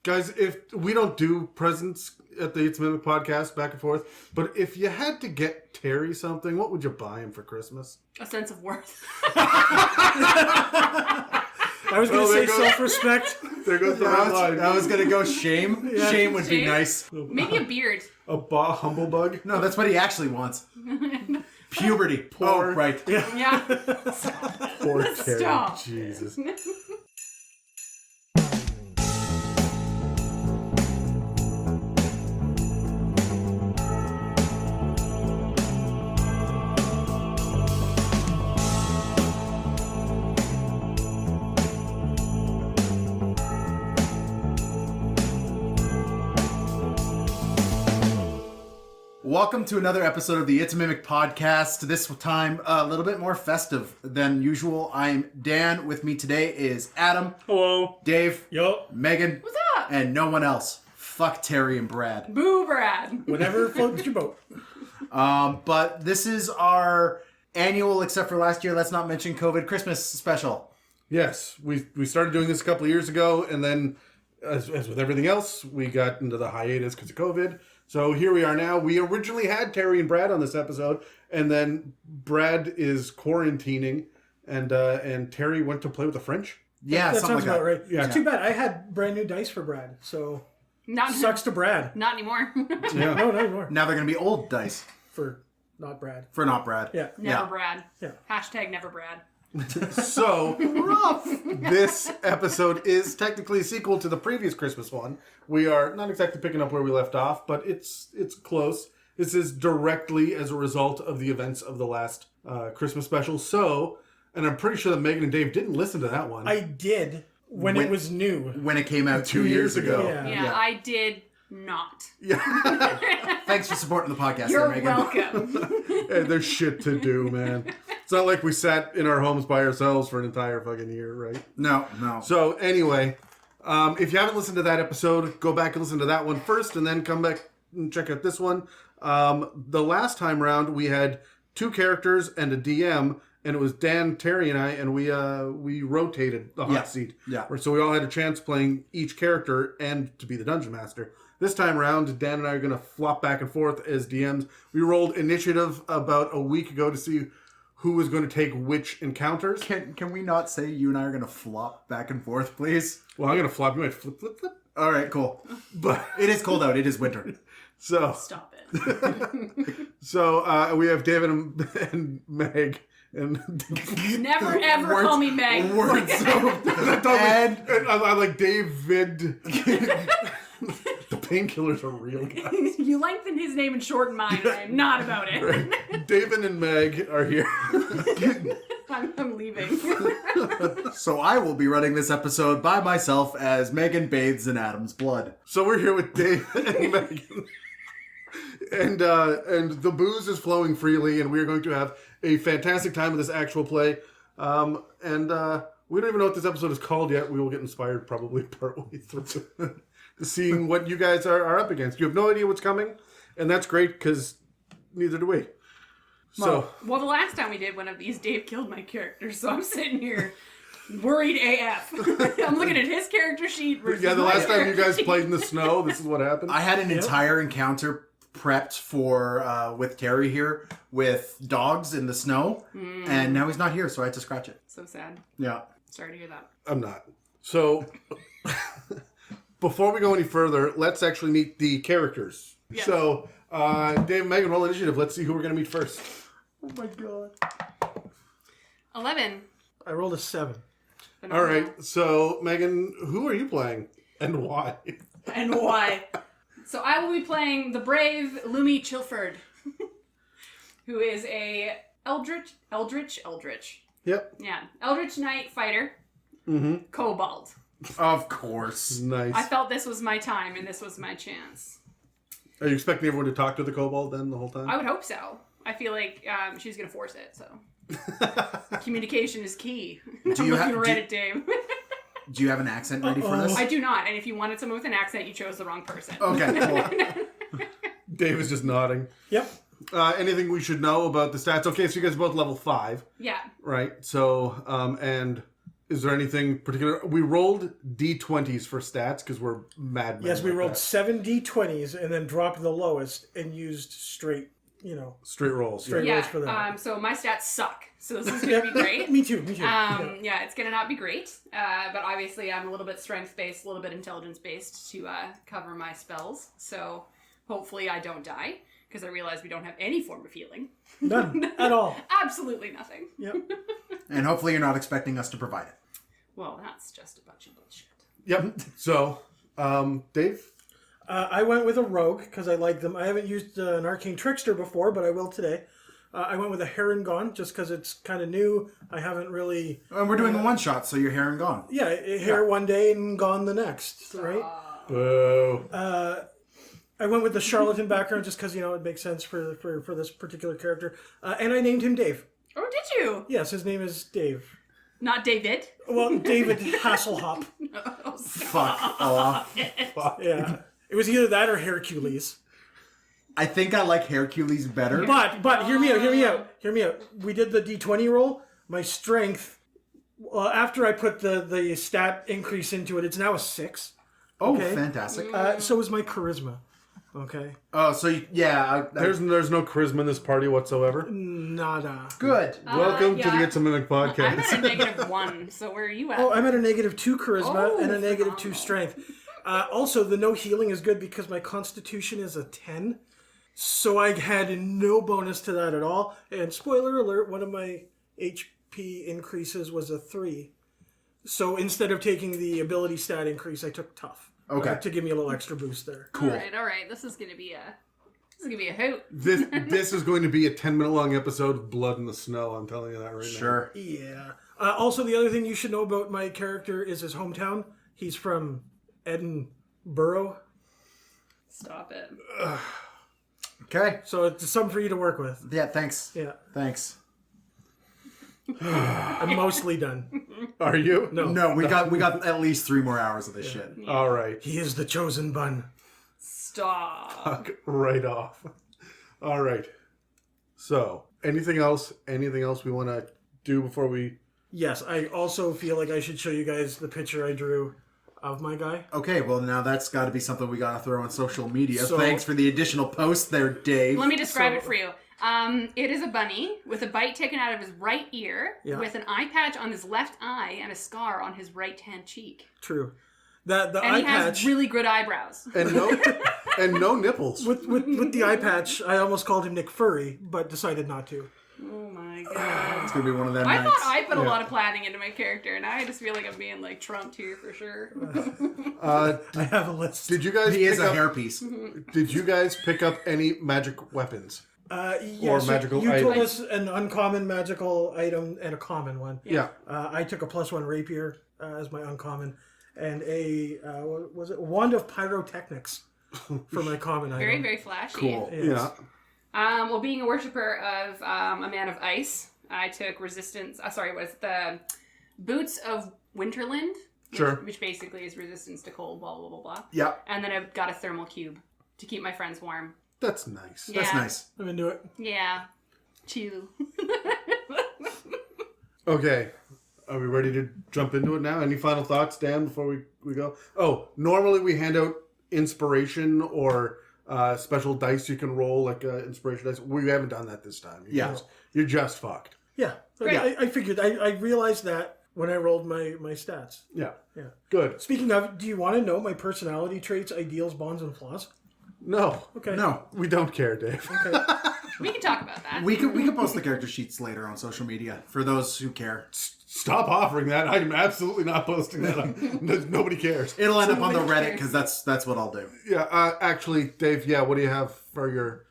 Guys, if we don't do presents at the It's Mimic podcast back and forth, but if you had to get Terry something, what would you buy him for Christmas? A sense of worth. I was going to say self-respect. There goes the red line. I was going to go shame. Yeah. Shame would be nice. Maybe a beard. A humble bug? No, that's what he actually wants. Puberty. Poor. Oh, right. Yeah. Poor Terry. Stop. Jesus. Welcome to another episode of the It's a Mimic podcast. This time, a little bit more festive than usual. I'm Dan. With me today is Adam. Hello. Dave. Yo. Megan. What's up? And no one else. Fuck Terry and Brad. Boo, Brad. Whatever floats your boat. But this is our annual, except for last year, let's not mention COVID, Christmas special. Yes, we started doing this a couple of years ago, and then, as with everything else, we got into the hiatus because of COVID. So here we are now. We originally had Terry and Brad on this episode, and then Brad is quarantining, and Terry went to play with the French. Yeah, that something sounds like about that. right. Yeah. It's too bad. I had brand new dice for Brad, so Not sucks to Brad. Not anymore. Yeah. No, not anymore. Now they're going to be old dice. For not Brad. For not Brad. Yeah. Never Yeah. Brad. Yeah. Hashtag never Brad. So, this episode is technically a sequel to the previous Christmas one. We are not exactly picking up where we left off, but it's close. This is directly as a result of the events of the last Christmas special. So, and I'm pretty sure that Megan and Dave didn't listen to that one. I did when it was new. When it came out 2 years ago. Yeah, I did not. Thanks for supporting the podcast You're there, Megan. welcome. Hey, there's shit to do, man. It's not like we sat in our homes by ourselves for an entire fucking year, right? No. So anyway, if you haven't listened to that episode, go back and listen to that one first, and then come back and check out this one. The last time round, we had 2 characters and a DM, and it was Dan, Terry, and I, and we rotated the hot seat. Yeah. So we all had a chance playing each character and to be the dungeon master. This time around, Dan and I are going to flop back and forth as DMs. We rolled initiative about a week ago to see who was going to take which encounters. Can we not say you and I are going to flop back and forth, please? Well, I'm going to flop. You might flip. All right, cool. But It is cold out. It is winter. so Stop it. So we have David and Meg. And Never ever call me Meg. Words and I like David. The painkillers are real, guys. You lengthen his name and shorten mine, and I am not about it. Right. David and Meg are here. I'm leaving. So I will be running this episode by myself as Megan bathes in Adam's blood. So we're here with Dave and Megan. And the booze is flowing freely, and we are going to have a fantastic time with this actual play. And we don't even know what this episode is called yet. We will get inspired probably partway through seeing what you guys are up against. You have no idea what's coming, and that's great because neither do we. So, well, the last time we did one of these, Dave killed my character, so I'm sitting here worried AF. I'm looking at his character sheet versus yeah, the my last time you character guys sheet. played in the snow, this is what happened. I had an entire encounter prepped for with Terry here with dogs in the snow, and now he's not here, so I had to scratch it. So sad. Yeah. Sorry to hear that. I'm not. So, before we go any further, let's actually meet the characters. Yes. So, Dave and Megan, roll initiative. Let's see who we're going to meet first. Oh my god. 11. I rolled a 7. All right. So, Megan, who are you playing and why? And why? So I will be playing the brave Lumi Chilford, who is a Eldritch. Yep. Yeah, Eldritch Knight fighter. Kobold. Of course. Nice. I felt this was my time and this was my chance. Are you expecting everyone to talk to the kobold then the whole time? I would hope so. I feel like she's going to force it, so. Communication is key. Do you I'm looking ha- right do- at Dave. Do you have an accent ready for this? I do not, and if you wanted someone with an accent, you chose the wrong person. Okay, cool. Dave is just nodding. Yep. Anything we should know about the stats? Okay, so you guys are both level 5. Yeah. Right. So, and Is there anything particular? We rolled d20s for stats because we're mad. Yes, we like rolled that. 7 d20s and then dropped the lowest and used straight, straight rolls. Straight Yeah. rolls for that. So my stats suck. So this is going to be great. Me too. Yeah, it's going to not be great. But obviously I'm a little bit strength-based, a little bit intelligence-based to cover my spells. So hopefully I don't die, because I realize we don't have any form of healing. None at all. Absolutely nothing. Yep. And hopefully you're not expecting us to provide it. Well, that's just a bunch of bullshit. Yep. So, Dave? I went with a rogue because I like them. I haven't used an arcane trickster before, but I will today. I went with a Heron just because it's kind of new. I haven't really... And we're doing a one-shot, so you're here and gone. Yeah, hair one day and gone the next, right? Boo. I went with the charlatan background just because, it makes sense for this particular character. And I named him Dave. Oh, did you? Yes, his name is Dave. Not David? Well, David Hasselhoff. Oh, Fuck off. Yeah. It was either that or Hercules. I think I like Hercules better. But hear me out. We did the D20 roll. My strength, after I put the stat increase into it, it's now a 6. Oh, Okay. fantastic. So is my charisma. Okay. Oh, so There's no charisma in this party whatsoever. Nada. good. Welcome to the yeah. It's a Mimic I'm podcast. at a -1, so where are you at? Oh, I'm at a -2 charisma Oh, and a -2 phenomenal. strength. Also, the no healing is good because my constitution is a 10. So I had no bonus to that at all. And spoiler alert, one of my HP increases was a 3. So instead of taking the ability stat increase, I took tough. Okay. To give me a little extra boost there. Cool. All right. This is gonna be a hoot. This is going to be a 10-minute long episode of Blood in the Snow. I'm telling you that right now. Sure. Yeah. Also, the other thing you should know about my character is his hometown. He's from Edinburgh. Stop it. Okay. So it's something for you to work with. Yeah, thanks. Yeah. Thanks. I'm mostly done. Are you? No, we got at least 3 more hours of this shit. All right. He is the chosen bun. Stop. Fuck right off. All right. So, anything else we want to do before we... Yes, I also feel like I should show you guys the picture I drew of my guy. Okay, well now that's got to be something we got to throw on social media. So- Thanks for the additional post there, Dave. Let me describe it for you. It is a bunny with a bite taken out of his right ear, Yeah. with an eye patch on his left eye, and a scar on his right hand cheek. True. The And eye he has patch really good eyebrows. And no nipples. with the eye patch, I almost called him Nick Furry, but decided not to. Oh my god. It's gonna be one of them I nights. thought I put a lot of planning into my character, and I just feel like I'm being like trumped here for sure. I have a list. Did you guys He is pick a up, hairpiece. Did you guys pick up any magic weapons? Yes, magical you told items. us an uncommon magical item and a common one. Yeah. I took a +1 rapier as my uncommon, and a what was it, wand of pyrotechnics for my common item. Very, very flashy. Cool. Yeah. Well, being a worshiper of a man of ice, I took resistance. The boots of Winterland. Sure. Which basically is resistance to cold. Blah blah blah blah. Yeah, And then I've got a thermal cube to keep my friends warm. That's nice. Yeah. that's nice. I'm into it. Yeah. Chill. Okay. Are we ready to jump into it now? Any final thoughts, Dan, before we go? Oh, normally we hand out inspiration or special dice you can roll, like inspiration dice. We haven't done that this time. You're just fucked. Yeah, I figured. I realized that when I rolled my stats. Yeah. Yeah. Good. Speaking of, do you want to know my personality traits, ideals, bonds, and flaws? No. Okay. No, We don't care, Dave. Okay. We can talk about that. we could post the character sheets later on social media for those who care. Stop offering that. I'm absolutely not posting that. Nobody cares. It'll end up on the Somebody Reddit because that's what I'll do. Yeah. Actually, Dave. Yeah. What do you have for your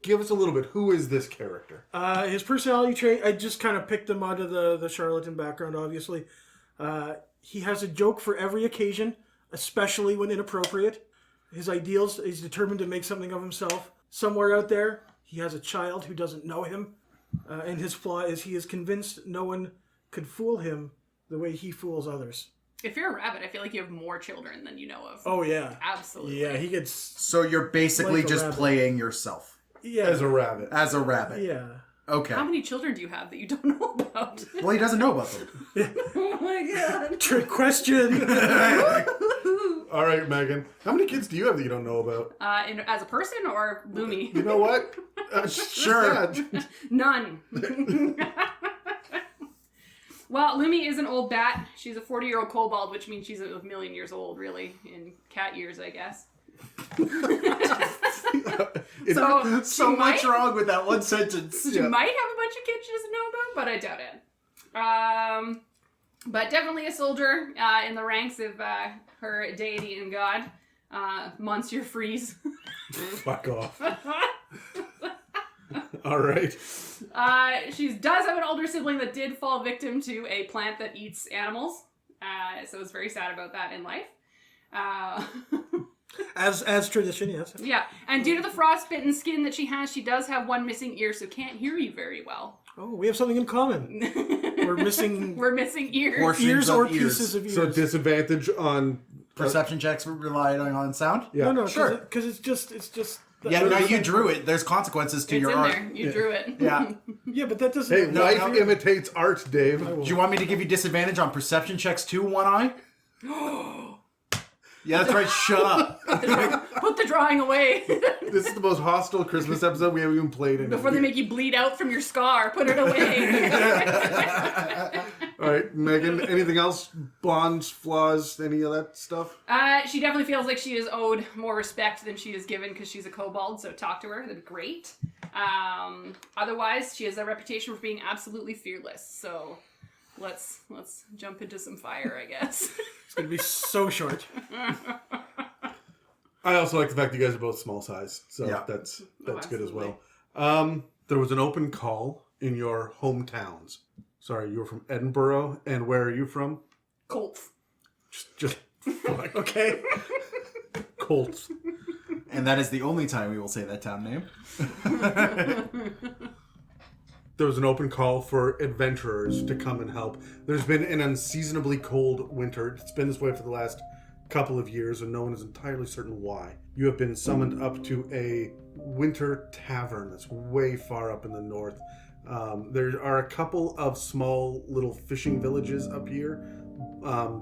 Give us a little bit. Who is this character? His personality trait, I just kind of picked him out of the charlatan background, obviously. He has a joke for every occasion, especially when inappropriate. His ideals, he's determined to make something of himself. Somewhere out there, he has a child who doesn't know him. And his flaw is he is convinced no one could fool him the way he fools others. If you're a rabbit, I feel like you have more children than you know of. Oh, yeah. Absolutely. Yeah, he gets... So you're basically Like a just rabbit. playing yourself Yeah. As a rabbit. as a rabbit. Yeah. Okay. How many children do you have that you don't know about? Well, he doesn't know about them. Oh my god. Trick question. All right, Megan. How many kids do you have that you don't know about? As a person or Lumi? You know what? Sure. Yeah. None. Well, Lumi is an old bat. She's a 40-year-old kobold, which means she's a million years old, really, in cat years, I guess. So much might- wrong with that one sentence. She might have a bunch of kids she doesn't know about, but I doubt it. But definitely a soldier in the ranks of her deity and god, Monsieur Freeze. Fuck off. All right. She does have an older sibling that did fall victim to a plant that eats animals, so it's very sad about that in life. As tradition, yes. Yeah, and due to the frostbitten skin that she has, she does have one missing ear, so can't hear you very well. Oh, we have something in common. We're missing We're missing ears. Portions ears of or ears. pieces of ears. So disadvantage on Perception checks relying on sound? Yeah. No, Sure. because it's just. Yeah, no, you drew it. There's consequences to It's your in art. there. You drew it. Yeah. Yeah, but that doesn't. Hey, No, life no. imitates art, Dave. Do you want me to give you disadvantage on perception checks too, One Eye? Yeah, that's right. Shut up. Put the drawing away This is the most hostile Christmas episode we have even played in. before they make you bleed out from your scar. Put it away. All right, Megan. Anything else? Bonds, flaws, any of that stuff? She definitely feels like she is owed more respect than she is given because she's a kobold. So talk to her. That'd be great. Otherwise, she has a reputation for being absolutely fearless. So let's jump into some fire, I guess. It's gonna be so short. I also like the fact that you guys are both small size, so Yeah. that's good as absolutely. well. There was an open call in your hometowns. Sorry, you were from Edinburgh, and where are you from? Colts. Just fuck. Okay. Colts. And that is the only time we will say that town name. There was an open call for adventurers to come and help. There's been an unseasonably cold winter. It's been this way for the last couple of years, and no one is entirely certain why. You have been summoned up to a winter tavern that's way far up in the north. There are a couple of small little fishing villages up here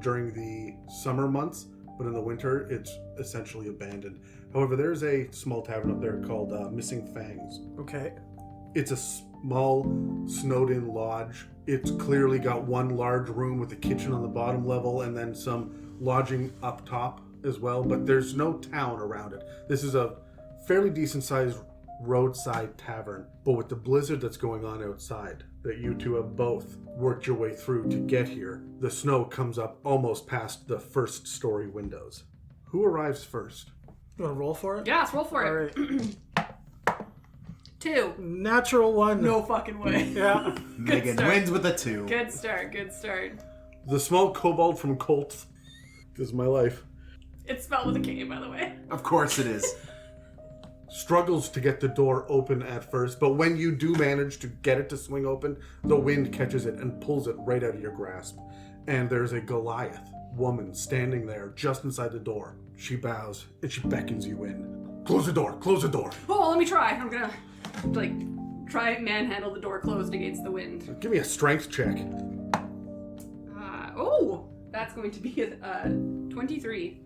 during the summer months, but in the winter, it's essentially abandoned. However, there's a small tavern up there called Missing Fangs. Okay. It's a small, snowed-in lodge. It's clearly got one large room with a kitchen on the bottom level and then some lodging up top as well, but there's no town around it. This is a fairly decent-sized roadside tavern, but with the blizzard that's going on outside that you two have both worked your way through to get here, the snow comes up almost past the first-story windows. Who arrives first? You want to roll for it? Yeah, let's roll for All it. right. 2. Natural one. No fucking way. Yeah. Megan start. wins with a 2. Good start. Good start. The small kobold from Colts. This is my life. It's spelled with a K, by the way. Of course it is. Struggles to get the door open at first, but when you do manage to get it to swing open, the wind catches it and pulls it right out of your grasp. And there's a Goliath woman standing there just inside the door. She bows and she beckons you in. Close the door, close the door. Oh, let me try. I'm gonna, try and manhandle the door closed against the wind. Give me a strength check. That's going to be a 23.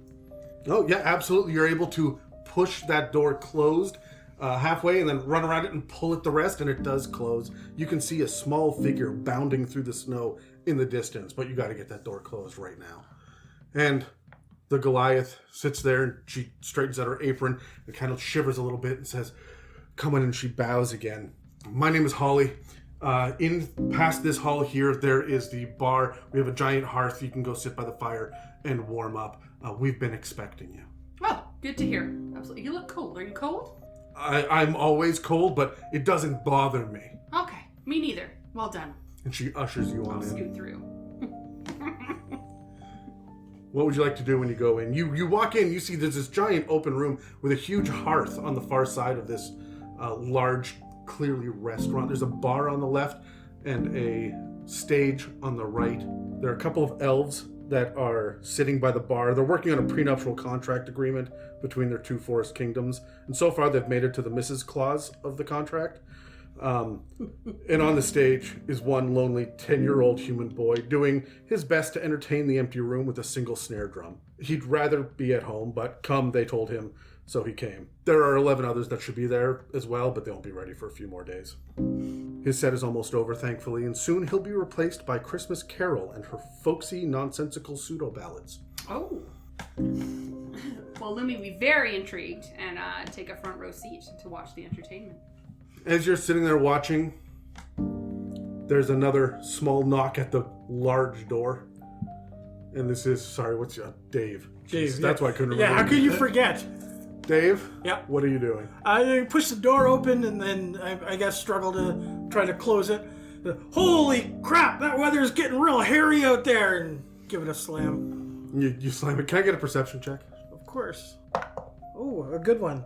Oh, yeah, absolutely. You're able to push that door closed halfway and then run around it and pull it the rest, and it does close. You can see a small figure bounding through the snow in the distance, but you got to get that door closed right now. And the Goliath sits there, and she straightens out her apron and kind of shivers a little bit and says, "Come in," and she bows again. "My name is Holly. In past this hall here, there is the bar. We have a giant hearth. You can go sit by the fire and warm up. We've been expecting you." Oh, good to hear. Absolutely. You look cold. Are you cold? I'm always cold, but it doesn't bother me. Okay. Me neither. Well done. And she ushers you on I'll in. scoot through. What would you like to do when you go in? You walk in, you see there's this giant open room with a huge hearth on the far side of this large, clearly restaurant. There's a bar on the left and a stage on the right. There are a couple of elves that are sitting by the bar. They're working on a prenuptial contract agreement between their two forest kingdoms. And so far, they've made it to the Mrs. Claus of the contract. And on the stage is one lonely 10-year-old human boy doing his best to entertain the empty room with a single snare drum. He'd rather be at home, but come, they told him, so he came. There are 11 others that should be there as well, but they won't be ready for a few more days. His set is almost over, thankfully, and soon he'll be replaced by Christmas Carol and her folksy, nonsensical pseudo-ballads. Oh. Well, Lumi will be very intrigued and take a front row seat to watch the entertainment. As you're sitting there watching, there's another small knock at the large door. And this is, sorry, what's your Dave? Dave, Jeez, that's why I couldn't remember. Yeah, how could you forget? Dave? Yeah. What are you doing? I pushed the door open and then I guess struggled to try to close it. Holy crap, that weather's getting real hairy out there, and give it a slam. You slam it. Can I get a perception check? Of course. Oh, a good one.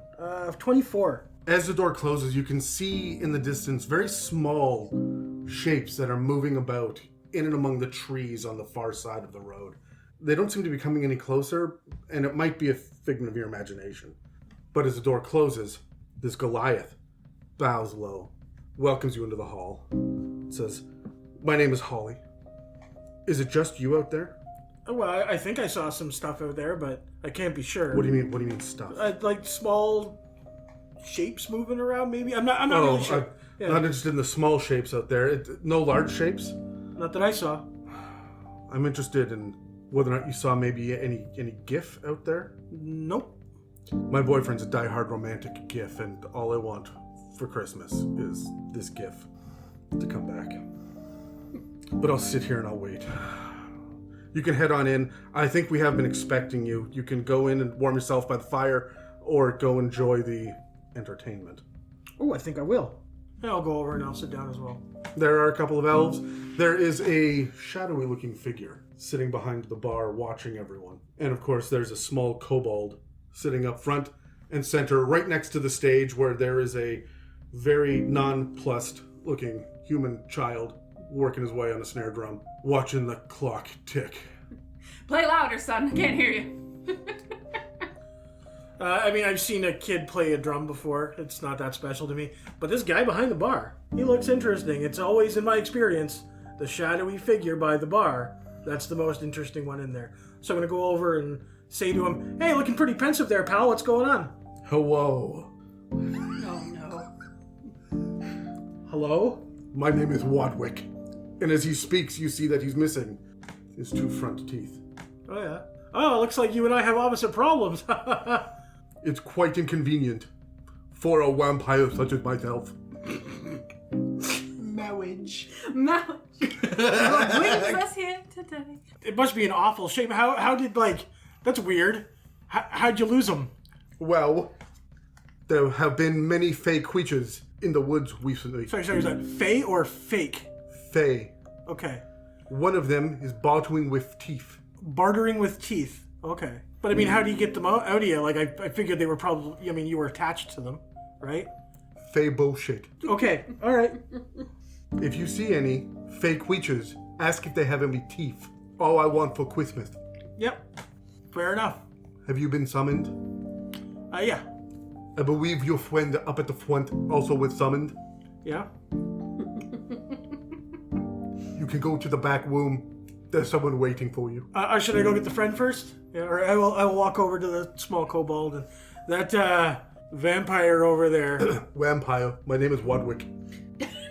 24. As the door closes, you can see in the distance very small shapes that are moving about in and among the trees on the far side of the road. They don't seem to be coming any closer, and it might be a figment of your imagination. But as the door closes, this Goliath bows low, welcomes you into the hall. It says, "My name is Holly. Is it just you out there?" Oh, well, I think I saw some stuff out there, but I can't be sure. What do you mean? What do you mean stuff? Like small shapes moving around, maybe. I'm not really sure. I'm not interested in the small shapes out there. No large shapes. Not that I saw. I'm interested in whether or not you saw maybe any GIF out there. Nope. My boyfriend's a diehard romantic GIF, and all I want for Christmas is this GIF to come back. But I'll sit here and I'll wait. You can head on in. I think we have been expecting you. You can go in and warm yourself by the fire, or go enjoy the entertainment. Oh, I think I will. Yeah, I'll go over and I'll sit down as well. There are a couple of elves. There is a shadowy looking figure sitting behind the bar watching everyone. And of course there's a small kobold sitting up front and center right next to the stage, where there is a very nonplussed looking human child working his way on a snare drum, watching the clock tick. Play louder, son. I can't hear you. I mean, I've seen a kid play a drum before. It's not that special to me. But this guy behind the bar, he looks interesting. It's always, in my experience, the shadowy figure by the bar. That's the most interesting one in there. So I'm going to go over and say to him, "Hey, looking pretty pensive there, pal. What's going on?" Hello. Oh, no. Hello? My name is Wadwick. And as he speaks, you see that he's missing his 2 front teeth. Oh, yeah. Oh, looks like you and I have opposite problems. It's quite inconvenient for a vampire such as myself. Marriage. What brings us here today? It must be an awful shape. How did, that's weird. How'd you lose them? Well, there have been many fey creatures in the woods recently. Sorry, is that fey or fake? Fey. Okay. One of them is bartering with teeth. Bartering with teeth. Okay. But I mean, how do you get them out of you? Like, I figured they were probably, you were attached to them, right? Fey bullshit. Okay, alright. If you see any fey creatures, ask if they have any teeth. All I want for Christmas. Yep. Fair enough. Have you been summoned? Yeah. I believe your friend up at the front also was summoned. Yeah? You can go to the back room. There's someone waiting for you. Should I go get the friend first? Yeah, or I will walk over to the small kobold and that vampire over there. Vampire. My name is Wadwick.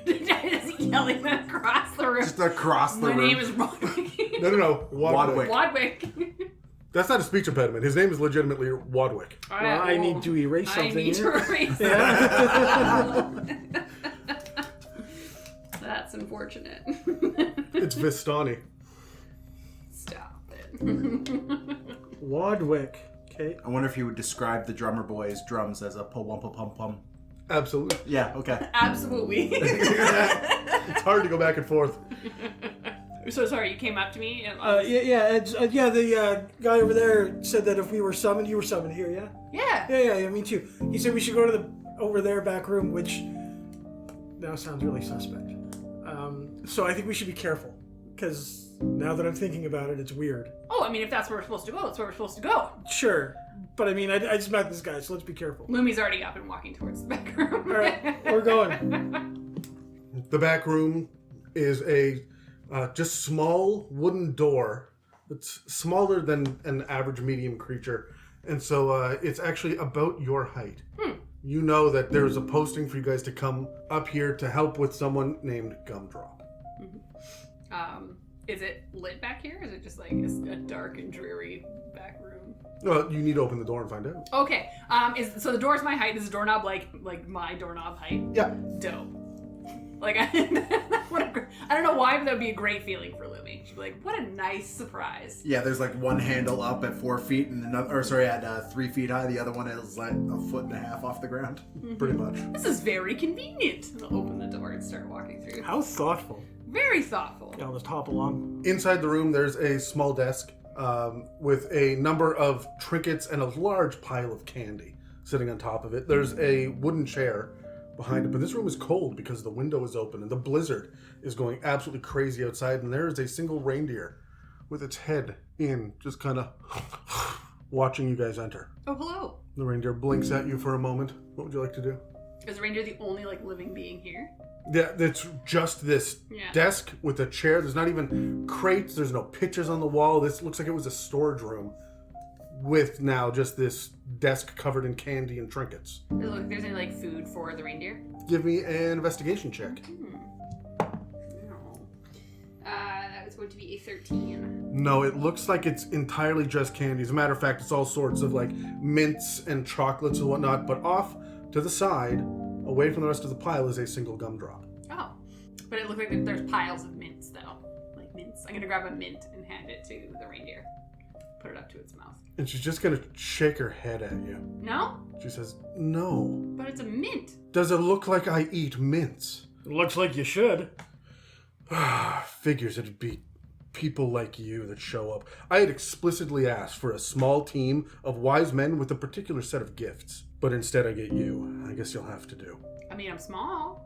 Just yelling across the room. Just across the My room. name is Rodwick. No. Wadwick. Wadwick. That's not a speech impediment. His name is legitimately Wadwick. Well, I need to erase something I need here. to erase Yeah. That's unfortunate. It's Vistani. Stop it. Wadwick. Okay. I wonder if you would describe the drummer boy's drums as a pum-pum-pum-pum. Absolutely. Yeah, okay. Absolutely. It's hard to go back and forth. So sorry, you came up to me and The guy over there said that if we were summoned, you were summoned here, yeah? Yeah, me too. He said we should go to the over there back room, which now sounds really suspect. So I think we should be careful, because now that I'm thinking about it, it's weird. Oh, I mean, if that's where we're supposed to go, that's where we're supposed to go. Sure, but I mean, I just met this guy, so let's be careful. Lumi's already up and walking towards the back room. All right, we're going. The back room is a just small wooden door. It's smaller than an average medium creature. And so it's actually about your height. You know that there's a posting for you guys to come up here to help with someone named Gumdrop. Is it lit back here? Or is it just like a dark and dreary back room? Well, you need to open the door and find out. Okay. So the door's my height. Is the doorknob like my doorknob height? Yeah. Dope. Like I don't know why, but that would be a great feeling for Lumi. She'd be like, "What a nice surprise." Yeah, there's like one handle up at 4 feet and another, or sorry, at 3 feet high. The other one is like a foot and a half off the ground. Pretty much. This is very convenient. I'll open the door and start walking through. How thoughtful. Very thoughtful. I'll just hop along. Inside the room, there's a small desk with a number of trinkets and a large pile of candy sitting on top of it. There's a wooden chair behind it, but this room is cold because the window is open and the blizzard is going absolutely crazy outside, and there is a single reindeer with its head in, just kind of watching you guys enter. Oh, hello. The reindeer blinks at you for a moment. What would you like to do? Is the reindeer the only living being here? Yeah, it's just this Yeah. desk with a chair. There's not even crates. There's no pictures on the wall. This looks like it was a storage room with now just this desk covered in candy and trinkets. Does it look like there's any food for the reindeer? Give me an investigation check. No. That was going to be a 13. No, it looks like it's entirely just candy. As a matter of fact, it's all sorts of mints and chocolates and whatnot, but off to the side, away from the rest of the pile, is a single gumdrop. Oh. But it looks like there's piles of mints, though. Like mints. I'm going to grab a mint and hand it to the reindeer. Put it up to its mouth. And she's just going to shake her head at you. No? She says, "No. But it's a mint. Does it look like I eat mints?" It looks like you should. Figures it'd be people like you that show up. I had explicitly asked for a small team of wise men with a particular set of gifts. But instead I get you. I guess you'll have to do. I mean, I'm small.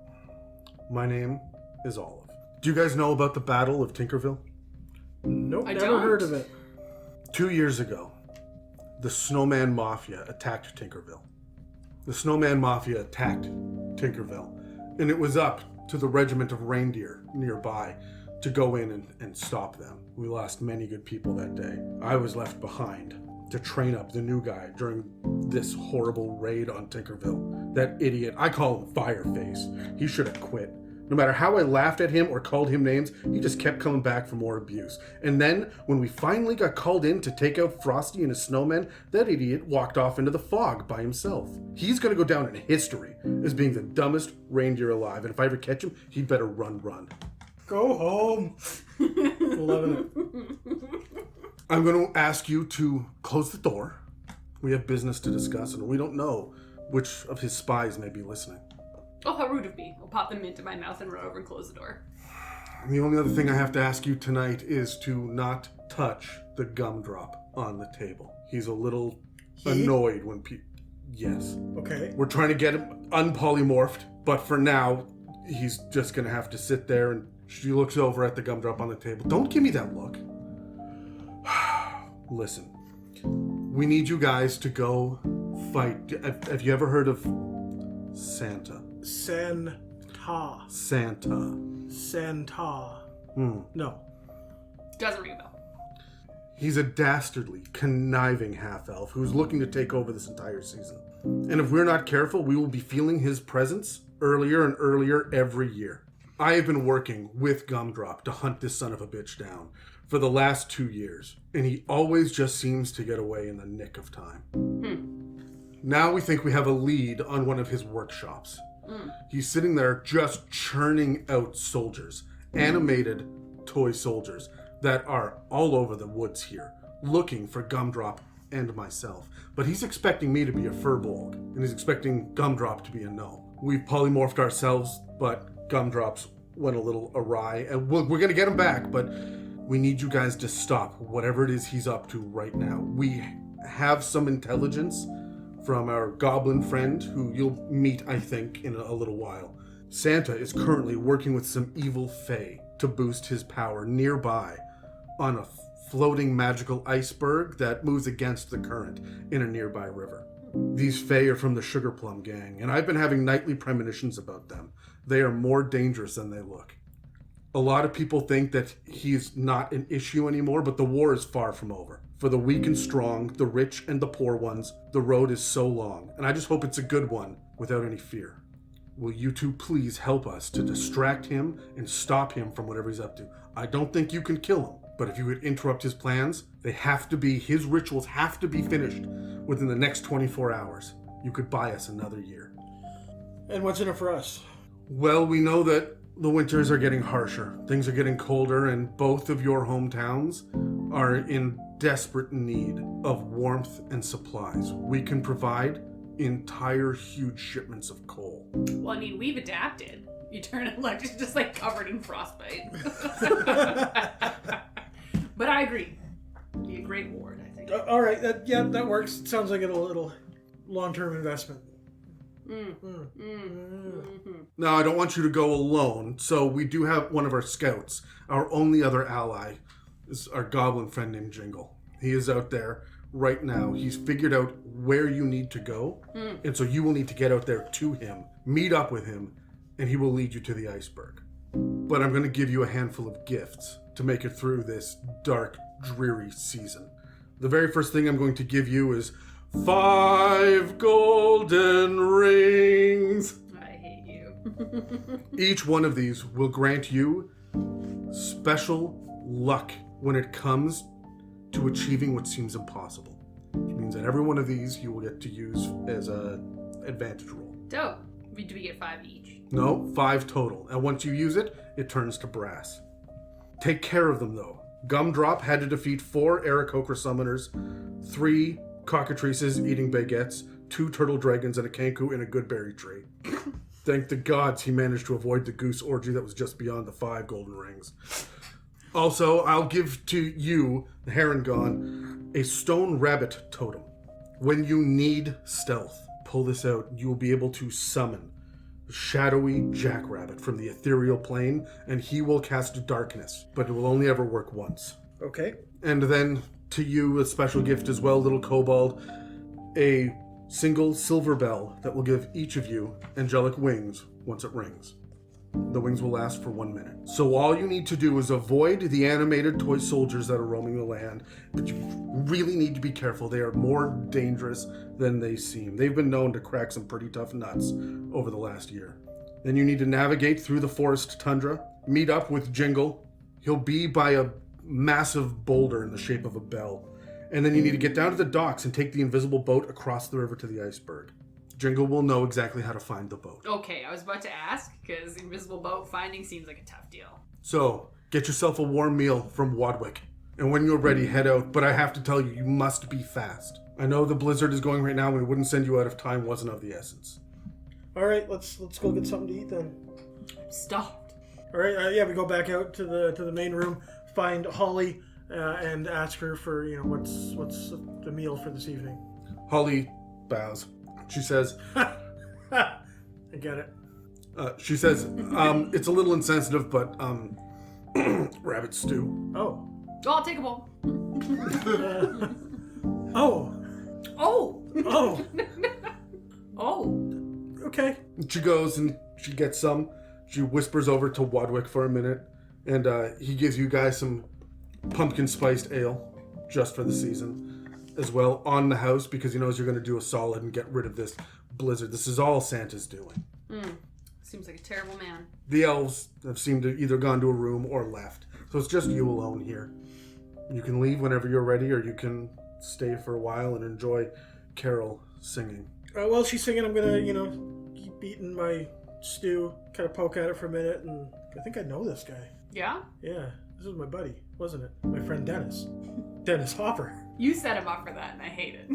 My name is Olive. Do you guys know about the Battle of Tinkerville? Nope, I never don't. heard of it. 2 years ago, the Snowman Mafia attacked Tinkerville. The Snowman Mafia attacked Tinkerville, and it was up to the regiment of reindeer nearby to go in and stop them. We lost many good people that day. I was left behind to train up the new guy during this horrible raid on Tinkerville. That idiot, I call him Fireface. He should have quit. No matter how I laughed at him or called him names, he just kept coming back for more abuse. And then, when we finally got called in to take out Frosty and his snowmen, that idiot walked off into the fog by himself. He's gonna go down in history as being the dumbest reindeer alive, and if I ever catch him, he'd better run. Go home. Loving it. I'm gonna ask you to close the door. We have business to discuss, and we don't know which of his spies may be listening. Oh, how rude of me. I'll pop the mint in my mouth and run over and close the door. And the only other thing I have to ask you tonight is to not touch the gumdrop on the table. He's a little annoyed when people... Yes. Okay. We're trying to get him unpolymorphed, but for now, he's just gonna have to sit there, and she looks over at the gumdrop on the table. Don't give me that look. Listen, we need you guys to go fight. Have you ever heard of Santa? Santa. No. Doesn't ring a bell. He's a dastardly, conniving half-elf who's looking to take over this entire season. And if we're not careful, we will be feeling his presence earlier and earlier every year. I have been working with Gumdrop to hunt this son of a bitch down for the last 2 years, and he always just seems to get away in the nick of time. Now we think we have a lead on one of his workshops. He's sitting there just churning out soldiers, animated toy soldiers that are all over the woods here, looking for Gumdrop and myself. But he's expecting me to be a furbolg, and he's expecting Gumdrop to be a gnome. We've polymorphed ourselves, but Gumdrop's went a little awry, and we're going to get him back, but we need you guys to stop whatever it is he's up to right now. We have some intelligence from our goblin friend, who you'll meet, I think, in a little while. Santa is currently working with some evil fae to boost his power nearby on a floating magical iceberg that moves against the current in a nearby river. These Fae are from the Sugar Plum Gang, and I've been having nightly premonitions about them. They are more dangerous than they look. A lot of people think that he's not an issue anymore, but the war is far from over. For the weak and strong, the rich and the poor ones, the road is so long, and I just hope it's a good one without any fear. Will you two please help us to distract him and stop him from whatever he's up to? I don't think you can kill him, but if you would interrupt his plans, his rituals have to be finished within the next 24 hours. You could buy us another year. And what's in it for us? Well, we know that the winters are getting harsher. Things are getting colder, and both of your hometowns are in desperate need of warmth and supplies. We can provide entire huge shipments of coal. Well, I mean, we've adapted. You turn it like it's just like covered in frostbite. But I agree. It'd be a great ward, I think. All right, that works. It sounds like a little long-term investment. Now, I don't want you to go alone, so we do have one of our scouts. Our only other ally is our goblin friend named Jingle. He is out there right now. He's figured out where you need to go, and so you will need to get out there to him, meet up with him, and he will lead you to the iceberg. But I'm going to give you a handful of gifts to make it through this dark, dreary season. The very first thing I'm going to give you is 5 golden rings. I hate you. Each one of these will grant you special luck when it comes to achieving what seems impossible. Which means that every one of these you will get to use as a advantage roll. Dope. Do we get 5 each? No, 5 total. And once you use it, it turns to brass. Take care of them, though. Gumdrop had to defeat 4 Aarakocra summoners, 3 cockatrices eating baguettes, 2 turtle dragons, and a kanku in a good berry tree. Thank the gods he managed to avoid the goose orgy that was just beyond the 5 golden rings. Also, I'll give to you, the Harengon, a stone rabbit totem. When you need stealth, pull this out. You will be able to summon a shadowy jackrabbit from the ethereal plane, and he will cast darkness, but it will only ever work once. Okay. And then to you, a special gift as well, little kobold, a single silver bell that will give each of you angelic wings once it rings. The wings will last for 1 minute. So all you need to do is avoid the animated toy soldiers that are roaming the land, but you really need to be careful. They are more dangerous than they seem. They've been known to crack some pretty tough nuts over the last year. Then you need to navigate through the forest tundra, meet up with Jingle. He'll be by a massive boulder in the shape of a bell. And then you need to get down to the docks and take the invisible boat across the river to the iceberg. Jingle will know exactly how to find the boat. Okay, I was about to ask, because invisible boat finding seems like a tough deal. So, get yourself a warm meal from Wadwick. And when you're ready, head out. But I have to tell you, you must be fast. I know the blizzard is going right now, and we wouldn't send you out if time wasn't of the essence. All right, let's go get something to eat then. Stopped. All right, we go back out to the main room, find Holly, and ask her for what's the meal for this evening. Holly bows. She says, I get it. She says, it's a little insensitive, but rabbit stew. Oh. Oh, I'll take a bowl. Oh. Oh. Oh. Oh. Okay. She goes and she gets some. She whispers over to Wadwick for a minute, and he gives you guys some pumpkin spiced ale just for the season as well on the house, because he knows you're going to do a solid and get rid of this blizzard. This is all Santa's doing. Seems like a terrible man. The elves have seemed to either gone to a room or left, so it's just you alone here. You can leave whenever you're ready, or you can stay for a while and enjoy Carol singing. While she's singing, I'm gonna keep eating my stew, kind of poke at it for a minute, and I think I know this guy. Yeah? Yeah, this was my buddy, wasn't it? My friend Dennis. Dennis Hopper. You set him up for that, and I hate it.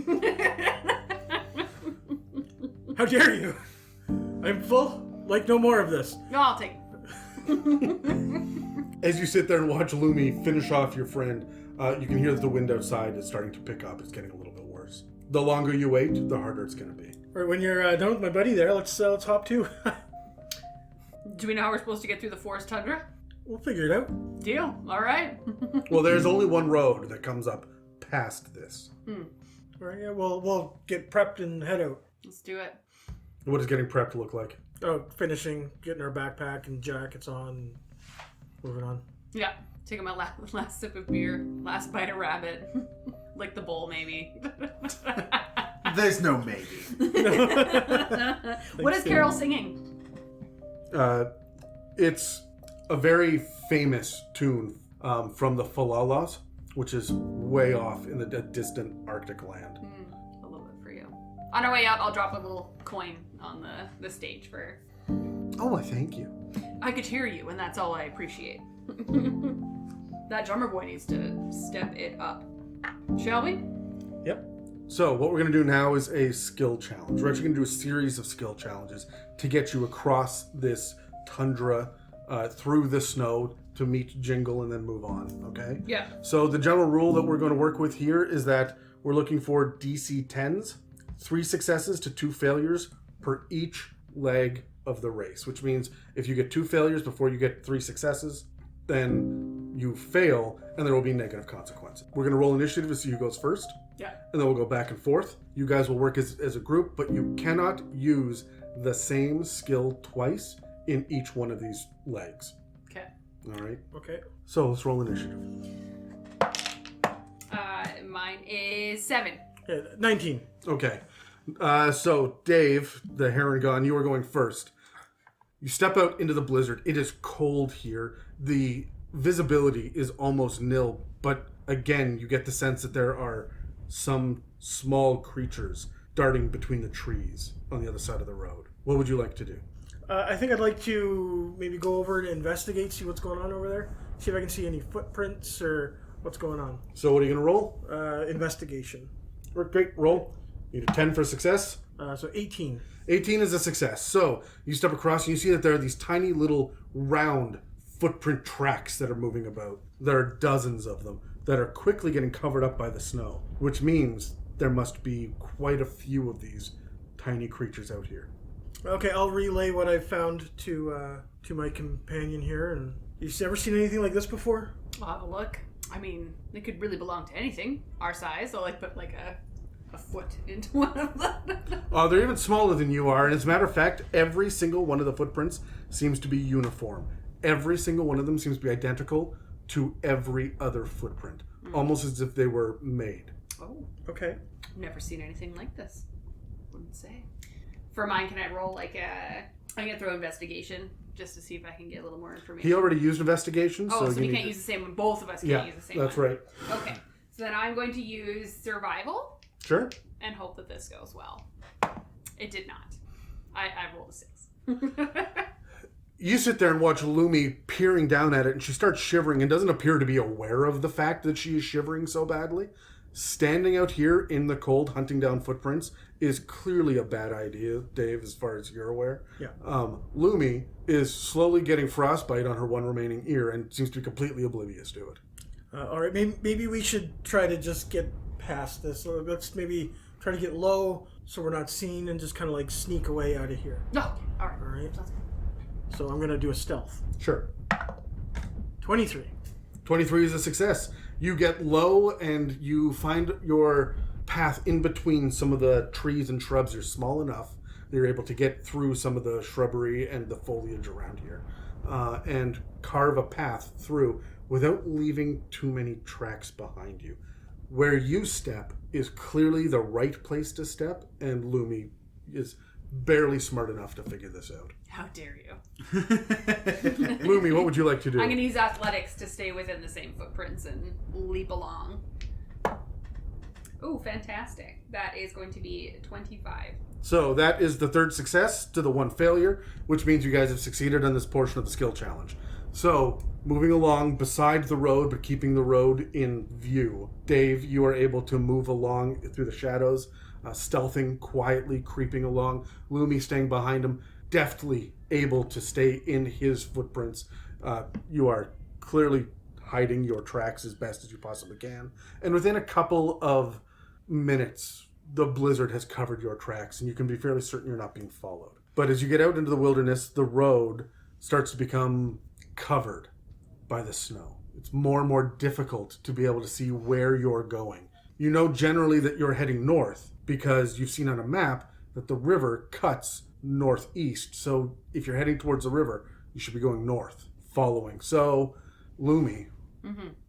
How dare you? I'm full. Like no more of this. No, I'll take it. As you sit there and watch Lumi finish off your friend, you can hear that the wind outside is starting to pick up. It's getting a little bit worse. The longer you wait, the harder it's going to be. All right, when you're done with my buddy there, let's hop to. Do we know how we're supposed to get through the forest tundra? We'll figure it out. Deal. All right. Well, there's only one road that comes up past this. All right, yeah, we'll get prepped and head out. Let's do it. What does getting prepped look like? Oh, finishing, getting our backpack and jackets on, moving on. Yeah. Taking my last sip of beer, last bite of rabbit, lick the bowl maybe. There's no maybe. What is Carol singing? It's a very famous tune from the Falalas, which is way off in a distant Arctic land. A little bit for you. On our way up, I'll drop a little coin on the stage for... Oh, I thank you. I could hear you, and that's all I appreciate. That drummer boy needs to step it up. Shall we? Yep. So what we're going to do now is a skill challenge. We're actually going to do a series of skill challenges to get you across this tundra, through the snow, to meet Jingle and then move on, okay? Yeah. So the general rule that we're going to work with here is that we're looking for DC 10s, 3 successes to 2 failures per each leg of the race, which means if you get 2 failures before you get 3 successes, then you fail and there will be negative consequences. We're going to roll initiative to see who goes first. Yeah. And then we'll go back and forth. You guys will work as a group, but you cannot use the same skill twice in each one of these legs. Okay. All right? Okay. So let's roll initiative. Mine is 7. 19. Okay. So Dave, the heron gun, you are going first. You step out into the blizzard. It is cold here. The visibility is almost nil, but again, you get the sense that there are some small creatures darting between the trees on the other side of the road. What would you like to do? I think I'd like to maybe go over and investigate, see what's going on over there. See if I can see any footprints or what's going on. So what are you going to roll? Investigation. Great, roll. You need a 10 for success. So 18. 18 is a success. So you step across and you see that there are these tiny little round footprint tracks that are moving about. There are dozens of them that are quickly getting covered up by the snow, which means there must be quite a few of these tiny creatures out here. Okay, I'll relay what I found to my companion here. And you've ever seen anything like this before? I'll have a look. I mean, they could really belong to anything our size. I'll put a foot into one of them. They're even smaller than you are, and as a matter of fact, every single one of the footprints seems to be uniform. Every single one of them seems to be identical to every other footprint, almost as if they were made. Oh, Okay. never seen anything like this. Wouldn't say. For mine, can I roll I'm gonna throw investigation just to see if I can get a little more information. He already used investigation, so you we need can't use the same one. Both of us can't use the same that's one. right. Okay. So then I'm going to use survival Sure. and hope that this goes well. It did not. I rolled a 6. You sit there and watch Lumi peering down at it, and she starts shivering and doesn't appear to be aware of the fact that she is shivering so badly. Standing out here in the cold, hunting down footprints, is clearly a bad idea, Dave, as far as you're aware. Yeah. Lumi is slowly getting frostbite on her one remaining ear and seems to be completely oblivious to it. All right, maybe we should try to just get past this. Let's maybe try to get low so we're not seen and just kind of sneak away out of here. No. All right. All right. Sounds good. So I'm going to do a stealth. Sure. 23. 23 is a success. You get low and you find your path in between some of the trees and shrubs. You're small enough that you're able to get through some of the shrubbery and the foliage around here and carve a path through without leaving too many tracks behind you. Where you step is clearly the right place to step, and Lumi is barely smart enough to figure this out. How dare you? Lumi, what would you like to do? I'm going to use athletics to stay within the same footprints and leap along. Ooh, fantastic. That is going to be 25. So that is the third success to the one failure, which means you guys have succeeded on this portion of the skill challenge. So, moving along beside the road, but keeping the road in view. Dave, you are able to move along through the shadows, stealthing, quietly creeping along. Lumi staying behind him, deftly able to stay in his footprints. You are clearly hiding your tracks as best as you possibly can. And within a couple of minutes, the blizzard has covered your tracks, and you can be fairly certain you're not being followed. But as you get out into the wilderness, the road starts to become covered by the snow. It's more and more difficult to be able to see where you're going. You know generally that you're heading north because you've seen on a map that the river cuts northeast. So if you're heading towards the river, you should be going north, following. So, Lumi,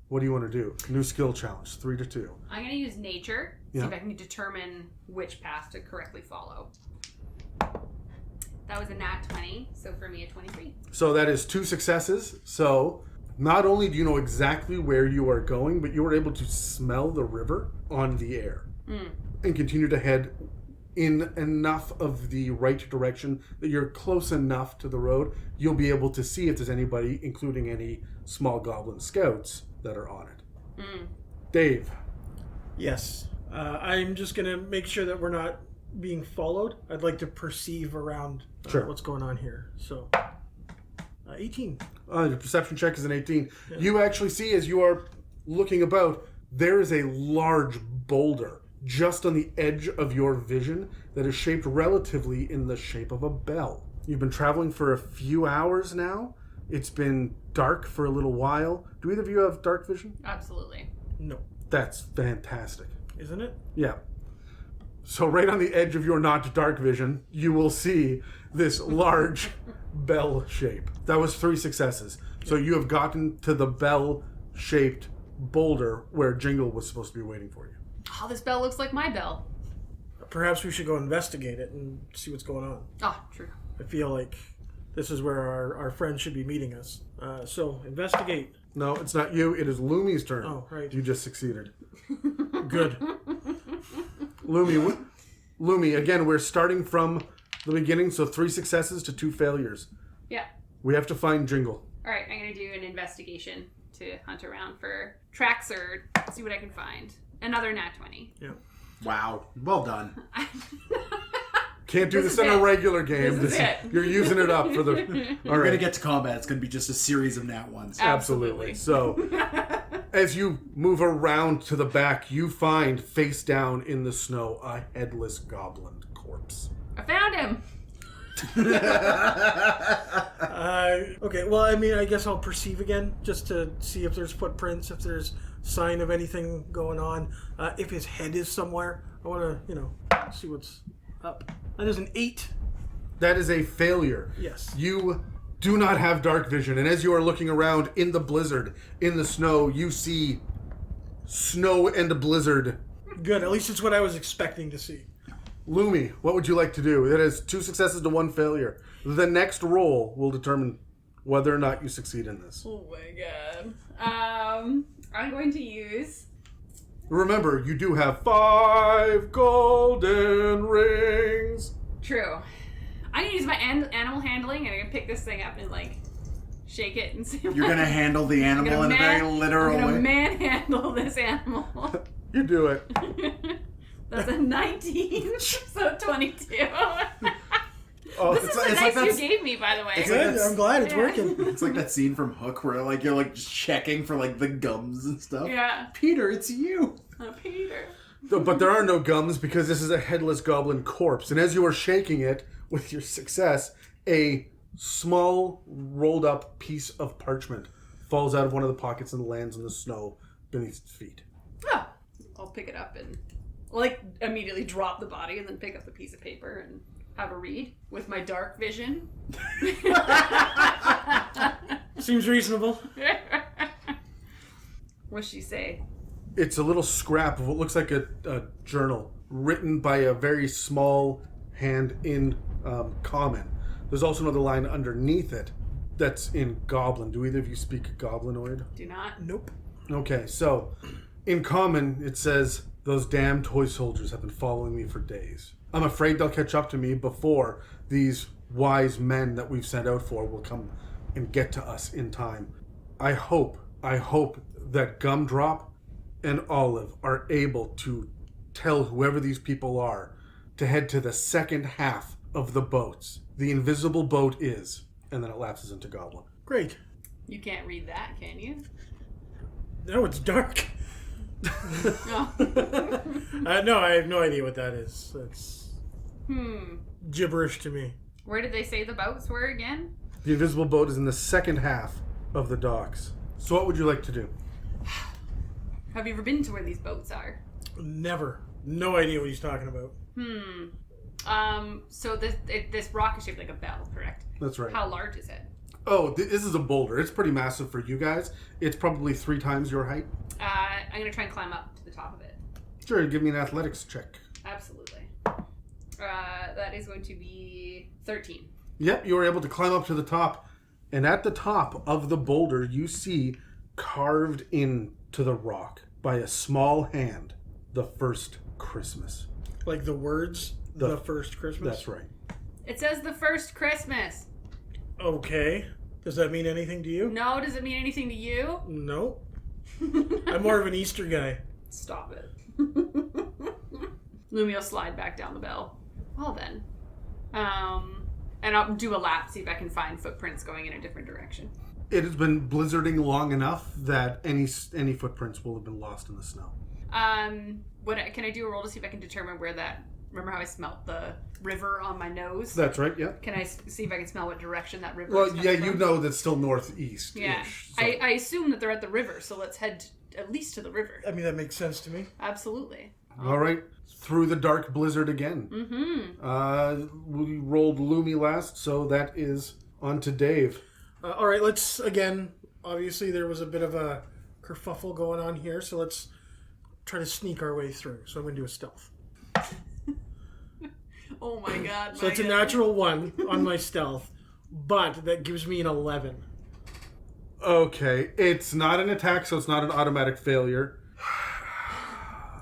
what do you want to do? New skill challenge, 3 to 2. I'm going to use nature, see Yeah. if I can determine which path to correctly follow. That was a nat 20, so for me a 23. So that is 2 successes. So not only do you know exactly where you are going, but you are able to smell the river on the air and continue to head in enough of the right direction that you're close enough to the road. You'll be able to see if there's anybody, including any small goblin scouts, that are on it. Dave. Yes. I'm just going to make sure that we're not being followed. I'd like to perceive around Sure. what's going on here. So, 18. Your perception check is an 18. Yeah. You actually see, as you are looking about, there is a large boulder just on the edge of your vision that is shaped relatively in the shape of a bell. You've been traveling for a few hours now. It's been dark for a little while. Do either of you have dark vision? Absolutely. No. That's fantastic. Isn't it? Yeah. So right on the edge of your not dark vision, you will see this large bell shape. That was 3 successes. So you have gotten to the bell-shaped boulder where Jingle was supposed to be waiting for you. Oh, this bell looks like my bell. Perhaps we should go investigate it and see what's going on. Oh, true. I feel like this is where our friends should be meeting us. So, investigate. No, it's not you. It is Lumi's turn. Oh, right. You just succeeded. Good. Lumi, again, we're starting from the beginning, so 3 successes to 2 failures. Yeah. We have to find Jingle. All right, I'm going to do an investigation to hunt around for tracks or see what I can find. Another nat 20. Yeah. Wow. Well done. Can't do This this is in a it. regular game. This is it. You're using it up for the... All We're right. going to get to combat. It's going to be just a series of nat ones. Absolutely. So, as you move around to the back, you find, face down in the snow, a headless goblin corpse. I found him. Okay, well, I mean, I guess I'll perceive again just to see if there's footprints, if there's sign of anything going on. If his head is somewhere, I want to, see what's up. That is an 8. That is a failure. Yes. You do not have dark vision, and as you are looking around in the blizzard, in the snow, you see snow and blizzard. Good, at least it's what I was expecting to see. Lumi, what would you like to do? That is 2 successes to 1 failure. The next roll will determine whether or not you succeed in this. Oh my god. I'm going to use... Remember, you do have 5 golden rings. True. I'm going to use my animal handling, and I'm going to pick this thing up and, shake it and see if You're going to handle the animal in a very literal I'm way. going to manhandle this animal. You do it. That's a 19, so 22. Oh, This is the dice you gave me, by the way. it's like Good, that's- I'm glad it's Yeah. working. It's like that scene from Hook where you're just checking for the gums and stuff. Yeah. Peter, it's you. Oh, Peter. But there are no gums because this is a headless goblin corpse. And as you are shaking it with your success, a small rolled up piece of parchment falls out of one of the pockets and lands in the snow beneath its feet. Oh. I'll pick it up and immediately drop the body and then pick up the piece of paper and have a read with my dark vision. Seems reasonable. What's she say? It's a little scrap of what looks like a journal written by a very small hand in common. There's also another line underneath it that's in Goblin. Do either of you speak Goblinoid? Do not. Nope. Okay, so in common it says, "Those damn toy soldiers have been following me for days. I'm afraid they'll catch up to me before these wise men that we've sent out for will come and get to us in time. I hope that Gumdrop and Olive are able to tell whoever these people are to head to the second half of the boats. The invisible boat is," and then it lapses into Goblin. Great. You can't read that, can you? No, it's dark. No. No, I have no idea what that is. That's gibberish to me. Where did they say the boats were again? The invisible boat is in the second half of the docks. So what would you like to do? Have you ever been to where these boats are? Never. No idea what he's talking about. So this rock is shaped like a bell, correct? That's right. How large is it? Oh, this is a boulder. It's pretty massive for you guys. It's probably 3 times your height. I'm gonna try and climb up to the top of it. Sure, give me an athletics check. Absolutely. That is going to be 13. Yep, you were able to climb up to the top. And at the top of the boulder, you see carved into the rock by a small hand, the first Christmas. Like the words, the first Christmas? That's right. It says the first Christmas. Okay. Does that mean anything to you? No, does it mean anything to you? No. I'm more of an Easter guy. Stop it. Lumi will slide back down the bell. Well then. And I'll do a lap, see if I can find footprints going in a different direction. It has been blizzarding long enough that any footprints will have been lost in the snow. Can I do a roll to see if I can determine where that... Remember how I smelt the river on my nose? That's right, yeah. Can I see if I can smell what direction that river is Well, coming yeah, from? you know that's still northeast. Yeah. So. I assume that they're at the river, so let's head at least to the river. I mean, that makes sense to me. Absolutely. All right, through the dark blizzard again. We rolled Lumi last, so that is on to Dave. All right, let's, again, obviously there was a bit of a kerfuffle going on here, so let's try to sneak our way through. So I'm going to do a stealth. Oh my god. So it's a natural 1 on my stealth, but that gives me an 11. Okay, it's not an attack, so it's not an automatic failure.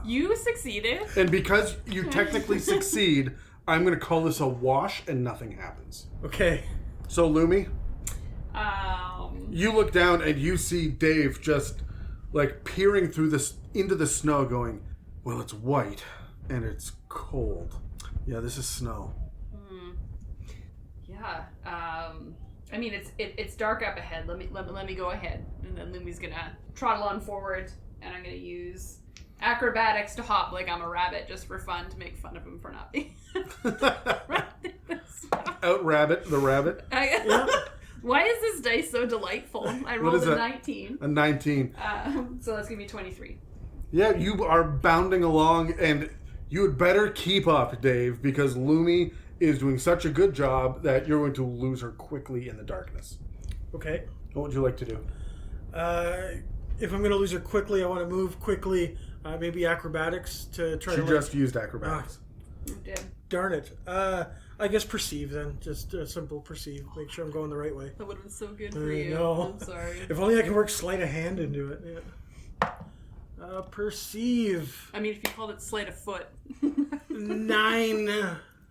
You succeeded. And because you technically succeed, I'm going to call this a wash and nothing happens. Okay. So, Lumi, Um, you look down and you see Dave just like peering through this into the snow going, well, it's white and it's cold. Yeah, this is snow. yeah. I mean, it's dark up ahead. Let me go ahead, and then Lumi's gonna trottle on forward, and I'm gonna use acrobatics to hop like I'm a rabbit just for fun to make fun of him for not being. Out rabbit, the rabbit. Why is this dice so delightful? I What rolled is a that? 19. A 19. So that's gonna be 23. Yeah, you are bounding along, and you had better keep up, Dave, because Lumi is doing such a good job that you're going to lose her quickly in the darkness. Okay. What would you like to do? If I'm going to lose her quickly, I want to move quickly. Maybe acrobatics to try She to... just used acrobatics. You did. Darn it. I guess perceive then. Just a simple perceive. Make sure I'm going the right way. That would have been so good for I you. know. I'm sorry. If only I can work sleight of hand into it. Yeah. Perceive. I mean, if you called it sleight of foot. 9.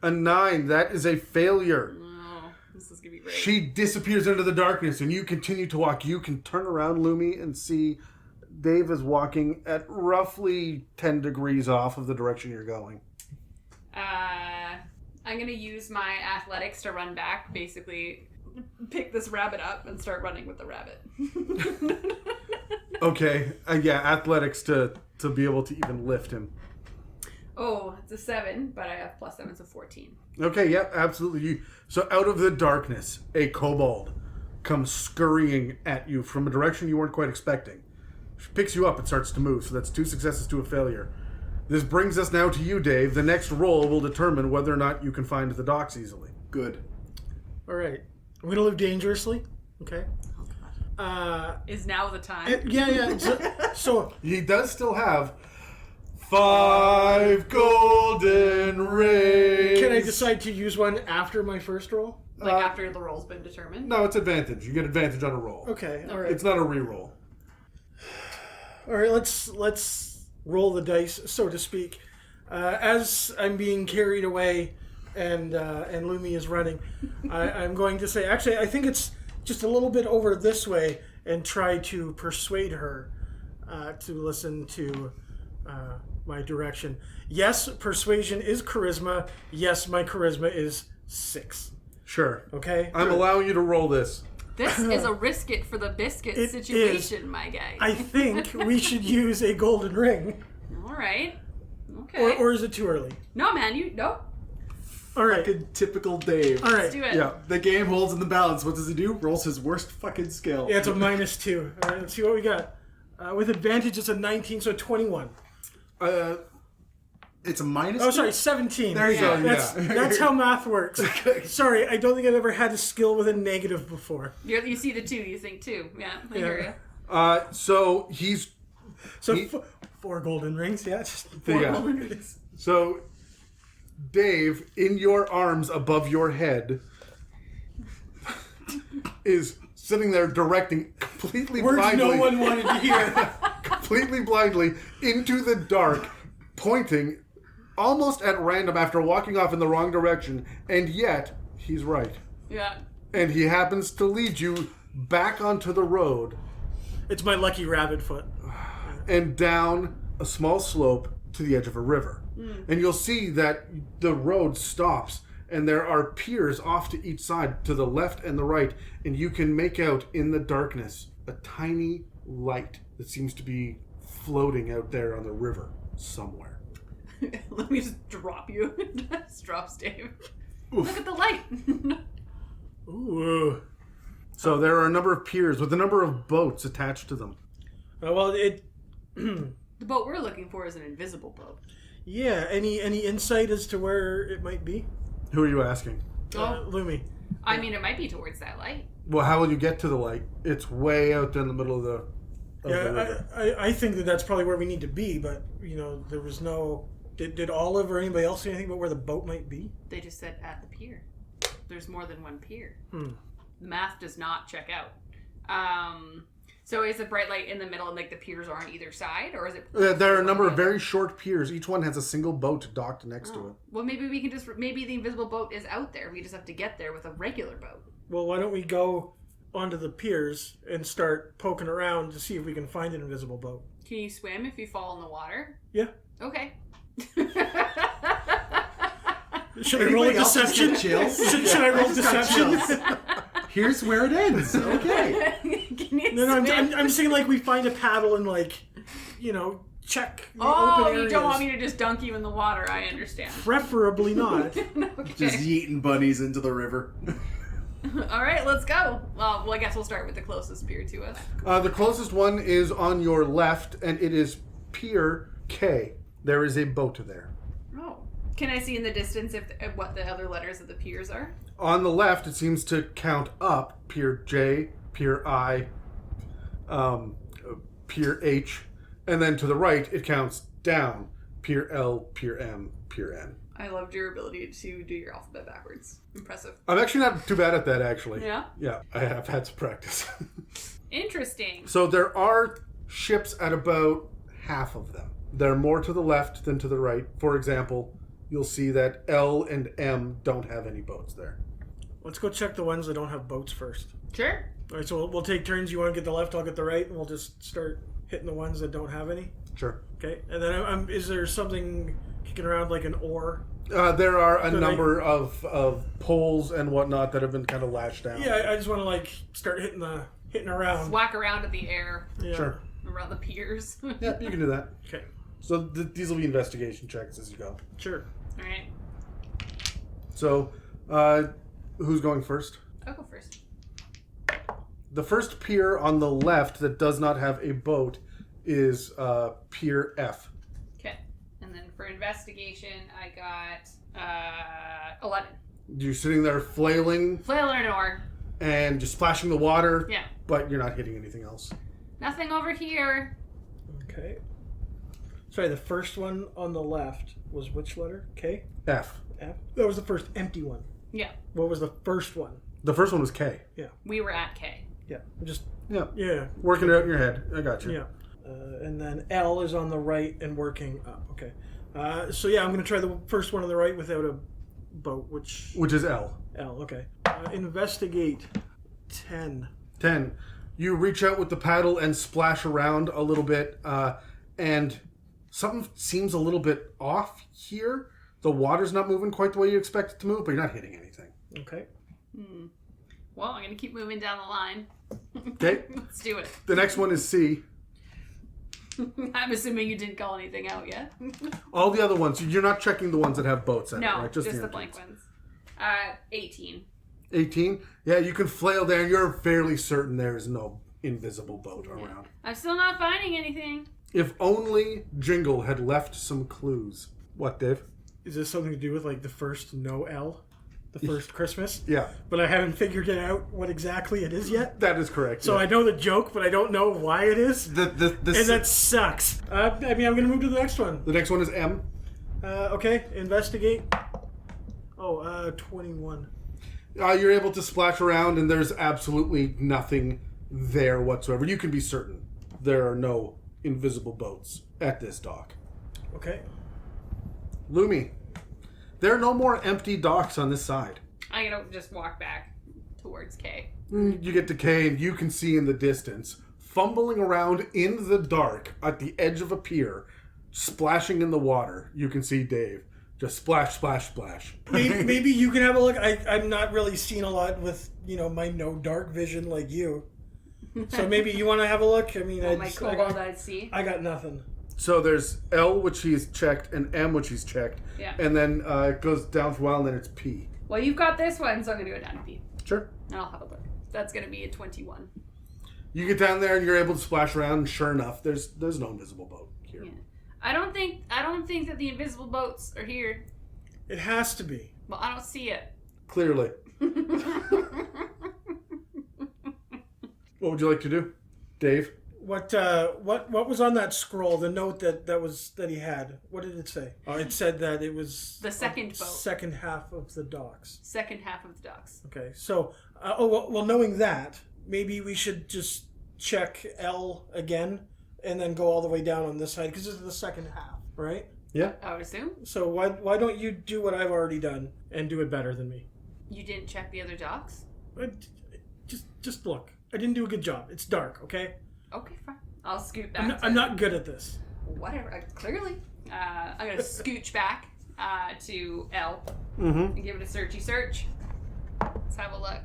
A 9. That is a failure. Oh, this is gonna be great. She disappears into the darkness, and you continue to walk. You can turn around, Lumi, and see Dave is walking at roughly 10 degrees off of the direction you're going. I'm gonna use my athletics to run back, basically pick this rabbit up and start running with the rabbit. Okay, yeah, athletics to be able to even lift him. Oh, it's a 7, but I have +7, so 14. Okay, yeah, absolutely. So out of the darkness, a kobold comes scurrying at you from a direction you weren't quite expecting. She picks you up and starts to move, so that's 2 successes to a failure. This brings us now to you, Dave. The next roll will determine whether or not you can find the docks easily. Good. All right. I'm going to live dangerously. Okay. Is now the time. Yeah. So He does still have 5 golden rings. can I decide to use one after my first roll? Like after the roll's been determined. No, it's advantage. You get advantage on a roll. Okay. All right. It's not a re-roll. All right. Let's roll the dice, so to speak. As I'm being carried away, and Lumi is running, I'm going to say, actually, I think it's just a little bit over this way, and try to persuade her to listen to my direction. Yes, persuasion is charisma. Yes, my charisma is 6. Sure. Okay. I'm allowing you to roll this. This is a risk it for the biscuit It situation, my guy. I think we should use a golden ring. All right. Okay. Or is it too early? No, man, no. All right. Fucking typical Dave. All right. Let's do it. Yeah. The game holds in the balance. What does he do? Rolls his worst fucking skill. Yeah, it's a -2. All right, let's see what we got. With advantage, it's a 19, so 21. It's a minus. Oh, sorry, 17. There you go. That's how math works. Sorry, I don't think I've ever had a skill with a negative before. You see the 2, you think 2. Yeah, I hear you. So he's... So 4 golden rings, yeah. Just 4 Yeah. golden rings. So, Dave, in your arms above your head, is sitting there directing completely Words blindly... no one wanted to hear. completely blindly into the dark, pointing almost at random after walking off in the wrong direction, and yet he's right. Yeah. And he happens to lead you back onto the road It's my lucky rabbit foot. and down a small slope to the edge of a river. And you'll see that the road stops and there are piers off to each side, to the left and the right, and you can make out in the darkness a tiny light that seems to be floating out there on the river somewhere. Let me just drop you. Just drops Dave. Look at the light. Ooh. So there are a number of piers with a number of boats attached to them. Well, it... The boat we're looking for is an invisible boat. Yeah, any insight as to where it might be? Who are you asking? Lumi. I mean, it might be towards that light. Well, how will you get to the light? It's way out there in the middle of the river. I think that's probably where we need to be, but, there was no... Did Olive or anybody else say anything about where the boat might be? They just said at the pier. There's more than one pier. The math does not check out. So is the bright light in the middle and like the piers are on either side, or is it? There are a number of very short piers. Each one has a single boat docked next to it. Well, maybe we can maybe the invisible boat is out there. We just have to get there with a regular boat. Well, why don't we go onto the piers and start poking around to see if we can find an invisible boat? Can you swim if you fall in the water? Yeah. Okay. Should I roll a deception? Chills? Should I roll deception? Here's where it ends. Okay. Can you No, I'm swim? just thinking like we find a paddle and check the Oh, open areas. you don't want me to just dunk you in the water. I understand. Preferably not. Okay. Just yeeting bunnies into the river. All right, let's go. Well, I guess we'll start with the closest pier to us. The closest one is on your left, and it is Pier K. There is a boat there. Oh. Can I see in the distance what the other letters of the piers are? On the left, it seems to count up Pier J, Pier I, Pier H, and then to the right, it counts down Pier L, Pier M, Pier N. I loved your ability to do your alphabet backwards. Impressive. I'm actually not too bad at that, actually. Yeah? Yeah, I have had some practice. Interesting. So there are ships at about half of them. They're more to the left than to the right. For example, you'll see that L and M don't have any boats there. Let's go check the ones that don't have boats first. Sure. All right, so we'll take turns. You want to get the left, I'll get the right, and we'll just start hitting the ones that don't have any. Sure. Okay, and then is there something kicking around like an oar? There are a number of poles and whatnot that have been kind of lashed down. Yeah, I just want to start hitting around. Whack around at the air Yeah. Sure. around the piers. Yeah, you can do that. Okay. So these will be investigation checks as you go. Sure. All right. So, who's going first? I'll go first. The first pier on the left that does not have a boat is Pier F. Okay. And then for investigation, I got 11. You're sitting there flailing Flail or an oar. and just splashing the water, Yeah. but you're not hitting anything else. Nothing over here. Okay. Sorry, the first one on the left was which letter? K? F. F? That was the first empty one. Yeah. What was the first one? The first one was K. We were at K. Yeah. Just, Yeah. yeah. Working it out in your head. I got you. Yeah. And then L is on the right and working up. Okay. So yeah, I'm going to try the first one on the right without a boat, which Which is L. L, okay. Investigate 10. 10. You reach out with the paddle and splash around a little bit, and something seems a little bit off here. The water's not moving quite the way you expect it to move, but you're not hitting anything. Okay. Well, I'm going to keep moving down the line. Okay. Let's do it. The next one is C. I'm assuming you didn't call anything out yet. All the other ones, you're not checking the ones that have boats in it, No, right? just the empty blank ones. ones. 18. 18. Yeah, you can flail there, and you're fairly certain there is no invisible boat around. I'm still not finding anything. If only Jingle had left some clues. What, Dave? Is this something to do with like the first Noel? The first Christmas? Yeah, But I haven't figured it out what exactly it is yet. that is correct. So yeah. I know the joke, but I don't know why it is. And that sucks. I'm going to move to the next one. The next one is M. Okay, investigate. 21. You're able to splash around, and there's absolutely nothing there whatsoever. You can be certain there are no invisible boats at this dock. Okay. Lumi, there are no more empty docks on this side. I'm gonna just walk back towards K. You get to K, and you can see in the distance, fumbling around in the dark at the edge of a pier, splashing in the water. You can see Dave. Just splash, splash, splash. Maybe you can have a look. I'm not really seeing a lot with, my no dark vision like you. So maybe you want to have a look? I mean, My cobalt I'd see. I got nothing. So there's L, which he's checked, and M, which he's checked. Yeah. And then it goes down for a while, and then it's P. Well, you've got this one, so I'm gonna go down to P. Sure. And I'll have a look. That's gonna be a 21. You get down there, and you're able to splash around, and sure enough, there's no invisible boat here. Yeah. I don't think that the invisible boats are here. It has to be. Well, I don't see it. Clearly. What would you like to do, Dave? What was on that scroll? The note that he had. What did it say? It said that it was The second boat. second half of the docks. Second half of the docks. Okay, so well, knowing that, maybe we should just check L again, and then go all the way down on this side because this is the second half, right? Yeah. I would assume. So why don't you do what I've already done and do it better than me? You didn't check the other docks? Just look. I didn't do a good job. It's dark, okay? Okay, fine. I'll scoot back. I'm not good at this. Whatever. Clearly. I'm going to scooch back to L Mm-hmm. and give it a searchy search. Let's have a look.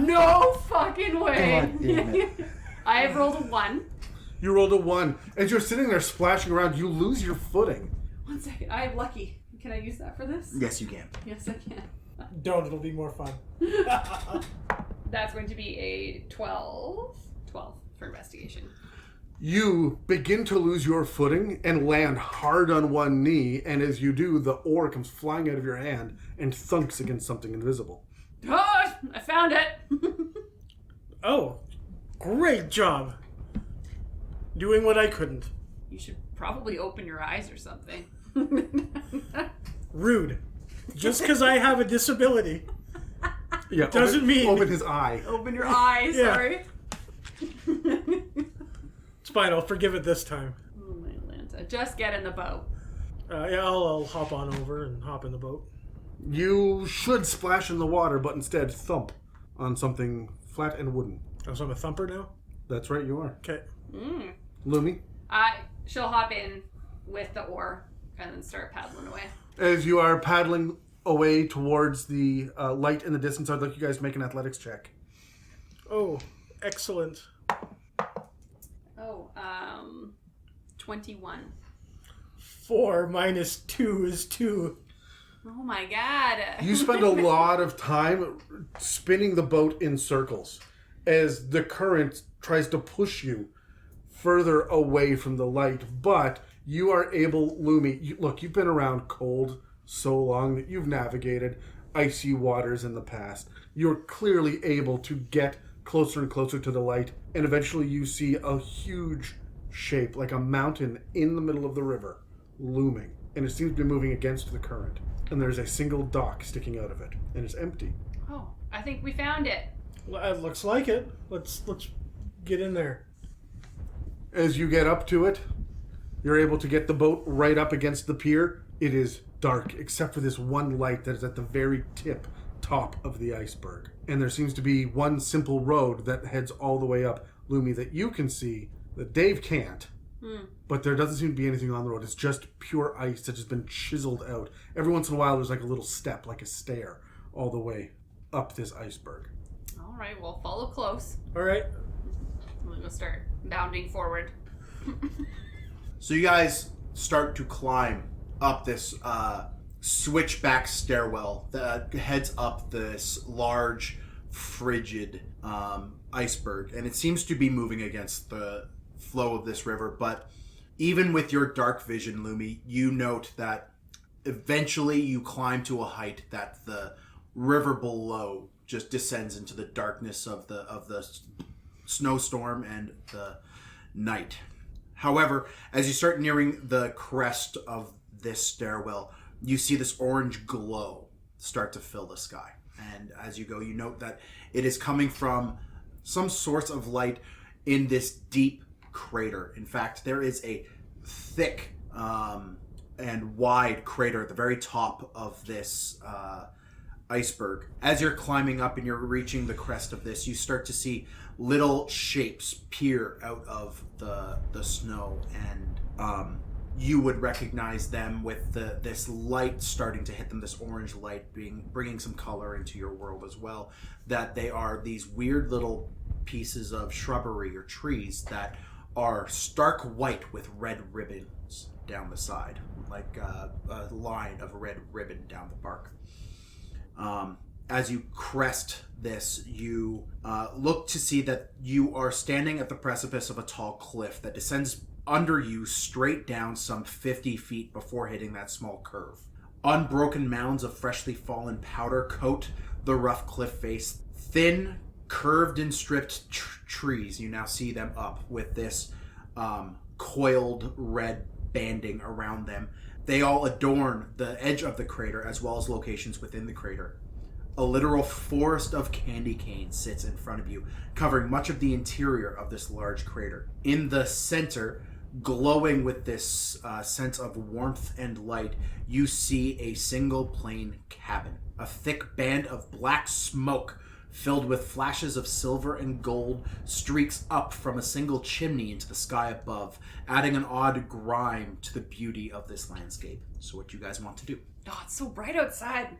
No fucking way. God damn it. I have rolled a 1. You rolled a 1. As you're sitting there splashing around, you lose your footing. 1 second. I have lucky. Can I use that for this? Yes, you can. Yes, I can. Don't. It'll be more fun. That's going to be a 12. 12 for investigation. You begin to lose your footing and land hard on one knee, and as you do, the oar comes flying out of your hand and thunks against something invisible. Oh, I found it. Oh, great job. Doing what I couldn't. You should probably open your eyes or something. Rude. Just because I have a disability. Yeah, Doesn't mean- open his eye. Open your eyes, Yeah. sorry. It's fine. I'll forgive it this time. Oh my Atlanta. Just get in the boat. Yeah, I'll hop on over and hop in the boat. You should splash in the water, but instead thump on something flat and wooden. Oh, so I'm a thumper now? That's right, you are. Okay. Lumi, She'll hop in with the oar and then start paddling away. as you are paddling away towards the light in the distance, I'd like you guys to make an athletics check. Oh, excellent. 21. 4 minus 2 is 2. Oh my god. You spend a lot of time spinning the boat in circles as the current tries to push you further away from the light, but you are able, Lumi, look, you've been around cold so long that you've navigated icy waters in the past. You're clearly able to get closer and closer to the light, and eventually you see a huge shape, like a mountain in the middle of the river, looming, and it seems to be moving against the current. And there's a single dock sticking out of it, and it's empty. Oh, I think we found it. Well, it looks like it. Let's get in there. As you get up to it, you're able to get the boat right up against the pier. It is dark, except for this one light that is at the very top of the iceberg. And there seems to be one simple road that heads all the way up, Lumi, that you can see, that Dave can't. But there doesn't seem to be anything on the road. It's just pure ice that has been chiseled out. Every once in a while, there's like a little step, like a stair, all the way up this iceberg. All right, well, follow close. All right. We'll go start bounding forward. So you guys start to climb up this switchback stairwell that heads up this large, frigid iceberg. And it seems to be moving against the flow of this river. But even with your dark vision, Lumi, you note that eventually you climb to a height that the river below just descends into the darkness of the snowstorm and the night. However, as you start nearing the crest of this stairwell, you see this orange glow start to fill the sky. And as you go, you note that it is coming from some source of light in this deep crater. In fact, there is a thick and wide crater at the very top of this iceberg. As you're climbing up and you're reaching the crest of this, you start to see little shapes peer out of the snow, and you would recognize them with this light starting to hit them, this orange light bringing some color into your world as well, that they are these weird little pieces of shrubbery or trees that are stark white with red ribbons down the side, like a line of red ribbon down the bark. As you crest this, you look to see that you are standing at the precipice of a tall cliff that descends under you straight down some 50 feet before hitting that small curve. Unbroken mounds of freshly fallen powder coat the rough cliff face. Thin, curved and stripped trees, you now see them up with this coiled red banding around them. They all adorn the edge of the crater as well as locations within the crater. A literal forest of candy canes sits in front of you, covering much of the interior of this large crater. In the center, glowing with this sense of warmth and light, you see a single plain cabin. A thick band of black smoke filled with flashes of silver and gold streaks up from a single chimney into the sky above, adding an odd grime to the beauty of this landscape. So what do you guys want to do? Oh, it's so bright outside.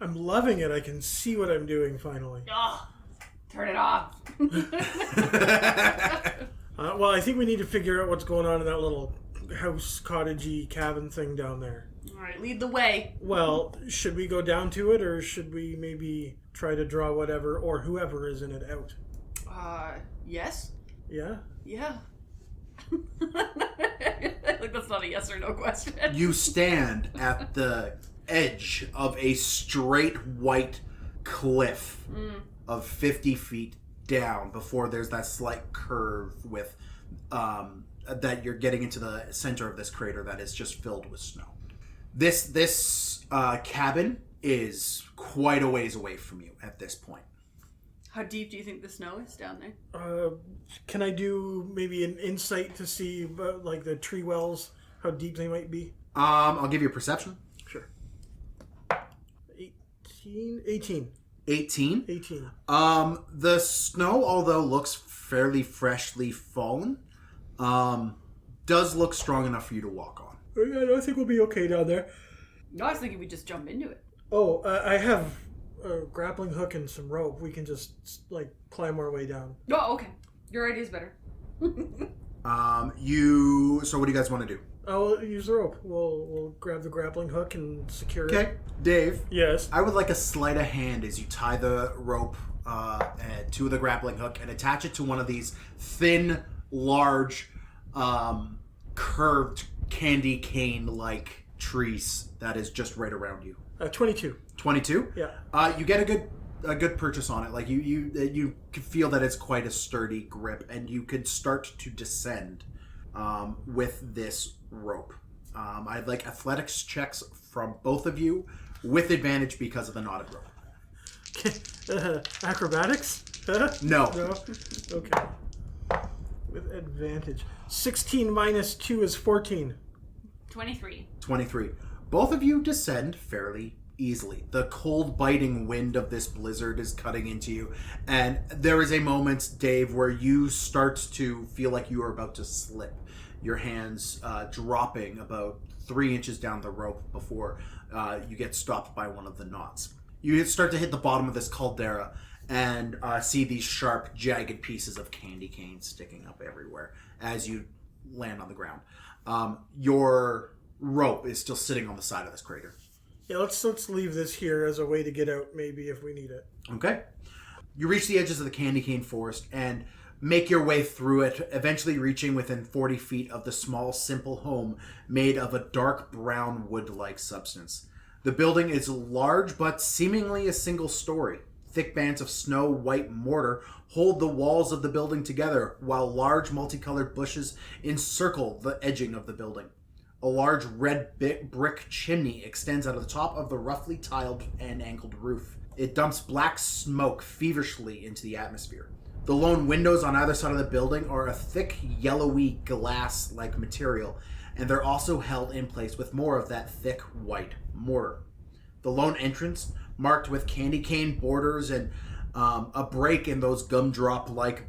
I'm loving it. I can see what I'm doing finally. Oh, turn it off. Well, I think we need to figure out what's going on in that little house, cottagey cabin thing down there. All right, lead the way. Well, should we go down to it, or should we maybe try to draw whatever or whoever is in it out? Yes. Yeah? Yeah. Like, that's not a yes or no question. You stand at the edge of a straight white cliff of 50 feet down before there's that slight curve with that you're getting into the center of this crater that is just filled with snow. This cabin is quite a ways away from you at this point. How deep do you think the snow is down there? Can I do maybe an insight to see like the tree wells, how deep they might be? I'll give you a perception. Sure. 18. 18? 18. The snow, although looks fairly freshly fallen, does look strong enough for you to walk on. Yeah, I think we'll be okay down there. No, I was thinking we just jump into it. Oh, I have a grappling hook and some rope. We can just, like, climb our way down. Oh, okay. Your idea's better. So what do you guys want to do? I'll use the rope. We'll grab the grappling hook and secure it. Okay, Dave. Yes. I would like a sleight of hand as you tie the rope to the grappling hook and attach it to one of these thin, large, curved candy cane-like trees that is just right around you. 22. 22? Yeah. You get a good purchase on it. Like you can feel that it's quite a sturdy grip, and you could start to descend with this rope. I'd like athletics checks from both of you with advantage because of the knotted rope. Acrobatics? No. No? Okay. With advantage. 16 minus 2 is 14. 23. 23. Both of you descend fairly easily. The cold, biting wind of this blizzard is cutting into you, and there is a moment, Dave, where you start to feel like you are about to slip. Your hands dropping about 3 inches down the rope before you get stopped by one of the knots. You start to hit the bottom of this caldera and see these sharp, jagged pieces of candy cane sticking up everywhere as you land on the ground. Your rope is still sitting on the side of this crater. Yeah, let's leave this here as a way to get out, maybe, if we need it. Okay. You reach the edges of the candy cane forest, and make your way through it, eventually reaching within 40 feet of the small, simple home made of a dark brown wood-like substance. The building is large, but seemingly a single story. Thick bands of snow-white mortar hold the walls of the building together, while large multicolored bushes encircle the edging of the building. A large red brick chimney extends out of the top of the roughly tiled and angled roof. It dumps black smoke feverishly into the atmosphere. The lone windows on either side of the building are a thick, yellowy glass-like material, and they're also held in place with more of that thick, white mortar. The lone entrance, marked with candy cane borders and a break in those gumdrop-like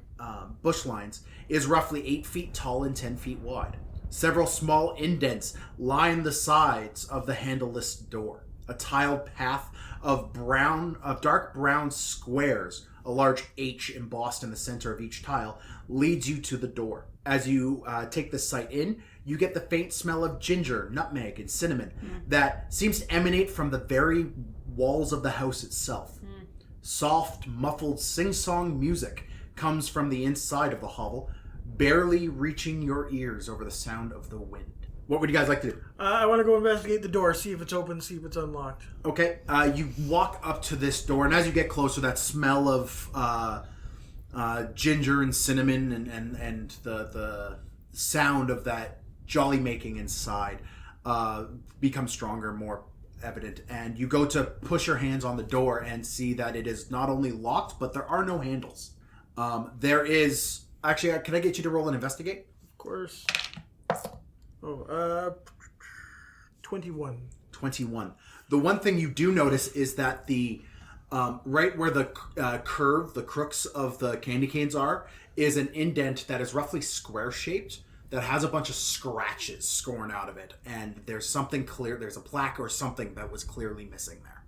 bush lines, is roughly 8 feet tall and 10 feet wide. Several small indents line the sides of the handleless door. A tiled path of dark brown squares, a large H embossed in the center of each tile, leads you to the door. As you take the sight in, you get the faint smell of ginger, nutmeg, and cinnamon that seems to emanate from the very walls of the house itself. Soft, muffled sing-song music comes from the inside of the hovel, barely reaching your ears over the sound of the wind. What would you guys like to do? I want to go investigate the door, see if it's open, see if it's unlocked. Okay, you walk up to this door, and as you get closer, that smell of ginger and cinnamon and the sound of that jolly making inside becomes stronger, more evident. And you go to push your hands on the door and see that it is not only locked, but there are no handles. There is... Actually, can I get you to roll and investigate? Of course. 21. 21. The one thing you do notice is that the right where the curve, the crooks of the candy canes are, is an indent that is roughly square-shaped that has a bunch of scratches scored out of it. And there's something clear, there's a plaque or something that was clearly missing there.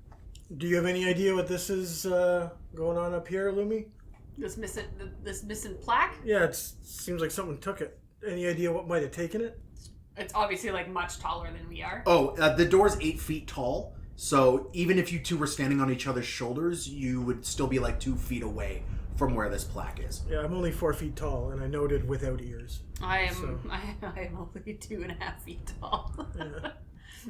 Do you have any idea what this is going on up here, Lumi? This missing plaque? Yeah, it seems like someone took it. Any idea what might have taken it? It's obviously like much taller than we are. Oh, the door's 8 feet tall. So even if you two were standing on each other's shoulders, you would still be like 2 feet away from where this plaque is. Yeah, I'm only 4 feet tall, and I noted without ears. I am only 2.5 feet tall.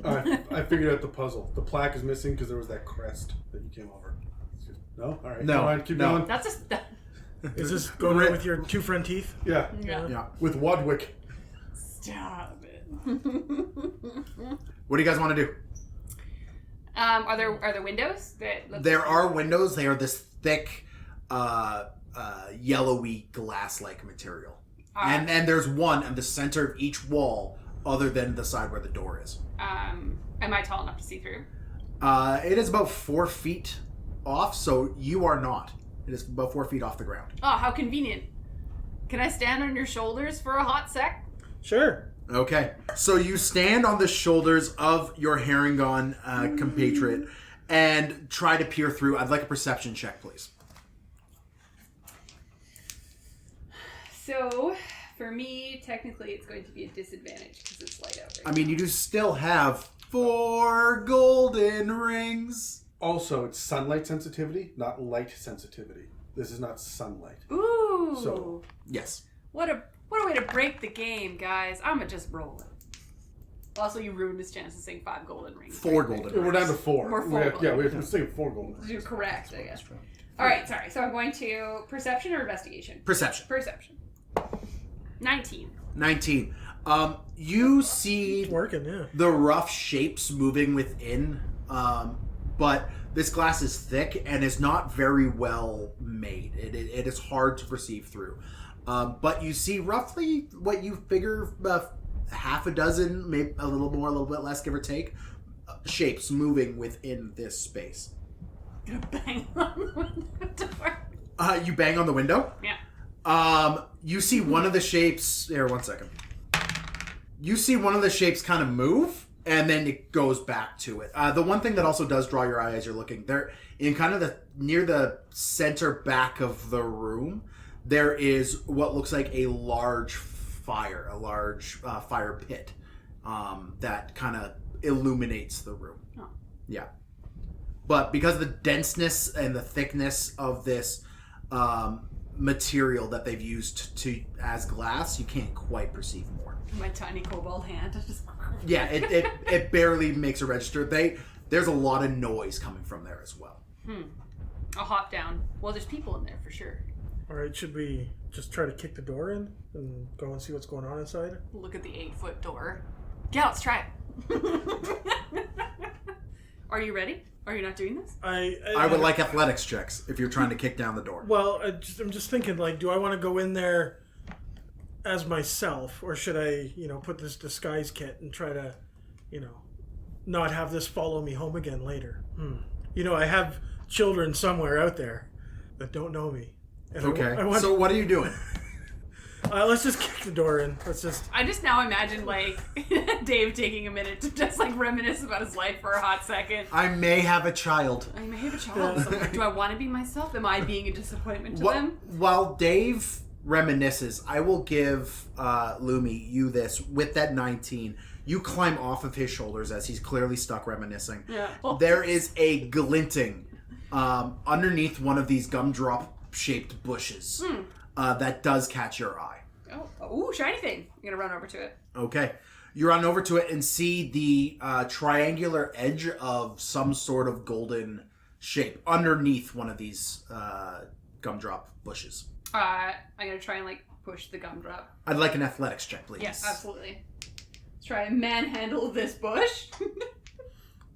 Yeah. I figured out the puzzle. The plaque is missing because there was that crest that you came over. No? All right. No. Come on, keep No. going. That's just... Is this going on with your two front teeth? Yeah. Yeah. With Wadwick. Stop it. What do you guys want to do? Are there windows? There are windows. They are this thick, yellowy glass-like material. And there's one in the center of each wall other than the side where the door is. Am I tall enough to see through? It is about 4 feet off, so you are not. It is about 4 feet off the ground. Oh, how convenient. Can I stand on your shoulders for a hot sec? Sure. Okay. So you stand on the shoulders of your Herringon compatriot and try to peer through. I'd like a perception check, please. So, for me, technically it's going to be a disadvantage because it's light out right I mean, you do still have 4 golden rings. Also, it's sunlight sensitivity, not light sensitivity. This is not sunlight. now. Ooh. So- Yes. What a way to break the game, guys. I'ma just roll it. Also, you ruined his chance of saying 5 golden rings. 4 golden rings. We're down to 4. We're full. We have to say 4 golden rings. You're correct, I guess. Alright, sorry. So I'm going to perception or investigation? Perception. Perception. 19. 19. You see It's working, yeah. the rough shapes moving within, but this glass is thick and is not very well made. It is hard to perceive through. But you see roughly what you figure half a dozen, maybe a little more, a little bit less, give or take, shapes moving within this space. I'm gonna bang on the door. You bang on the window? Yeah. You see one of the shapes... Here, 1 second. You see one of the shapes kind of move, and then it goes back to it. The one thing that also does draw your eye as you're looking, there in kind of near the center back of the room, there is what looks like a large fire, fire pit that kind of illuminates the room. Oh. Yeah. But because of the denseness and the thickness of this material that they've used as glass, you can't quite perceive more. My tiny cobalt hand just... Yeah, it barely makes a register. There's a lot of noise coming from there as well. I'll hop down. Well, there's people in there for sure. All right, should we just try to kick the door in and go and see what's going on inside? Look at the 8-foot door. Yeah, let's try it. Are you ready? Are you not doing this? I would like athletics checks if you're trying to kick down the door. Well, I'm just thinking, like, do I want to go in there as myself, or should I, put this disguise kit and try to, not have this follow me home again later? I have children somewhere out there that don't know me. And Okay. So what are you doing? Let's just kick the door in. I just now imagine, like, Dave taking a minute to just, like, reminisce about his life for a hot second. I may have a child. I may have a child somewhere. Do I want to be myself? Am I being a disappointment to them? While Dave reminisces, I will give Lumi you this. With that 19, you climb off of his shoulders as he's clearly stuck reminiscing. Yeah. There is a glinting underneath one of these gumdrop-shaped bushes that does catch your eye. Oh, shiny thing. I'm going to run over to it. Okay. You run over to it and see the triangular edge of some sort of golden shape underneath one of these gumdrop bushes. I'm going to try and, like, push the gumdrop. I'd like an athletics check, please. Yes, absolutely. Let's try and manhandle this bush.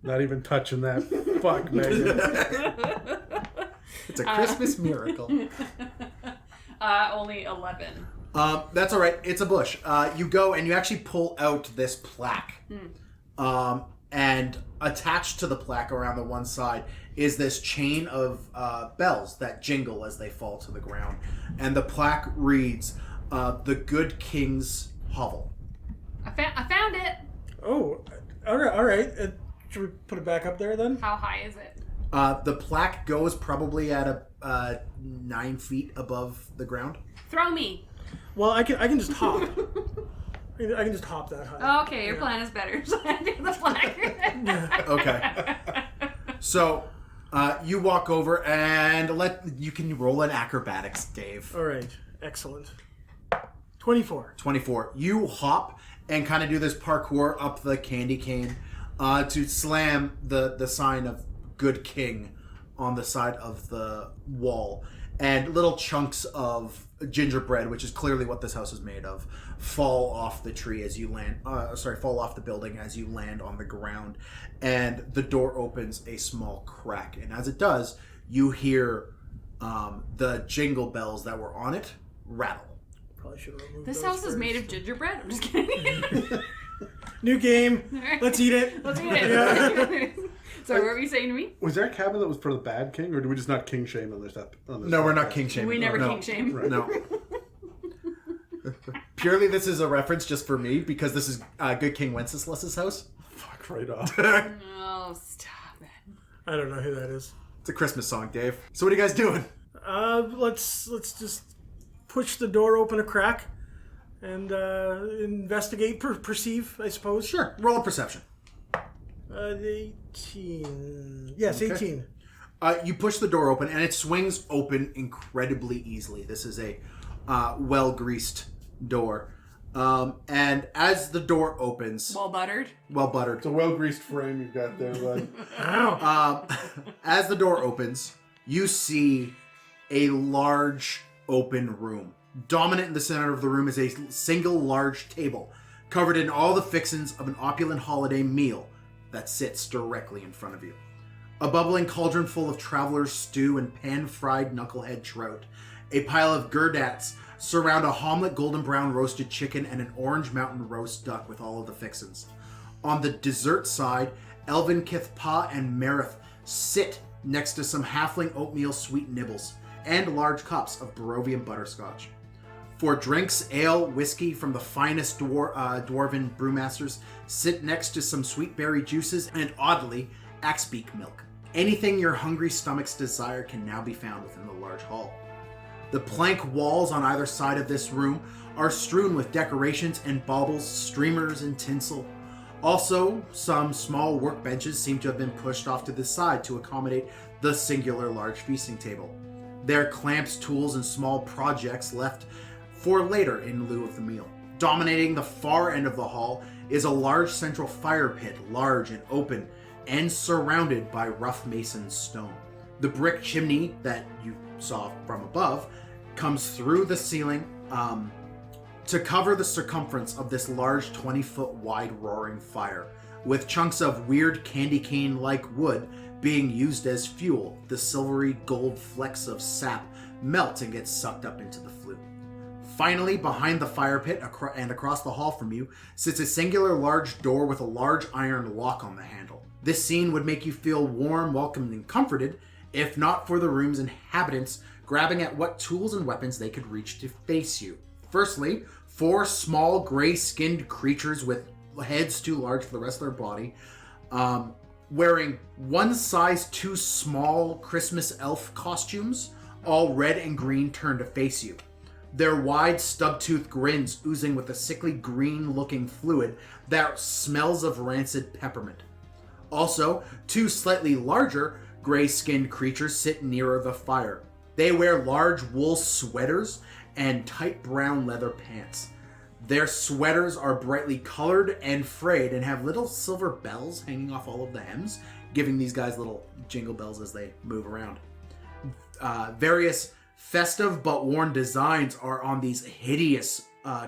Not even touching that. Fuck, Megan. It's a Christmas miracle. Only 11. That's all right. It's a bush. You go and you actually pull out this plaque. And attached to the plaque around the one side is this chain of bells that jingle as they fall to the ground. And the plaque reads, "The Good King's Hovel." I found it. Oh, all right. Should we put it back up there then? How high is it? The plaque goes probably at 9 feet above the ground. Throw me. Well, I can just hop. I can just hop that high. Oh, okay, your plan is better. So I do the flag. Okay. So you walk over and you can roll an acrobatics, Dave. All right. Excellent. 24. 24. You hop and kind of do this parkour up the candy cane to slam the sign of Good King on the side of the wall. And little chunks of gingerbread, which is clearly what this house is made of, fall off the tree as you land. Fall off the building as you land on the ground. And the door opens a small crack. And as it does, you hear the jingle bells that were on it rattle. Probably should have removed This those house is first. made of gingerbread? I'm just kidding. New game. Let's eat it. Let's eat it. Sorry, what were you saying to me? Was there a cabin that was for the bad king, or do we just not king shame on this? No, we're not king shaming. We never No. king shame. Right. No. Purely, this is a reference just for me because this is Good King Wenceslas's house. Fuck right off. Oh, stop it. I don't know who that is. It's a Christmas song, Dave. So what are you guys doing? Let's just push the door open a crack and investigate, perceive, I suppose. Sure. Roll a perception. 18. Yes, Okay. 18. You push the door open and it swings open incredibly easily. This is a well-greased door. And as the door opens... Well buttered. Well buttered. It's a well-greased frame you've got there, bud. As the door opens, you see a large open room. Dominant in the center of the room is a single large table covered in all the fixings of an opulent holiday meal that sits directly in front of you. A bubbling cauldron full of traveler's stew and pan-fried knucklehead trout. A pile of gurdats surround a homlet golden brown roasted chicken and an orange mountain roast duck with all of the fixins. On the dessert side, Elven Kithpa and Merith sit next to some halfling oatmeal sweet nibbles and large cups of Barovian butterscotch. For drinks, ale, whiskey from the finest dwarven brewmasters sit next to some sweet berry juices and, oddly, axbeak milk. Anything your hungry stomachs desire can now be found within the large hall. The plank walls on either side of this room are strewn with decorations and baubles, streamers, and tinsel. Also, some small workbenches seem to have been pushed off to the side to accommodate the singular large feasting table. Their clamps, tools, and small projects left for later in lieu of the meal. Dominating the far end of the hall is a large central fire pit, large and open, and surrounded by rough mason stone. The brick chimney that you saw from above comes through the ceiling to cover the circumference of this large 20-foot wide roaring fire, with chunks of weird candy cane-like wood being used as fuel. The silvery gold flecks of sap melt and get sucked up into the flue. Finally, behind the fire pit and across the hall from you sits a singular large door with a large iron lock on the handle. This scene would make you feel warm, welcomed, and comforted, if not for the room's inhabitants grabbing at what tools and weapons they could reach to face you. Firstly, 4 small gray-skinned creatures with heads too large for the rest of their body, wearing one size too small Christmas elf costumes, all red and green, turn to face you. Their wide, stub-toothed grins oozing with a sickly green-looking fluid that smells of rancid peppermint. Also, 2 slightly larger, gray-skinned creatures sit nearer the fire. They wear large wool sweaters and tight brown leather pants. Their sweaters are brightly colored and frayed and have little silver bells hanging off all of the hems, giving these guys little jingle bells as they move around. Various festive but worn designs are on these hideous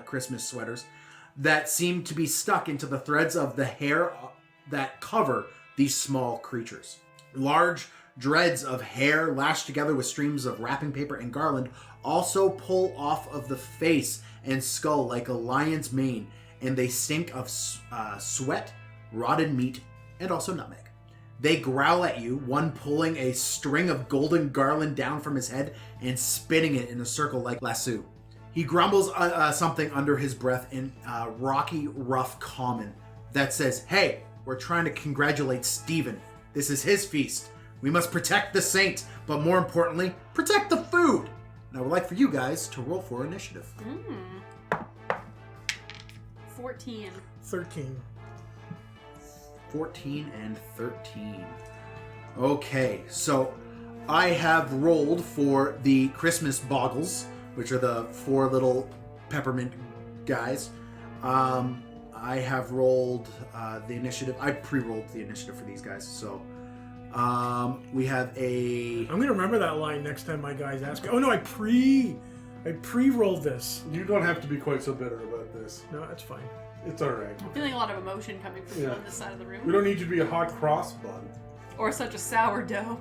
Christmas sweaters that seem to be stuck into the threads of the hair that cover these small creatures. Large dreads of hair lashed together with streams of wrapping paper and garland also pull off of the face and skull like a lion's mane, and they stink of sweat, rotted meat, and also nutmeg. They growl at you, one pulling a string of golden garland down from his head and spinning it in a circle like lasso. He grumbles something under his breath in rocky, rough common that says, "Hey, we're trying to congratulate Stephen. This is his feast. We must protect the saint, but more importantly, protect the food." And I would like for you guys to roll for initiative. 14. 13. 14 and 13. Okay, so I have rolled for the Christmas boggles, which are the 4 little peppermint guys. I have rolled the initiative. I pre-rolled the initiative for these guys, so we have a... I'm gonna remember that line next time my guys ask. Oh no, I pre-rolled this. You don't have to be quite so bitter about this. No, that's fine. It's all right. I'm feeling a lot of emotion coming from you on this side of the room. We don't need you to be a hot cross bun. Or such a sourdough.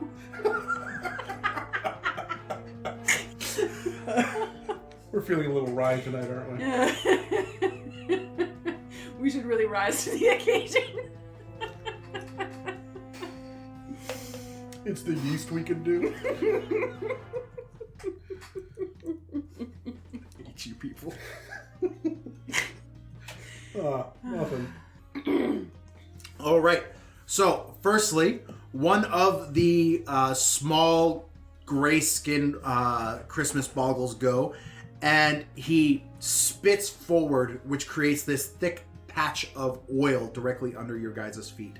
We're feeling a little wry tonight, aren't we? We should really rise to the occasion. It's the yeast we can do. Eat you people. Nothing. All right. So, firstly, one of the small gray-skinned Christmas boggles go, and he spits forward, which creates this thick patch of oil directly under your guys' feet.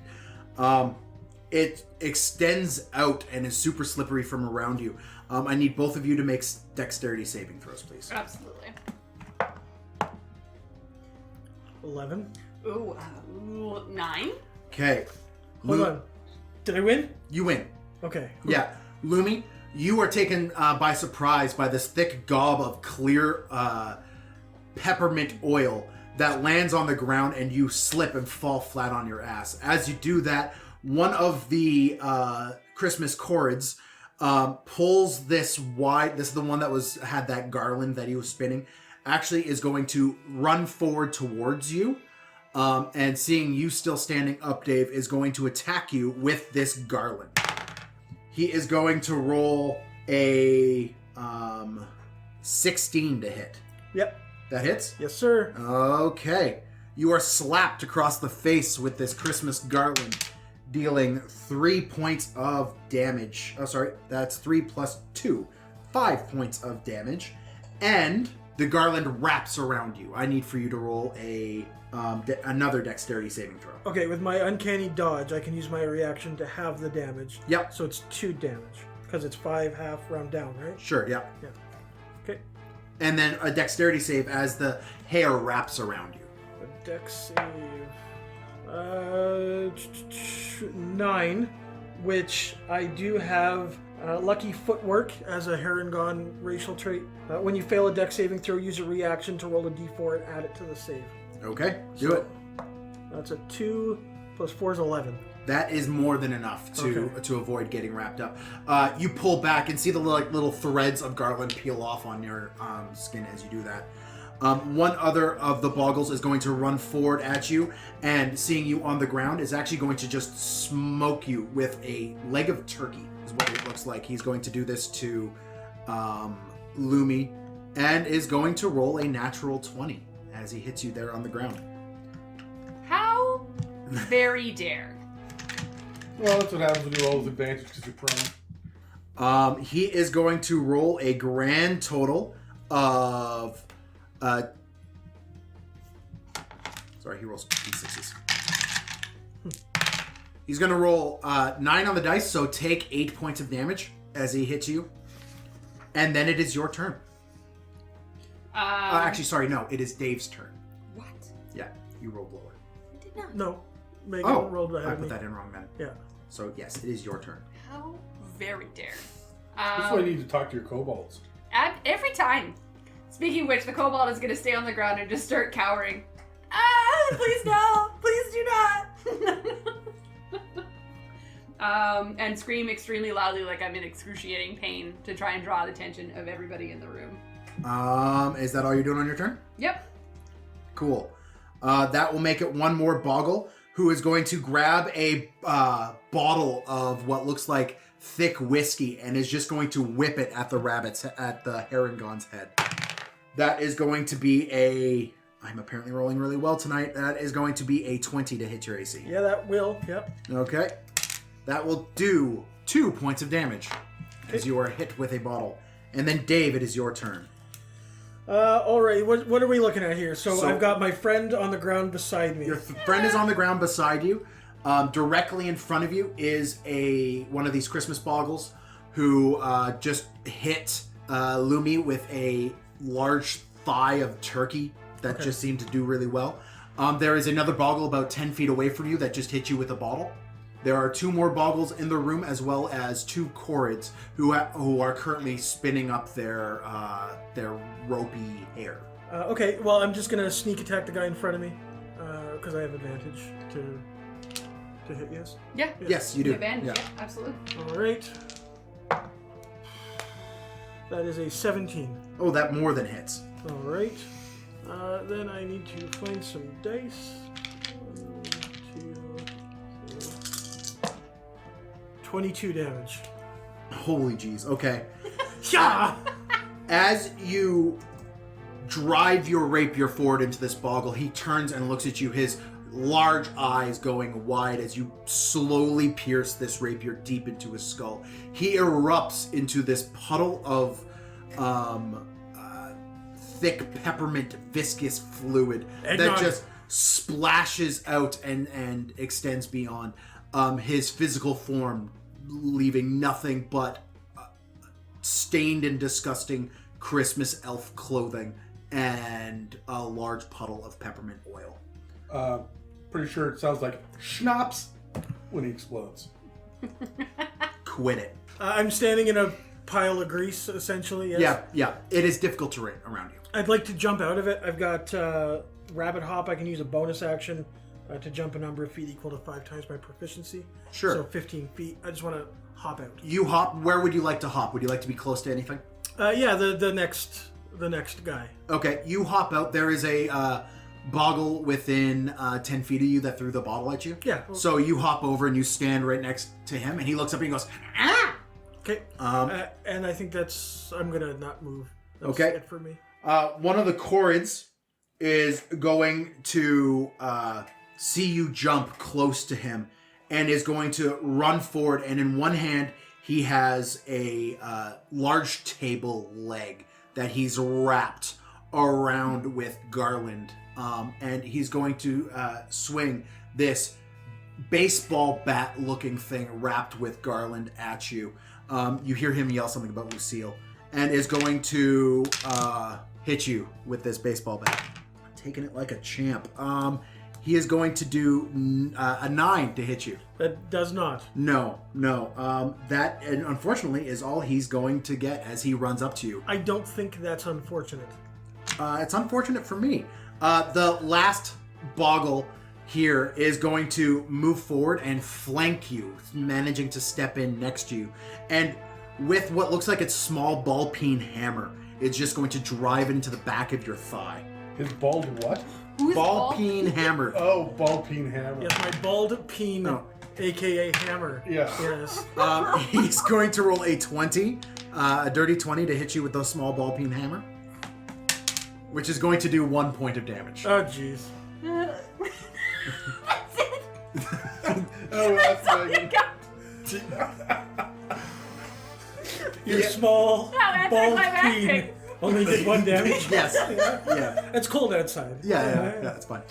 It extends out and is super slippery from around you. I need both of you to make dexterity saving throws, please. Absolutely. 11. Ooh, 9. Okay. Hold on. Did I win? You win. Okay. Yeah. Lumi, you are taken by surprise by this thick gob of clear peppermint oil that lands on the ground, and you slip and fall flat on your ass. As you do that, one of the Christmas cords pulls this wide. This is the one that had that garland that he was spinning. Actually, is going to run forward towards you, and seeing you still standing up, Dave, is going to attack you with this garland. He is going to roll a 16 to hit. Yep. That hits? Yes, sir. Okay. You are slapped across the face with this Christmas garland, dealing 3 points of damage. Oh, sorry. That's 3 plus 2. 5 points of damage. And the garland wraps around you. I need for you to roll another dexterity saving throw. Okay, with my uncanny dodge, I can use my reaction to have the damage. Yep. So it's 2 damage. Because it's 5, half, round down, right? Sure, yeah. Yeah. Okay. And then a dexterity save as the hair wraps around you. A dex save. 9, which I do have lucky footwork as a Harengon racial trait. When you fail a dex saving throw, use a reaction to roll a d4 and add it to the save. Okay, do it. That's a 2 plus 4 is 11. That is more than enough to avoid getting wrapped up. You pull back and see the little threads of garland peel off on your skin as you do that. One other of the boggles is going to run forward at you, and seeing you on the ground is actually going to just smoke you with a leg of turkey, is what it looks like. He's going to do this to Lumi, and is going to roll a natural 20 as he hits you there on the ground. How very dare. Well, that's what happens when you roll with advantage because you're prone. He is going to roll a grand total of... sorry, he rolls d6s. He's going to roll 9 on the dice, so take 8 points of damage as he hits you. And then it is your turn. Actually, sorry, no, it is Dave's turn. What? Yeah, you rolled lower. I did not. No. Megan rolled ahead I of me. put that in wrong then. Yeah. So, yes, it is your turn. How very dare. That's why you need to talk to your kobolds. Every time. Speaking of which, the kobold is going to stay on the ground and just start cowering. Ah, please no! Please do not! And scream extremely loudly like I'm in excruciating pain to try and draw the attention of everybody in the room. Is that all you're doing on your turn? Yep. Cool. That will make it one more boggle, who is going to grab a bottle of what looks like thick whiskey and is just going to whip it at the Harengon's head. That is going to be a... I'm apparently rolling really well tonight. That is going to be a 20 to hit your AC. Yeah, that will. Yep. Okay. That will do 2 points of damage as you are hit with a bottle. And then, Dave, it is your turn. Alright, what are we looking at here? So I've got my friend on the ground beside me. Your friend is on the ground beside you. Directly in front of you is one of these Christmas boggles who just hit Lumi with a large thigh of turkey that just seemed to do really well. There is another boggle about 10 feet away from you that just hit you with a bottle. There are 2 more boggles in the room, as well as 2 Chorids who are currently spinning up their ropey hair. Okay, well, I'm just going to sneak attack the guy in front of me, because I have advantage to hit, yes? Yeah. Yes, you do. Advantage, Yeah. yeah, absolutely. Alright. That is a 17. Oh, that more than hits. Alright. Then I need to find some dice. 1, 2, 3. 22 damage. Holy jeez. Okay. Yeah! As you drive your rapier forward into this boggle, he turns and looks at you, his large eyes going wide as you slowly pierce this rapier deep into his skull. He erupts into this puddle of thick peppermint viscous fluid that just splashes out and extends beyond his physical form, leaving nothing but stained and disgusting Christmas elf clothing and a large puddle of peppermint oil. Pretty sure it sounds like schnapps when he explodes. Quit it. I'm standing in a pile of grease, essentially, yes? Yeah. It is difficult terrain around you. I'd like to jump out of it. I've got Rabbit Hop. I can use a bonus action to jump a number of feet equal to 5 times my proficiency. Sure. So 15 feet. I just want to hop out. You hop. Where would you like to hop? Would you like to be close to anything? Yeah, the next guy. Okay, you hop out. There is a boggle within 10 feet of you that threw the bottle at you. Yeah. So you hop over and you stand right next to him, and he looks up and he goes, "Ah!" Okay. And I think I'm going to not move. That's Okay. it for me. One of the Chorids is going to see you jump close to him and is going to run forward, and in one hand he has a large table leg that he's wrapped around with garland, and he's going to swing this baseball bat looking thing wrapped with garland at you. You hear him yell something about Lucille, and is going to hit you with this baseball bat. Taking it like a champ. He is going to do a 9 to hit you. That does not. No. That, and unfortunately, is all he's going to get as he runs up to you. I don't think that's unfortunate. It's unfortunate for me. The last Boggle here is going to move forward and flank you, managing to step in next to you. And with what looks like its small ball-peen hammer, it's just going to drive it into the back of your thigh. His bald what? Who's Ball-peen hammer. Oh, ball peen hammer. Yes, my bald peen, No. a.k.a. hammer. Yeah. Yes. He's going to roll a 20, a dirty 20 to hit you with the small ball-peen hammer, which is going to do 1 point of damage. Oh, jeez. Oh, that's Megan. Your small that's bald anticlimactic. peen only did 1 damage. Yes. Yeah. It's cold outside. Yeah, that's fine.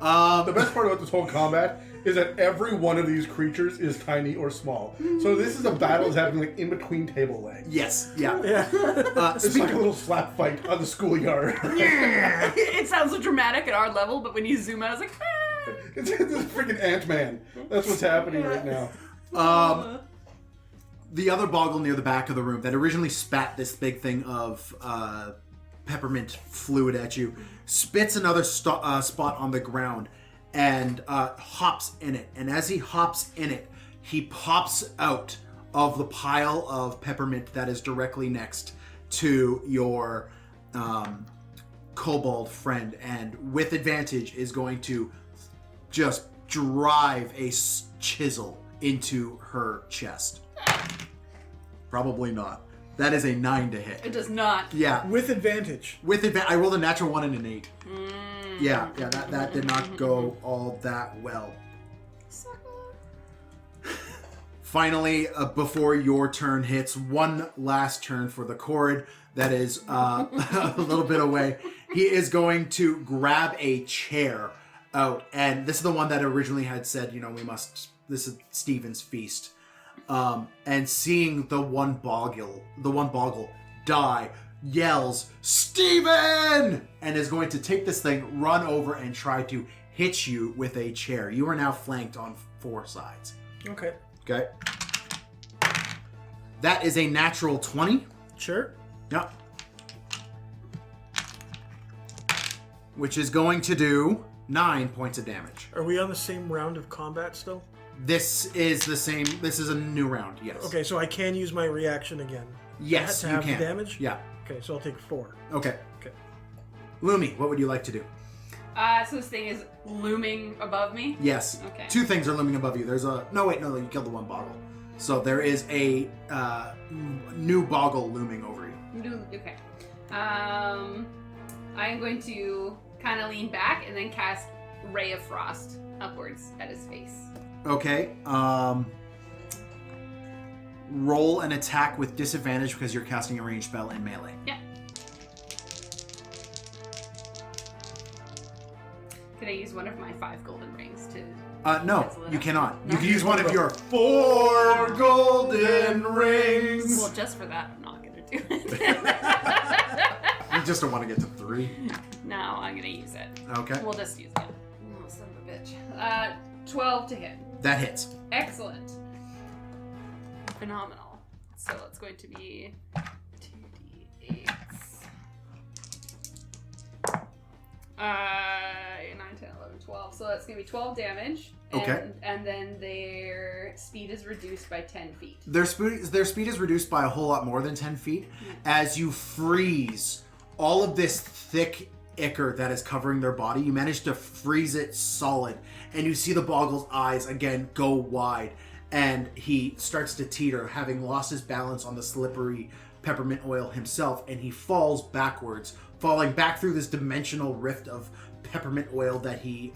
The best part about this whole combat is that every one of these creatures is tiny or small. So this is a battle that's happening like in between table legs. Yes, yeah. Yeah. It's like a little slap fight on the schoolyard. It sounds so dramatic at our level, but when you zoom out, it's like, ah. It's freaking Ant-Man. That's what's happening right now. The other Boggle near the back of the room that originally spat this big thing of peppermint fluid at you, spits another spot on the ground and hops in it. And as he hops in it, he pops out of the pile of peppermint that is directly next to your kobold friend, and with advantage is going to just drive a chisel into her chest. Probably not. That is a 9 to hit. It does not. Yeah. With advantage. With advantage, I rolled a natural 1 and an 8. Yeah, that did not go all that well. Finally, before your turn hits, one last turn for the Chord that is a little bit away. He is going to grab a chair out, and this is the one that originally had said, this is Stephen's feast. And seeing the one boggle die, yells, "Stephen!" and is going to take this thing, run over, and try to hit you with a chair. You are now flanked on 4 sides. Okay. Okay. That is a natural 20. Sure. Yep. Which is going to do 9 points of damage. Are we on the same round of combat still? This is the same. This is a new round, yes. Okay, so I can use my reaction again. Yes, to you have can. the damage? Yeah. Okay, so I'll take 4. Okay. Okay. Lumi, what would you like to do? So this thing is looming above me? Yes. Okay. 2 things are looming above you. There's a... No, you killed the one boggle. So there is a new boggle looming over you. Okay. I'm going to kind of lean back and then cast Ray of Frost upwards at his face. Okay. Roll an attack with disadvantage because you're casting a ranged spell in melee. Yeah. Can I use one of my 5 golden rings to... No, cancel it you out? cannot. No? You can use one of your 4 golden rings. Well, just for that, I'm not going to do it. You just don't want to get to 3. No, I'm going to use it. Okay. We'll just use it. Oh, son of a bitch. 12 to hit. That hits. Excellent. Phenomenal. So it's going to be 2d8s. 9, 10, 11, 12. So that's going to be 12 damage. And, Okay. And then their speed is reduced by 10 feet. Their speed is reduced by a whole lot more than 10 feet as you freeze all of this thick ichor that is covering their body. You manage to freeze it solid, and you see the boggle's eyes again go wide, and he starts to teeter, having lost his balance on the slippery peppermint oil himself, and he falls backwards, falling back through this dimensional rift of peppermint oil that he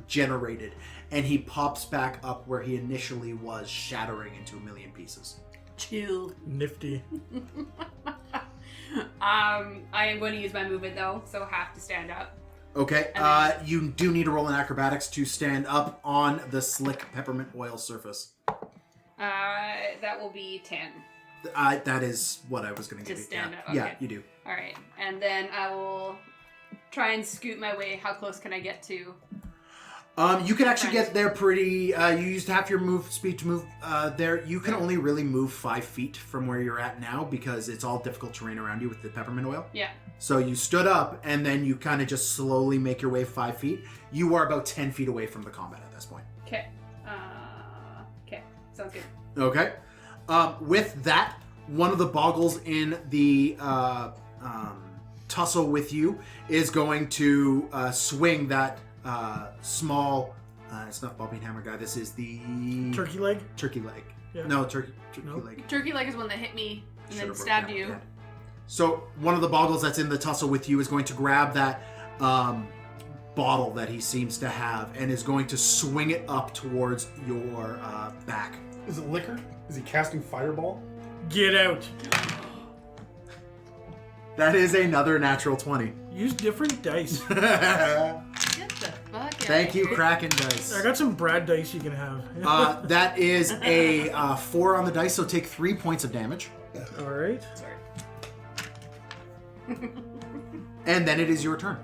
generated, and he pops back up where he initially was, shattering into a million pieces. Chill. Nifty. I am going to use my movement though, so have to stand up. Okay, you do need to roll an acrobatics to stand up on the slick peppermint oil surface. That will be 10. That is what I was going to give you. Just stand Yeah. up, okay. Yeah, you do. All right, and then I will try and scoot my way. How close can I get to? You can actually Friend. get there pretty. You used half your move speed to move there. You can only really move 5 feet from where you're at now because it's all difficult terrain around you with the peppermint oil. Yeah. So you stood up and then you kind of just slowly make your way 5 feet. You are about 10 feet away from the combat at this point. Okay. Okay. Sounds good. Okay. With that, one of the boggles in the tussle with you is going to swing that small. It's not Bobby and Hammer guy. This is the Turkey leg? turkey leg. Yeah. No, turkey No. leg. Turkey leg is one that hit me and Should've then broke stabbed down you. dead. So one of the boggles that's in the tussle with you is going to grab that bottle that he seems to have and is going to swing it up towards your back. Is it liquor? Is he casting fireball? Get out. That is another natural 20. Use different dice. Get the fuck out. Thank you, Kraken dice. I got some Brad dice you can have. That is a 4 on the dice, so take 3 points of damage. All right. Sorry. And then it is your turn.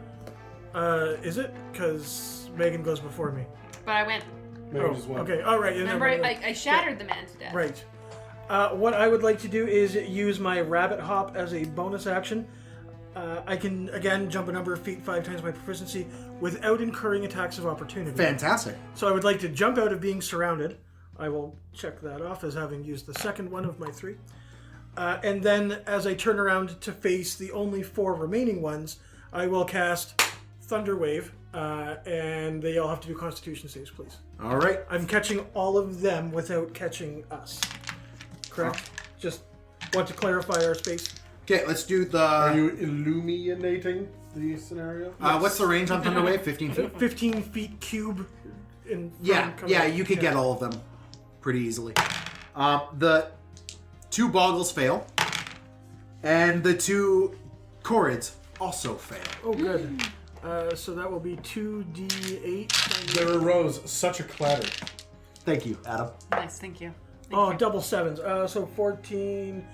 Is it? Because Megan goes before me. But I went. Maybe just one. Okay. All right. and then Remember, we'll- I shattered the man to death. Right. What I would like to do is use my rabbit hop as a bonus action. I can, again, jump a number of feet 5 times my proficiency without incurring attacks of opportunity. Fantastic. So I would like to jump out of being surrounded. I will check that off as having used the second one of my 3. And then as I turn around to face the only 4 remaining ones, I will cast Thunder Wave, and they all have to do Constitution saves, please. All right. I'm catching all of them without catching us. Correct? Just want to clarify our space. Okay, let's do the... Are you illuminating the scenario? what's the range on Thunderwave? 15 feet? 15 feet cube. In Yeah, you could get all of them pretty easily. The 2 boggles fail, and the 2 Corrids also fail. Oh, good. So that will be 2d8. There arose such a clatter. Thank you, Adam. Nice, thank you. Oh, double 7s. So 14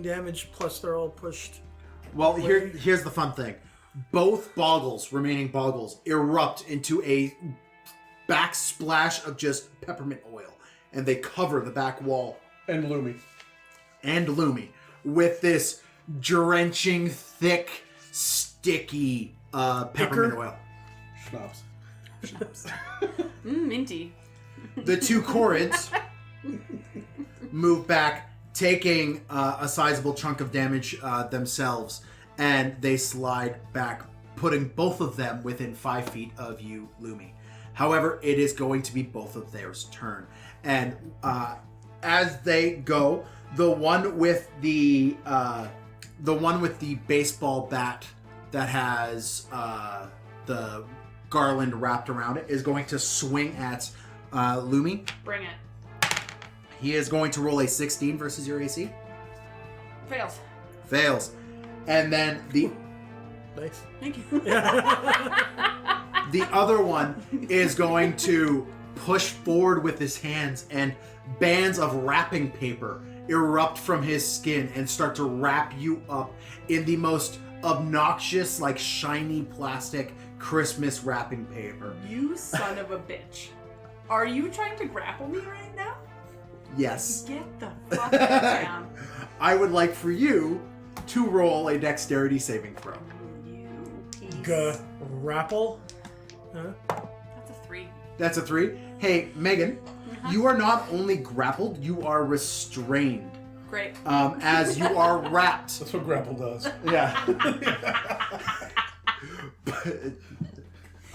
damage, plus they're all pushed. Well, here's the fun thing. Both boggles, remaining boggles, erupt into a backsplash of just peppermint oil, and they cover the back wall And Lumi. and Lumi with this drenching, thick, sticky peppermint Ichor? oil. Schnapps. Minty. The 2 Corrids move back, taking a sizable chunk of damage themselves, and they slide back, putting both of them within 5 feet of you, Lumi. However, it is going to be both of theirs' turn, and as they go, the one with the baseball bat that has the garland wrapped around it is going to swing at Lumi. Bring it. He is going to roll a 16 versus your AC. Fails. Fails. And then the Nice. Thank you. the other one is going to push forward with his hands, and bands of wrapping paper erupt from his skin and start to wrap you up in the most obnoxious, like shiny plastic Christmas wrapping paper. You son of a bitch. Are you trying to grapple me right now? Yes. Get the fuck down. I would like for you to roll a dexterity saving throw. You piece. Grapple. Huh? That's a 3. That's a 3. Hey, Megan, you are not only grappled, you are restrained. Great. As you are wrapped. That's what grapple does. Yeah.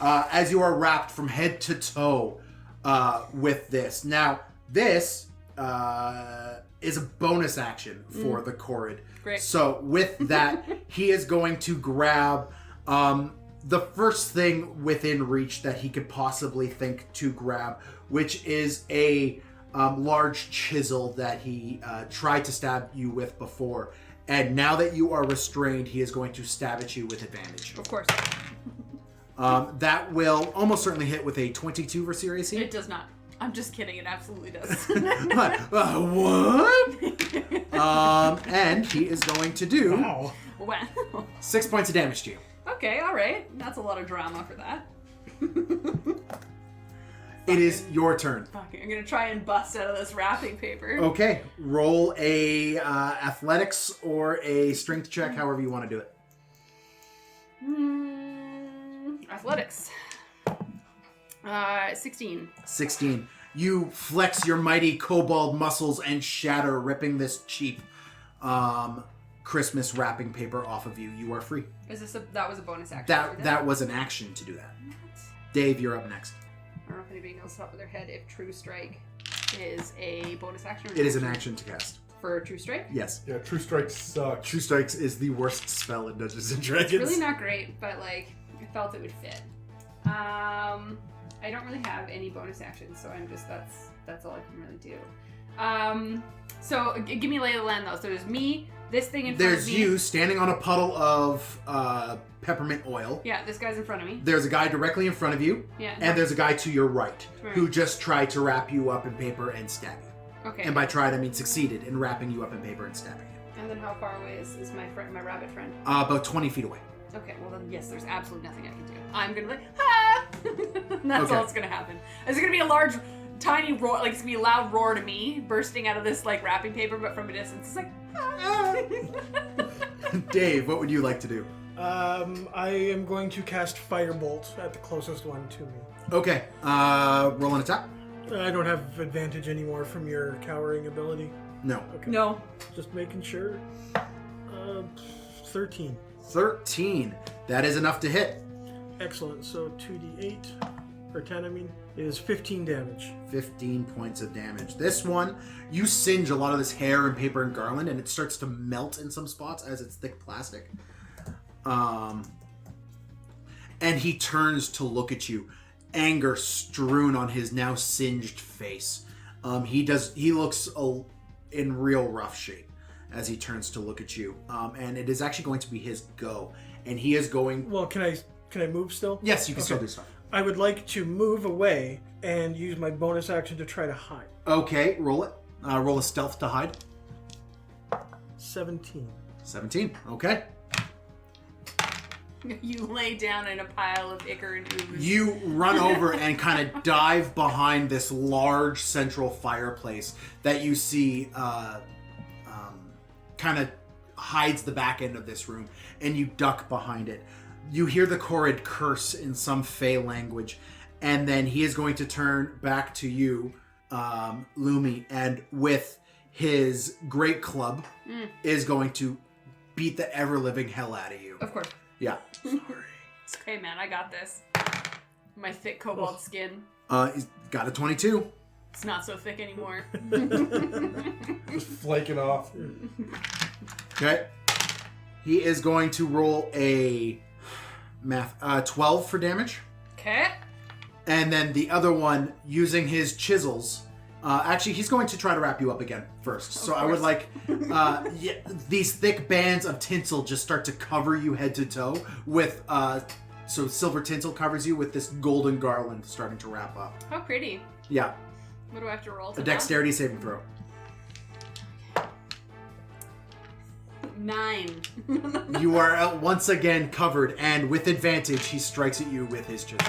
As you are wrapped from head to toe with this. Now, this is a bonus action for the Corrid. Great. So with that, he is going to grab the first thing within reach that he could possibly think to grab, which is a large chisel that he tried to stab you with before. And now that you are restrained, he is going to stab at you with advantage. Of course. That will almost certainly hit with a 22 versus your AC. It does not. I'm just kidding. It absolutely does. What? And he is going to do Wow. Wow. 6 points of damage to you. Okay, all right. That's a lot of drama for that. It is your turn. Okay, I'm gonna try and bust out of this wrapping paper. Okay, roll a athletics or a strength check, however you want to do it. Athletics. 16. 16. You flex your mighty kobold muscles and shatter, ripping this cheap Christmas wrapping paper off of you. You are free. Is this that was a bonus action? That was an action to do that. Dave, you're up next. I don't know if anybody knows top of their head if True Strike is a bonus action. Or It is an action to cast. for True Strike. Yes. Yeah, True Strike sucks. True Strikes is the worst spell in Dungeons and Dragons. It's really not great, but like I felt it would fit. I don't really have any bonus actions, so I'm just that's all I can really do. So give me a lay of the land though. So there's me, this thing in front of There's me. you standing on a puddle of peppermint oil. Yeah, this guy's in front of me. There's a guy directly in front of you. Yeah. And there's a guy to your right Right. who just tried to wrap you up in paper and stab you. Okay. And by tried, I mean succeeded in wrapping you up in paper and stabbing you. And then how far away is my friend, my rabbit friend? About 20 feet away. Okay, well then yes, there's absolutely nothing I can do. I'm gonna be like, ah! And that's Okay. all that's gonna happen. Is it gonna be a large, tiny roar, like it's gonna be a loud roar to me, bursting out of this like wrapping paper, but from a distance, it's like, ah! Dave, what would you like to do? I am going to cast Firebolt at the closest one to me. Okay, roll an attack. I don't have advantage anymore from your cowering ability. No. Okay. No. Just making sure. 13. 13. That is enough to hit. Excellent. So 2d8, or 10 I mean, is 15 damage. 15 points of damage. This one, you singe a lot of this hair and paper and garland, and it starts to melt in some spots as it's thick plastic. And he turns to look at you, anger strewn on his now singed face. He looks in real rough shape as he turns to look at you. And it is actually going to be his go. And he is going... Well, can I move still? Yes, you can still Okay. do stuff. I would like to move away and use my bonus action to try to hide. Okay, roll it. Roll a stealth to hide. 17. 17. Okay. You lay down in a pile of ichor and ooze. You run over and kind of dive behind this large central fireplace that you see kind of hides the back end of this room, and you duck behind it. You hear the Korrid curse in some Fey language, and then he is going to turn back to you, Lumi, and with his great club is going to beat the ever-living hell out of you. Of course. Yeah. It's okay, man. I got this. My thick cobalt skin. He's got a 22. It's not so thick anymore. Just flaking off. Okay. He is going to roll a 12 for damage. Okay. And then the other one, using his chisels, actually, he's going to try to wrap you up again first. So I would like these thick bands of tinsel just start to cover you head to toe with, so silver tinsel covers you with this golden garland starting to wrap up. How pretty. Yeah. What do I have to roll? A dexterity saving throw. 9. You are once again covered, and with advantage, he strikes at you with his chisel.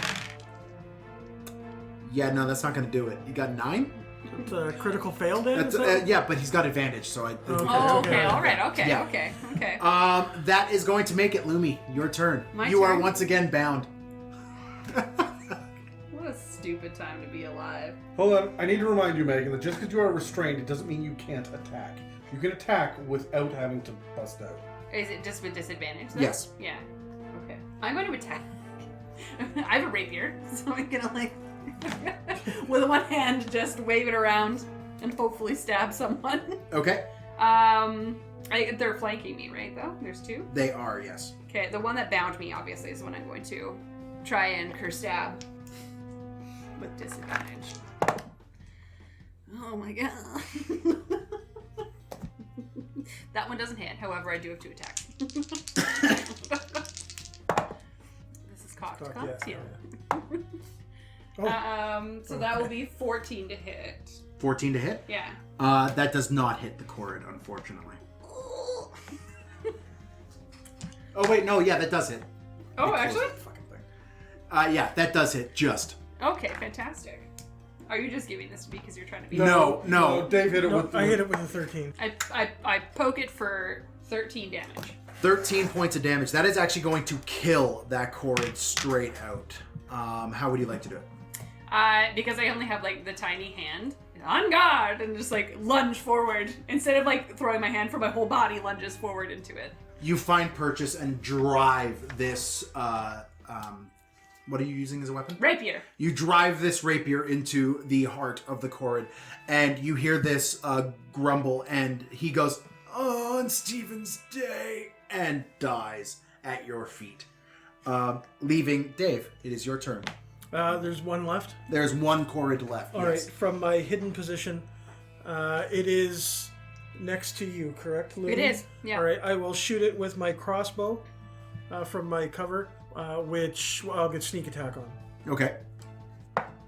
Yeah, no, that's not going to do it. You got 9? It's a critical fail damage? Yeah, but he's got advantage, so I think. Oh, okay. All right. Okay. Yeah. Okay. Okay. That is going to make it, Lumi. Your turn. My You are turn? once again bound. What a stupid time to be alive. Hold on, I need to remind you, Megan, that just because you are restrained, it doesn't mean you can't attack. You can attack without having to bust out. Is it just with disadvantage? Though? Yes. Yeah. Okay. I'm going to attack. I have a rapier, so I'm gonna like, with one hand, just wave it around and hopefully stab someone. Okay. They're flanking me, right? Though there's 2. They are, yes. Okay, the one that bound me obviously is the one I'm going to try and curse stab with disadvantage. Oh my god. That one doesn't hit. However, I do have 2 attacks. This is cocked. Cocked, Cocked? yeah. So that will be 14 to hit. 14 to hit? Yeah. That does not hit the Korid, unfortunately. Oh, wait, no, yeah, that does hit. Oh, It closed actually? the fucking thing. Yeah, that does hit, just. Okay, fantastic. Are you just giving this to me because you're trying to be... No. Dave hit it No, with. I hit it with a 13. I poke it for 13 damage. 13 points of damage. That is actually going to kill that Korid straight out. How would you like to do it? Because I only have, like, the tiny hand. On guard! And just, like, lunge forward. Instead of, like, throwing my hand for my whole body, lunges forward into it. You find purchase and drive this, what are you using as a weapon? Rapier. You drive this rapier into the heart of the Korid, and you hear this grumble, and he goes, "Oh, on Stephen's day," and dies at your feet. Leaving Dave. It is your turn. There's one left. There's one Korid left. All right, from my hidden position, it is next to you, correct, Lou? It is, yeah. All right, I will shoot it with my crossbow from my cover, which I'll get sneak attack on. Okay.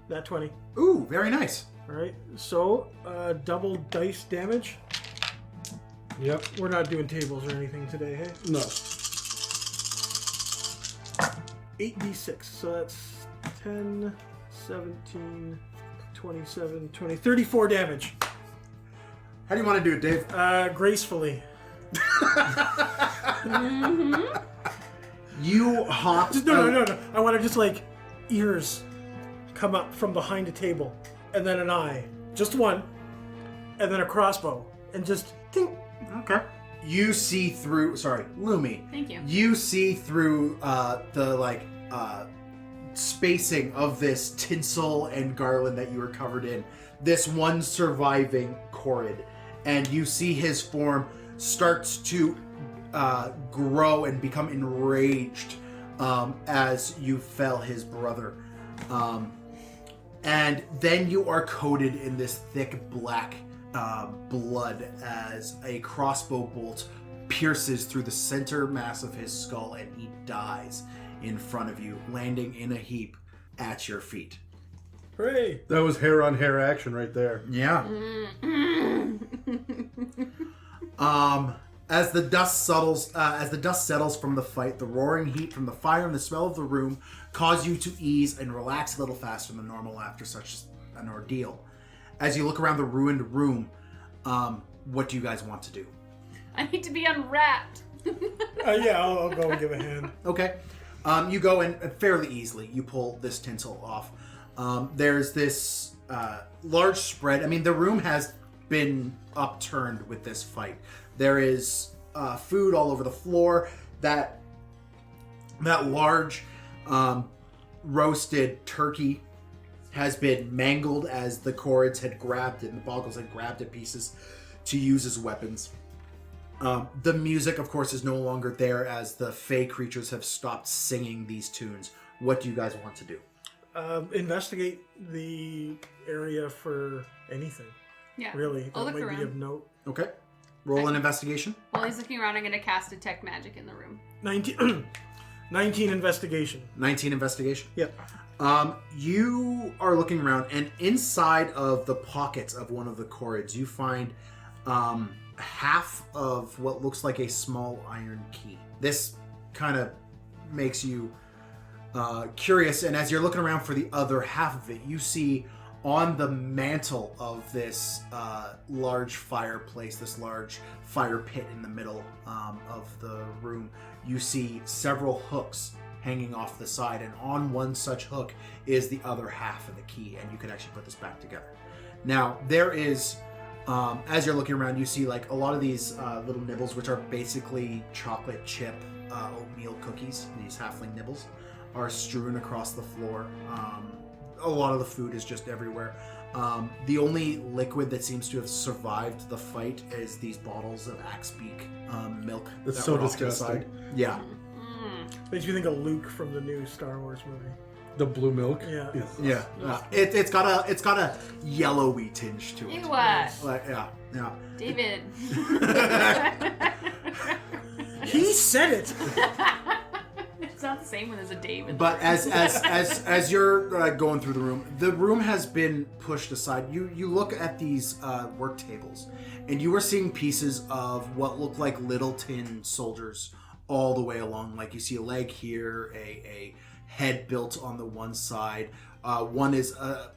That 20. Ooh, very nice. All right, so double dice damage. Yep. We're not doing tables or anything today, hey? No. 8d6, so that's 10, 17, 27, 20, 34 damage. How do you want to do it, Dave? Gracefully. You hopped. No. I want to just like ears come up from behind a table, and then an eye, just one, and then a crossbow, and just ding. Okay. You see through. Sorry, Lumi. Thank you. You see through the spacing of this tinsel and garland that you were covered in. This one surviving Korid, and you see his form starts to grow and become enraged as you fell his brother. And then you are coated in this thick black blood as a crossbow bolt pierces through the center mass of his skull, and he dies in front of you, landing in a heap at your feet. Hooray! That was hair on hair action right there. Yeah. As the dust settles from the fight, the roaring heat from the fire and the smell of the room cause you to ease and relax a little faster than normal after such an ordeal. As you look around the ruined room, what do you guys want to do? I need to be unwrapped. Yeah, I'll go and give a hand. Okay. You go and fairly easily you pull this tinsel off. There's this large spread. I mean, the room has been upturned with this fight. There is food all over the floor. That large roasted turkey has been mangled as the Korids had grabbed it and the Boggles had grabbed it pieces to use as weapons. The music, of course, is no longer there as the Fey creatures have stopped singing these tunes. What do you guys want to do? Investigate the area for anything, Yeah. really, I'll that look might be around. of note. Okay. Roll an investigation. While he's looking around, I'm going to cast Detect Magic in the room. 19 investigation. 19 investigation. Yep. You are looking around, and inside of the pockets of one of the Korids, you find half of what looks like a small iron key. This kind of makes you curious, and as you're looking around for the other half of it, you see on the mantle of this large fireplace, this large fire pit in the middle of the room, you see several hooks hanging off the side, and on one such hook is the other half of the key, and you can actually put this back together. Now, there is, as you're looking around, you see like a lot of these little nibbles, which are basically chocolate chip oatmeal cookies. These halfling nibbles are strewn across the floor. A lot of the food is just everywhere. The only liquid that seems to have survived the fight is these bottles of Axebeak milk. That's that so were off to the disgusting. side. Yeah. Makes me think of Luke from the new Star Wars movie. The blue milk. Yeah. Yes. Yeah. It's got a yellowy tinge to it. Ew. Like, yeah. David. He said it! It's not the the same when there's a Dave in But the room? as you're going through the room has been pushed aside. You look at these work tables, and you are seeing pieces of what look like little tin soldiers all the way along. Like you see a leg here, a head built on the one side. One is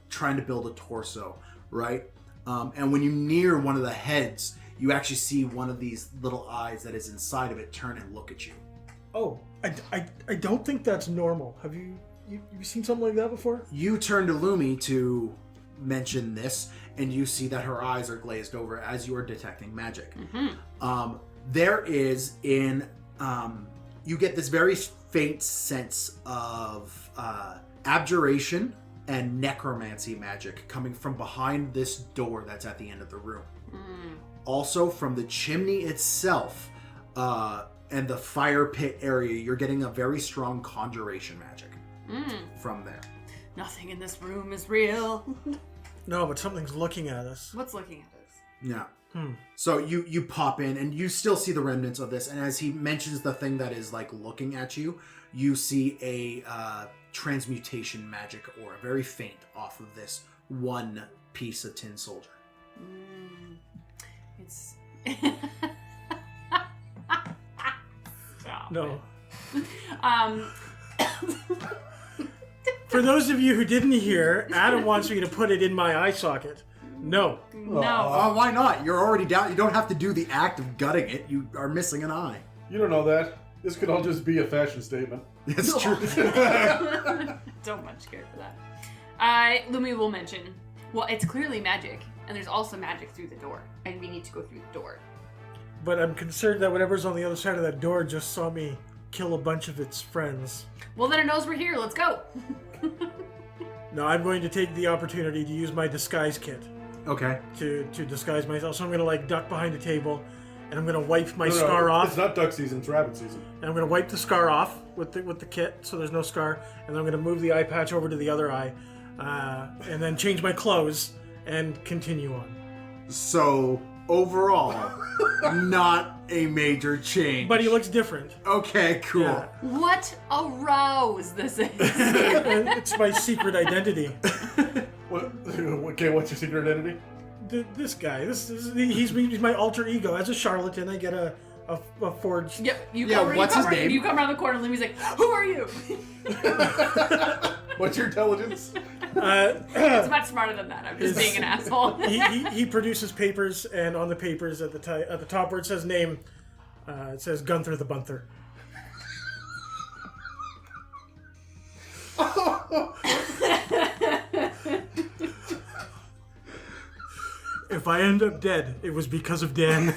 trying to build a torso, right? And when you near one of the heads, you actually see one of these little eyes that is inside of it turn and look at you. Oh, I don't think that's normal. Have you seen something like that before? You turn to Lumi to mention this, and you see that her eyes are glazed over as you are detecting magic. There is you get this very faint sense of abjuration and necromancy magic coming from behind this door that's at the end of the room. Also from the chimney itself and the fire pit area, you're getting a very strong conjuration magic from there. Nothing in this room is real. No, but something's looking at us. What's looking at us? Yeah. So you pop in and you still see the remnants of this, and as he mentions the thing that is like looking at you, you see a transmutation magic aura, very faint, off of this one piece of tin soldier. It's... No. Um... For those of you who didn't hear, Adam wants me to put it in my eye socket. No. No. Why not? You're already down. You don't have to do the act of gutting it. You are missing an eye. You don't know that. This could all just be a fashion statement. That's true. Don't much care for that. Lumi will mention, well, it's clearly magic, and there's also magic through the door, and we need to go through the door. But I'm concerned that whatever's on the other side of that door just saw me kill a bunch of its friends. Well, then it knows we're here. Let's go. No, I'm going to take the opportunity to use my disguise kit Okay. to disguise myself. So I'm going to like duck behind a table, and I'm going to wipe my scar off. It's not duck season, it's rabbit season. And I'm going to wipe the scar off with the kit, so there's no scar. And then I'm going to move the eye patch over to the other eye, and then change my clothes and continue on. So overall, not a major change. But he looks different. Okay, cool. Yeah. What a rose this is. And it's my secret identity. Okay, what's your secret identity? This guy, he's my alter ego. As a charlatan, I get a forged. Yep. What's his name? You come around the corner and Lumi's like, who are you? What's your intelligence? It's much smarter than that. I'm just being an asshole. he produces papers, and on the papers at the top where it says name, it says Gunther the Bunther. If I end up dead, it was because of Dan.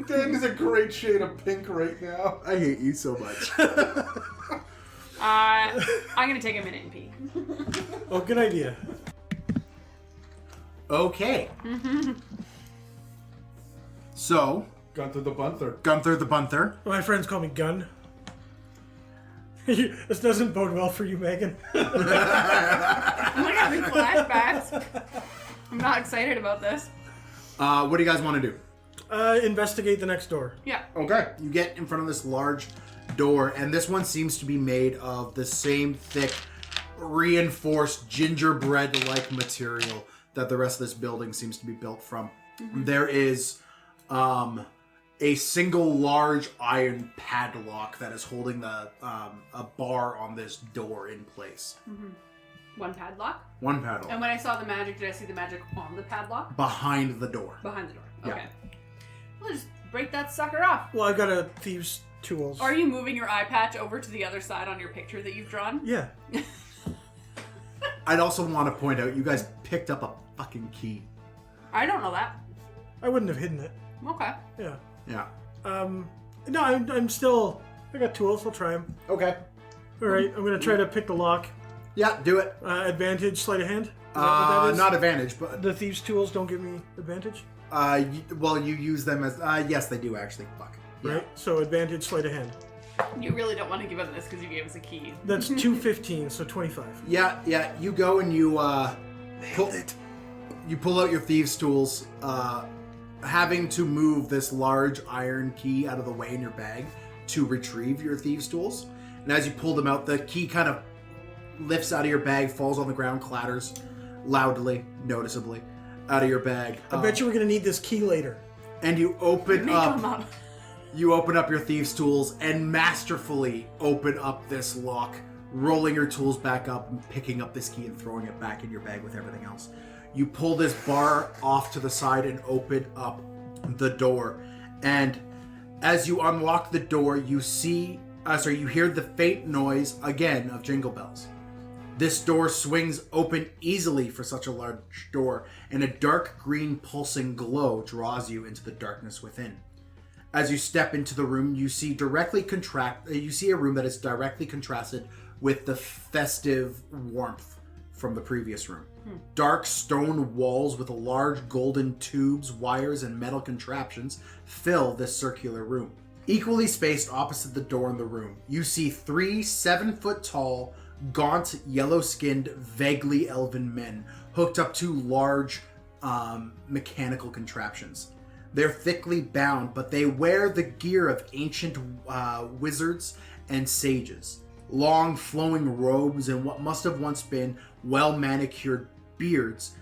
Dan is a great shade of pink right now. I hate you so much. I'm gonna take a minute and pee. Oh, good idea. Okay. So, Gunther the Bunther. Gunther the Bunther. My friends call me Gun. This doesn't bode well for you, Megan. I'm like having flashbacks. I'm not excited about this. What do you guys want to do? Investigate the next door. Yeah. Okay. You get in front of this large door, and this one seems to be made of the same thick, reinforced gingerbread-like material that the rest of this building seems to be built from. There is a single large iron padlock that is holding the a bar on this door in place. One padlock. One padlock. And when I saw the magic, did I see the magic on the padlock? Behind the door. Behind the door. Yeah. Okay. We'll just break that sucker off. Well, I've got a thieves' tools. Are you moving your eye patch over to the other side on your picture that you've drawn? Yeah. I'd also want to point out, you guys picked up a fucking key. I don't know that. I wouldn't have hidden it. Okay. Yeah. Yeah. No, I'm still. I got tools. I'll try them. Okay. All right. I'm gonna try to pick the lock. Yeah, do it. Advantage, sleight of hand. Is that what that is? Not advantage, but The thieves' tools don't give me advantage, you use them as yes, they do actually. Fuck. Yeah. right? So advantage, sleight of hand. You really don't want to give him this because you gave us a key. That's 215, so 25. Yeah. You go and you you pull out your thieves' tools, having to move this large iron key out of the way in your bag to retrieve your thieves' tools. And as you pull them out, the key kind of lifts out of your bag, falls on the ground, clatters loudly, noticeably, out of your bag. I bet you we're going to need this key later. And you open Make up... them up. You open up your thieves' tools and masterfully open up this lock, rolling your tools back up and picking up this key and throwing it back in your bag with everything else. You pull this bar off to the side and open up the door. And as you unlock the door, you hear the faint noise again of jingle bells. This door swings open easily for such a large door, and a dark green pulsing glow draws you into the darkness within. As you step into the room, you see a room that is directly contrasted with the festive warmth from the previous room. Dark stone walls with large golden tubes, wires, and metal contraptions fill this circular room. Equally spaced opposite the door in the room, you see 3 7-foot-tall, gaunt, yellow-skinned, vaguely elven men hooked up to large mechanical contraptions. They're thickly bound, but they wear the gear of ancient wizards and sages. Long, flowing robes and what must have once been well-manicured beards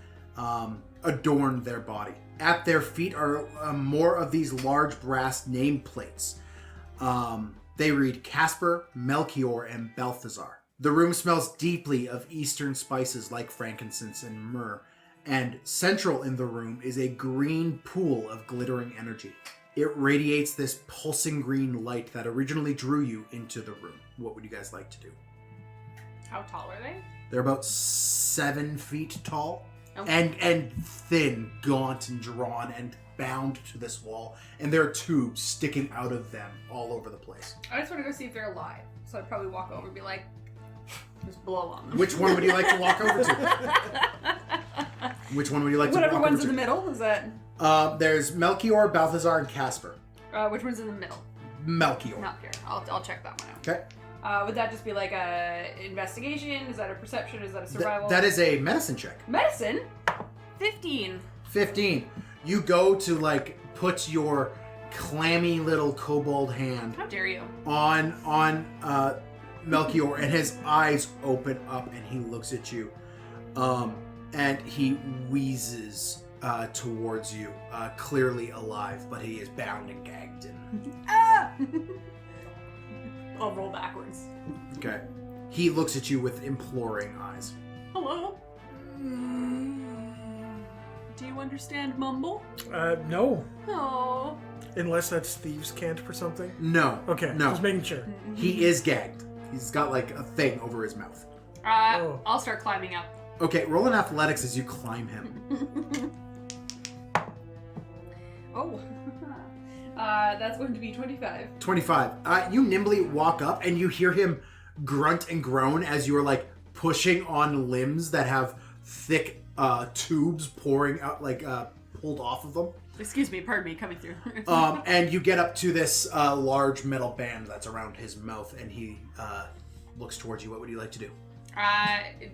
adorn their body. At their feet are more of these large brass nameplates. They read Casper, Melchior, and Balthazar. The room smells deeply of eastern spices like frankincense and myrrh. And central in the room is a green pool of glittering energy. It radiates this pulsing green light that originally drew you into the room. What would you guys like to do? How tall are they? They're about 7 feet tall, Okay. and thin, gaunt, and drawn, and bound to this wall. And there are tubes sticking out of them all over the place. I just want to go see if they're alive. So I'd probably walk over and be like, just blow on them. Which one would you like to walk over to? Which one would you like to Whatever walk over one's to? in the middle, is that? There's Melchior, Balthazar, and Casper. Which one's in the middle? Melchior. Not here. I'll check that one out. Okay. Would that just be like a investigation? Is that a perception? Is that a survival? That is a medicine check. Medicine? 15. 15. You go to put your clammy little kobold hand How dare you? on Melchior, and his eyes open up and he looks at you. And he wheezes towards you, clearly alive, but he is bound and gagged. Ah! I'll roll backwards. Okay. He looks at you with imploring eyes. Hello? Do you understand mumble? No. Oh. Unless that's thieves' cant for something. No. Okay, No. just making sure. He is gagged. He's got a thing over his mouth. Oh. I'll start climbing up. Okay, roll in athletics as you climb him. Oh. That's going to be 25. 25. You nimbly walk up and you hear him grunt and groan as you are pushing on limbs that have thick tubes pouring out, pulled off of them. Excuse me, pardon me, coming through. And you get up to this large metal band that's around his mouth, and he looks towards you. What would you like to do?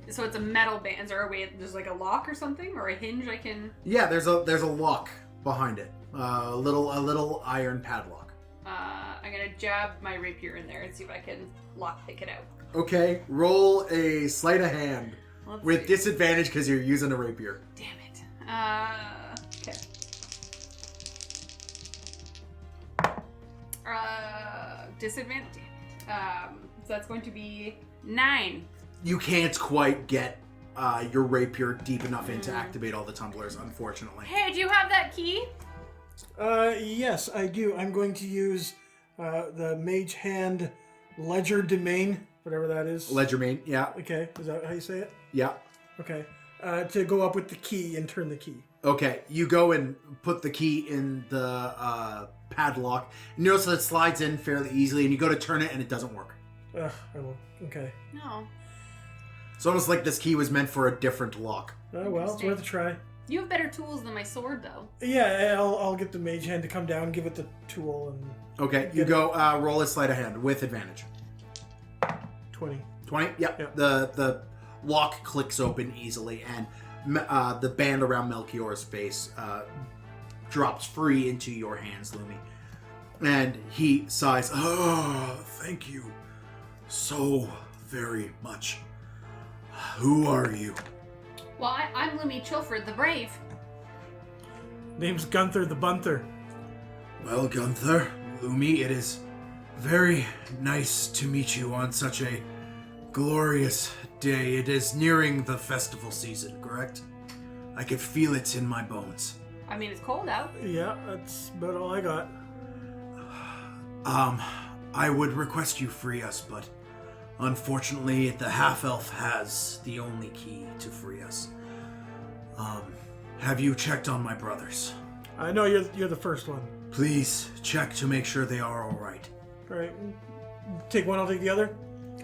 So it's a metal band. Is there a way, there's a lock or something? Or a hinge I can... Yeah, there's a lock behind it. A little iron padlock. I'm gonna jab my rapier in there and see if I can lock pick it out. Okay, roll a sleight of hand Let's with see. disadvantage because you're using a rapier. Damn it. Okay. Disadvantage. Damn it. So that's going to be 9. You can't quite get your rapier deep enough in to activate all the tumblers, unfortunately. Hey, do you have that key? Yes, I do. I'm going to use the Mage Hand Ledger Domain, whatever that is. Ledgermane, yeah, Okay, is that how you say it? yeah. Okay. To go up with the key and turn the key. Okay, you go and put the key in the padlock. You notice that it slides in fairly easily, and you go to turn it, and it doesn't work. I will. Okay. No. It's almost like this key was meant for a different lock. Oh, well, it's worth a try. You have better tools than my sword, though. Yeah, I'll get the Mage Hand to come down, give it the tool, and Okay, you go roll a sleight of hand with advantage. 20. 20? Yep. Yep. The lock clicks open easily, and the band around Melchior's face drops free into your hands, Lumi. And he sighs, "Oh, thank you. so very much. Who are you? Well, I'm Lumi Chilford, the Brave. Name's Gunther the Bunther. Well, Gunther, Lumi, it is very nice to meet you on such a glorious day. It is nearing the festival season, correct? I can feel it in my bones. I mean, it's cold out. Yeah, that's about all I got. I would request you free us, but unfortunately, the half-elf has the only key to free us. Have you checked on my brothers? I know you're the first one. Please check to make sure they are all right. All right, take one, I'll take the other.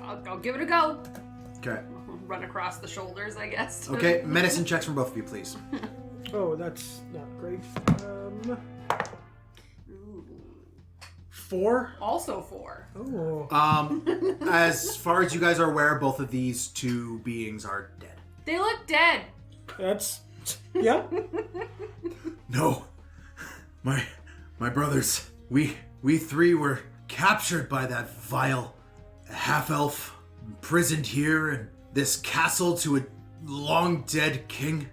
I'll give it a go. Okay. Run across the shoulders, I guess. Okay, medicine checks from both of you, please. Oh, that's not great. Ooh. 4? Also 4. Oh. As far as you guys are aware, both of these two beings are dead. They look dead. That's... Yeah. No. My brothers, we three were captured by that vile half-elf, imprisoned here in this castle to a long-dead king.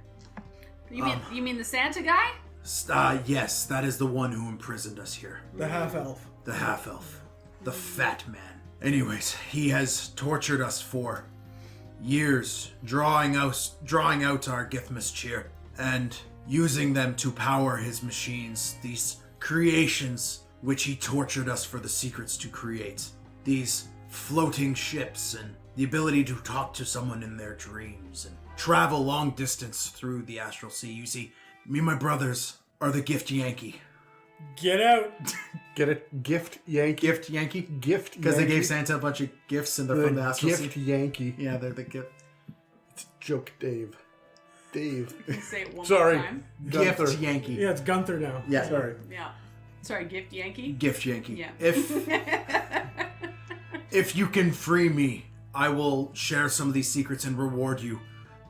You mean the Santa guy? Yes, that is the one who imprisoned us here. The half-elf. The half-elf. The fat man. Anyways, he has tortured us for years, drawing out our Githmas cheer and using them to power his machines, these creations which he tortured us for the secrets to create. These floating ships and the ability to talk to someone in their dreams and travel long distance through the astral sea. You see, me and my brothers are the Gift Yankee. Get out. Get it? Gift Yankee. Gift Yankee? Gift Because they Yankee. gave Santa a bunch of gifts and they're from the astral Gift sea. Yankee. Yeah, they're the gift. It's a joke, Dave. Dave. Say it one Sorry. more time. Gift Gunther. Yankee. Yeah, it's Gunther now. Yeah. Sorry. Yeah. Sorry, Gift Yankee? Gift Yankee. Yeah. If you can free me, I will share some of these secrets and reward you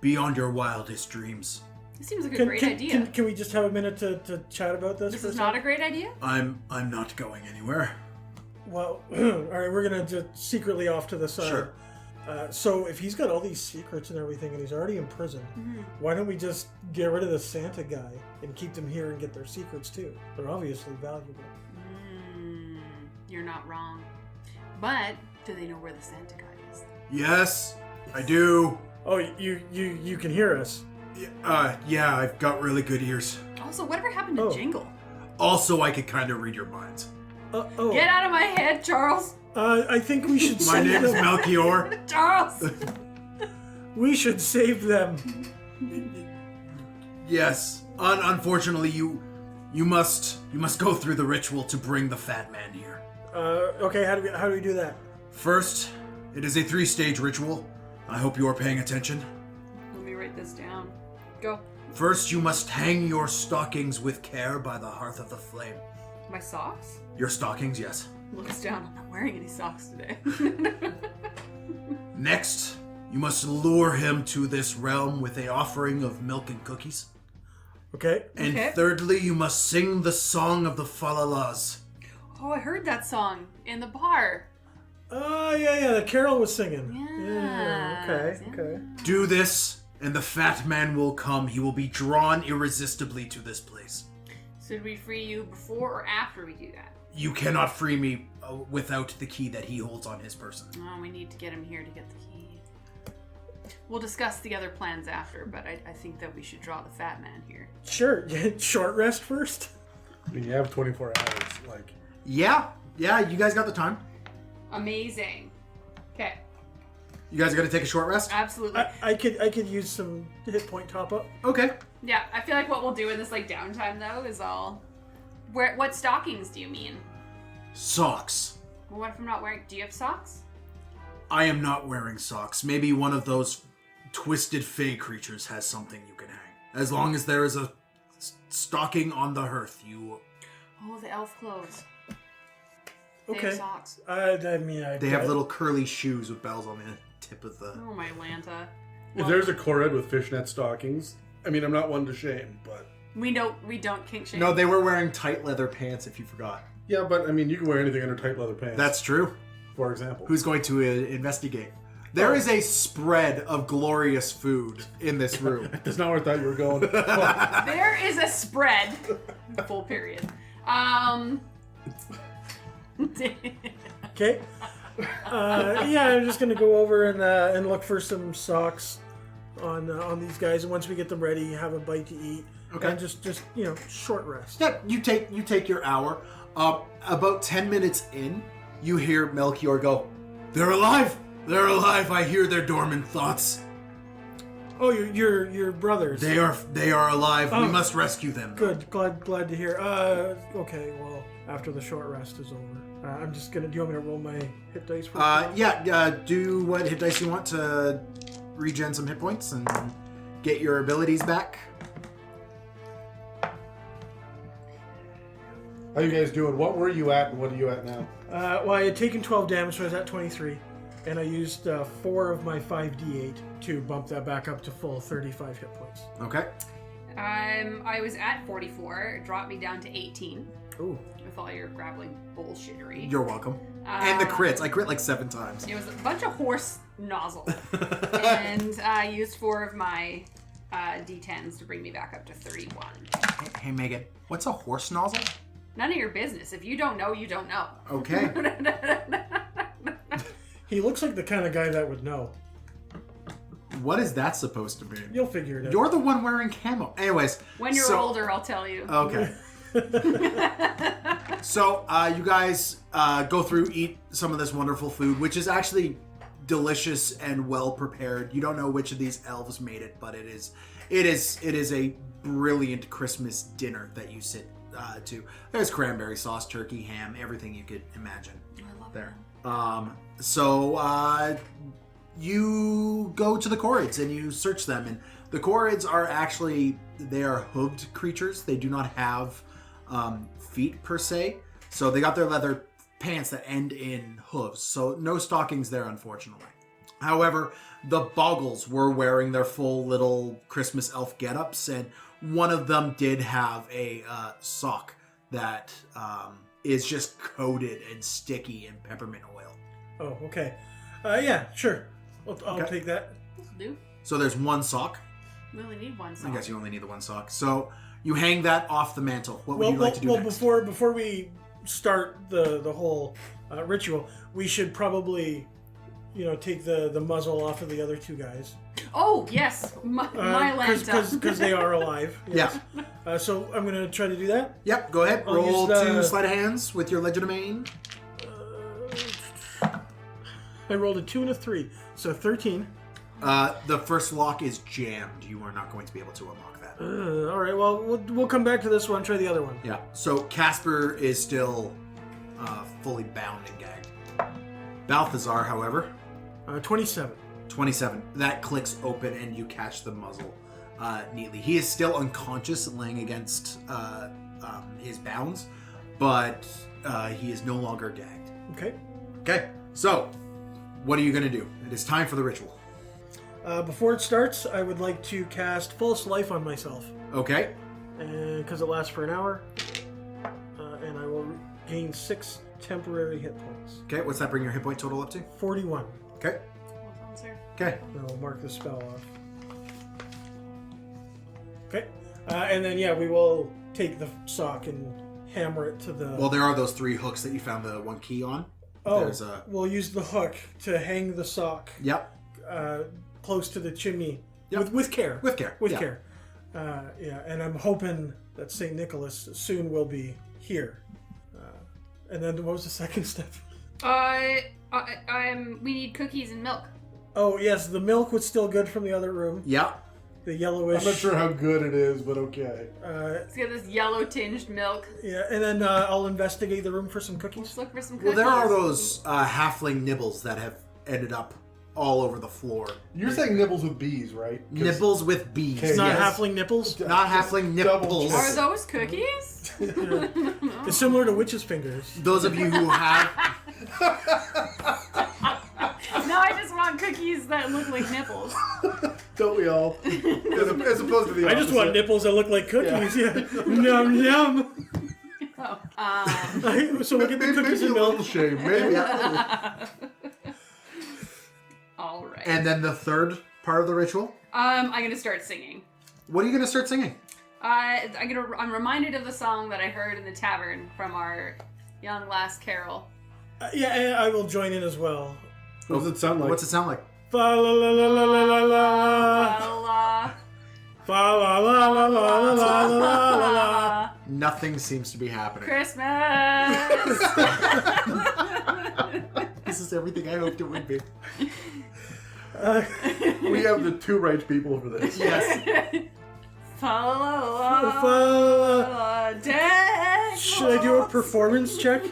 beyond your wildest dreams. This seems like a great idea. Can we just have a minute to chat about this? This for is a not a second? great idea? I'm not going anywhere. Well, all right, we're gonna just secretly off to the side. Sure. So if he's got all these secrets and everything, and he's already in prison, why don't we just get rid of the Santa guy and keep them here and get their secrets too? They're obviously valuable. You're not wrong. But do they know where the Santa guy is? Yes, I do. Oh, you can hear us. Yeah, I've got really good ears. Also, whatever happened to Oh. Jingle? Also, I could kind of read your minds. Oh, Get out of my head, Charles! I think we should My save name is them. Melchior. Charles! We should save them. Yes. Unfortunately, you must go through the ritual to bring the fat man here. Okay, how do we do that? First, it is a 3-stage ritual. I hope you are paying attention. Let me write this down. Go. First, you must hang your stockings with care by the hearth of the flame. My socks? Your stockings, yes. Looks down. I'm not wearing any socks today. Next, you must lure him to this realm with a offering of milk and cookies. Okay. And Okay. thirdly, you must sing the song of the Falalas. Oh, I heard that song in the bar. Oh, yeah, that Carol was singing. Yeah. Okay. Do this, and the fat man will come. He will be drawn irresistibly to this place. So did we free you before or after we do that? You cannot free me without the key that he holds on his person. Oh, we need to get him here to get the key. We'll discuss the other plans after, but I think that we should draw the fat man here. Sure. Short rest first. I mean, you have 24 hours. Like, Yeah, you guys got the time. Amazing. Okay, You guys got to take a short rest? absolutely. I could use some hit point top up. Okay. Yeah, I feel like what we'll do in this like downtime though is what stockings do you mean? Socks. Well, what if I'm not wearing? Do you have socks? I am not wearing socks. Maybe one of those twisted fey creatures has something you can hang. As long as there is a stocking on the hearth, you... Oh, the elf clothes. They have Okay. socks. They have little curly shoes with bells on the tip of the... Oh my Lanta. if there's a Korred with fishnet stockings, I mean, I'm not one to shame, but We don't kink shame. No, they were wearing tight leather pants, if you forgot. yeah, but I mean, you can wear anything under tight leather pants. That's true. for example. Who's going to investigate? There is a spread of glorious food in this room. That's not where I thought you were going. There is a spread. Full period. Okay. Yeah, I'm just gonna go over and look for some socks on these guys, and once we get them ready, have a bite to eat. Okay. And just short rest. Yep, you take your hour. About 10 minutes in, you hear Melchior go, They're alive! They're alive! I hear their dormant thoughts. Oh, your brothers. They are alive. We Oh. must rescue them. Good. Glad to hear. Okay. Well, after the short rest is over, I'm just gonna. Do you want me to roll my hit dice for? Do what hit dice you want to regen some hit points and get your abilities back. How you guys doing? What were you at and what are you at now? Well, I had taken 12 damage, so I was at 23, and I used 4 of my 5d8 to bump that back up to full 35 hit points. Okay. I was at 44. It dropped me down to 18 Ooh. with all your grappling bullshittery. You're welcome. And the crits. I crit like 7 times. It was a bunch of horse nozzle. And I used 4 of my D10s to bring me back up to 31. Hey, Megan, what's a horse nozzle? None of your business. If you don't know, you don't know. Okay. He looks like the kind of guy that would know. What is that supposed to mean? You'll figure it out. You're the one wearing camo. Anyways. When you're older, I'll tell you. Okay. So, you guys go through, eat some of this wonderful food, which is actually delicious and well prepared. You don't know which of these elves made it, but it is a brilliant Christmas dinner that you sit to. There's cranberry sauce, turkey, ham, everything you could imagine I love there. So you go to the Chorids and you search them, and the Chorids are actually, they are hooved creatures. They do not have feet per se, so they got their leather pants that end in hooves, so no stockings there, unfortunately. However, the Boggles were wearing their full little Christmas elf get-ups, and one of them did have a sock that is just coated and sticky in peppermint oil. Oh, okay. Yeah, sure. I'll Okay. take that. Do? So there's one sock. We only need one I song. guess you only need the one sock. So you hang that off the mantle. What would you like to do next? before we start the whole ritual, we should probably, take the muzzle off of the other 2 guys. Oh, yes. My Lanta. Because they are alive. Yeah. So I'm gonna try to do that. Yep, go ahead. I'll Roll use 2 sleight of hands with your legerdemain. I rolled a 2 and a 3, so 13. The first lock is jammed. You are not going to be able to unlock that. All right. Well, we'll come back to this one. Try the other one. Yeah. So Casper is still fully bound and gagged. Balthazar, however, 27. 27. That clicks open and you catch the muzzle neatly. He is still unconscious, laying against his bounds, but he is no longer gagged. Okay. Okay. So, what are you going to do? It is time for the ritual. Before it starts, I would like to cast False Life on myself, Okay. and because it lasts for an hour, and I will gain 6 temporary hit points. Okay. What's that bring your hit point total up to? 41. Okay. Hold on, sir. Okay. And I'll mark the spell off. Okay. And then, we will take the sock and hammer it to the... Well, there are those 3 hooks that you found the 1 key on. Oh, There's a... we'll use the hook to hang the sock Yep. close to the chimney. Yep. With care. With care. With Yeah. care. And I'm hoping that St. Nicholas soon will be here. And then what was the second step? We need cookies and milk. Oh, yes, the milk was still good from the other room. Yeah. The yellowish... I'm not sure how good it is, but okay. Let's get this yellow tinged milk. Yeah, and then I'll investigate the room for some cookies. Let's look for some Well, cookies. there are those halfling nibbles that have ended up all over the floor. You're saying nibbles with bees, right? 'Cause Nibbles with bees. Okay, It's not yes. halfling nipples. Not halfling double nipples. check. Are those cookies? It's similar to witch's fingers. Those of you who have... No, I just want cookies that look like nipples. Don't we all? As opposed to the I just want opposite. nipples that look like cookies. Yeah. Yum, yum. Oh. So we'll get the cookies and Maybe a little milk. shame. Maybe. All right. And then the third part of the ritual. I'm gonna start singing. What are you going to start singing? I'm reminded of the song that I heard in the tavern from our young last carol. Yeah, and I will join in as well. What does it sound like? What's it sound like? Fa la la la la la la la. La, Fa la la la la la la la la la. Nothing seems to be happening. Christmas. This is everything I hoped it would be. We have the two right people for this. Yes. Should I do a performance check?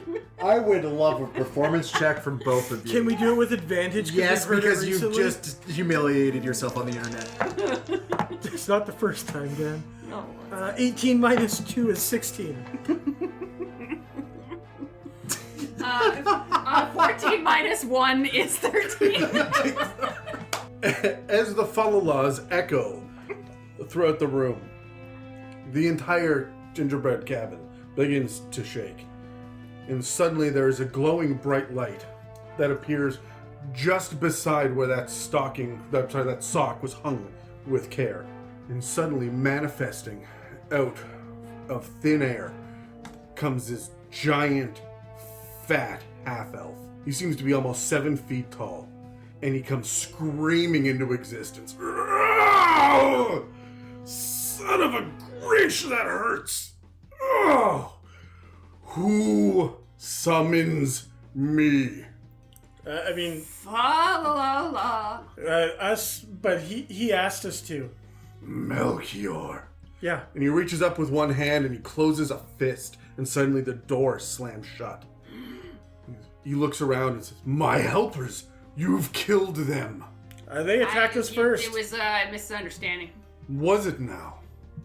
I would love a performance check from both of you. Can we do it with advantage? Yes, we've heard it because you recently? just humiliated yourself on the internet. It's not the first time, Dan. No. 18 minus 2 is 16. 14 minus 1 is 13. As the fa-la-las echo throughout the room, the entire gingerbread cabin begins to shake. And suddenly there is a glowing bright light that appears just beside where that sock was hung with care. And suddenly manifesting out of thin air comes this giant, fat half-elf. He seems to be almost 7 feet tall. And he comes screaming into existence. Son of a Grinch, that hurts! Oh, who summons me? I mean, Fa la la la. us, but he asked us to. Melchior. Yeah. And he reaches up with one hand and he closes a fist, and suddenly the door slams shut. He looks around and says, "My helpers, you've killed them." They attacked us first. It was a misunderstanding. Was it now?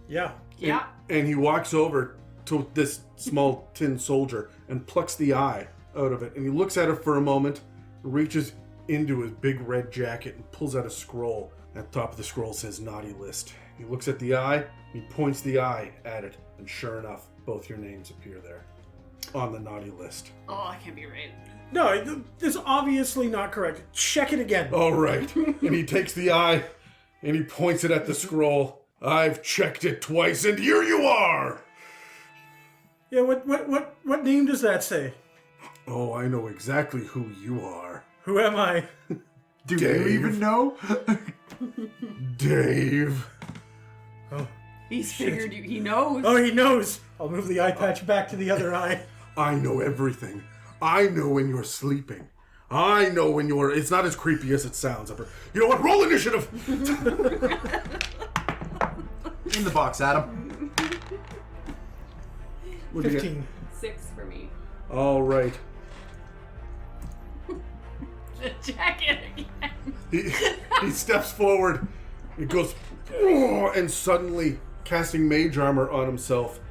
Yeah. Yeah. And he walks over to this small tin soldier and plucks the eye out of it. And he looks at it for a moment, reaches into his big red jacket and pulls out a scroll. At the top of the scroll says Naughty List. He looks at the eye, he points the eye at it, and sure enough, both your names appear there on the Naughty List. Oh, I can't be right. No, it's obviously not correct. Check it again. All right. And he takes the eye and he points it at the scroll. I've checked it twice and here you are. Yeah, what name does that say? Oh, I know exactly who you are. Who am I? Do Dave. you even know? Dave. He's figured you. He knows. Oh, he knows. I'll move the eye patch back to the other eye. I know everything. I know when you're sleeping. I know when you're... It's not as creepy as it sounds. You know what? Roll initiative! In the box, Adam. What'd you get? 15. 6 for me. All right. The jacket again. He steps forward. It goes... And suddenly, casting mage armor on himself,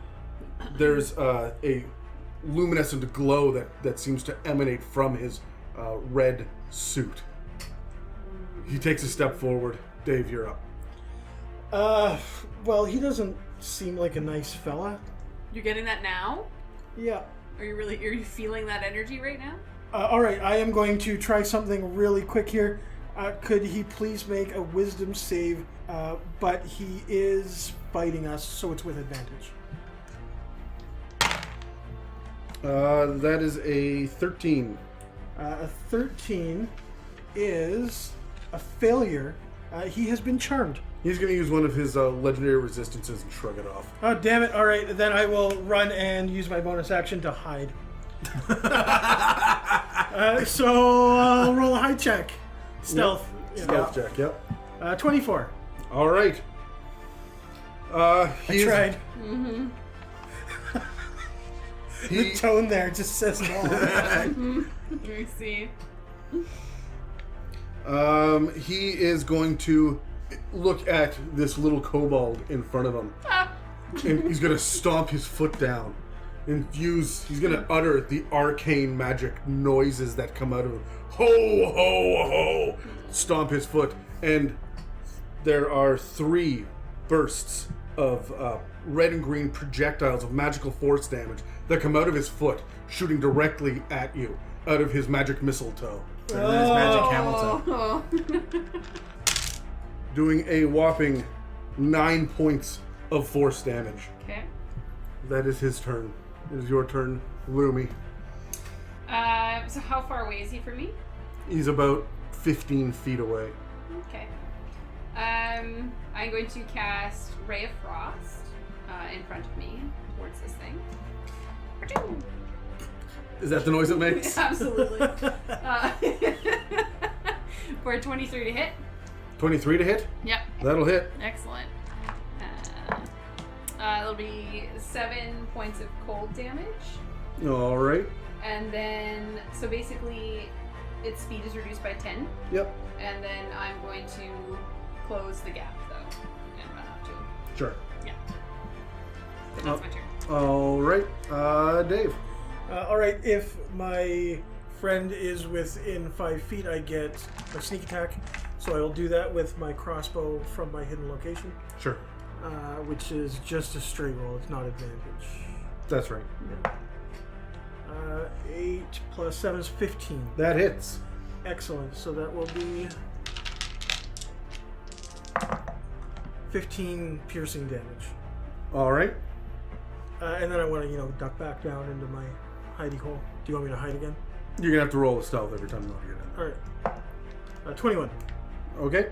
there's a luminescent glow that seems to emanate from his red suit. He takes a step forward. Dave, you're up. Well, he doesn't seem like a nice fella. You're getting that now? Yeah. Are you feeling that energy right now? All right, I am going to try something really quick here. Could he please make a wisdom save? But he is fighting us, so it's with advantage. That is a 13. A 13 is a failure. He has been charmed. He's going to use one of his legendary resistances and shrug it off. Oh, damn it. All right, then I will run and use my bonus action to hide. So I'll roll a hide check. Stealth. Yep. Stealth check, yep. 24. All right. I tried. The tone there just says no. Let me see. He is going to look at this little kobold in front of him. And he's going to stomp his foot down. And he's going to utter the arcane magic noises that come out of him. Ho, ho, ho! Stomp his foot. And there are 3 bursts of red and green projectiles of magical force damage that come out of his foot, shooting directly at you out of his magic mistletoe, Better than his magic Hamilton. Oh. doing a whopping 9 points of force damage. Okay. That is his turn. It is your turn, Lumi. So how far away is he from me? He's about 15 feet away. Okay. I'm going to cast Ray of Frost in front of me towards this thing. Is that the noise it makes? Absolutely. For a 23 to hit. 23 to hit? Yep. That'll hit. Excellent. It'll be 7 points of cold damage. All right. And then, so basically, its speed is reduced by 10. Yep. And then I'm going to close the gap, though, and run up to him. Sure. Yeah. And that's my turn. All right. Dave. All right, if my friend is within 5 feet, I get a sneak attack. So I will do that with my crossbow from my hidden location, Sure. which is just a straight roll. It's not advantage. That's right. 8 plus 7 is 15. That hits. Excellent. So that will be 15 piercing damage. All right. And then I want to, duck back down into my hidey hole. Do you want me to hide again? You're gonna have to roll a stealth every time you want to get in. All right. 21. Okay.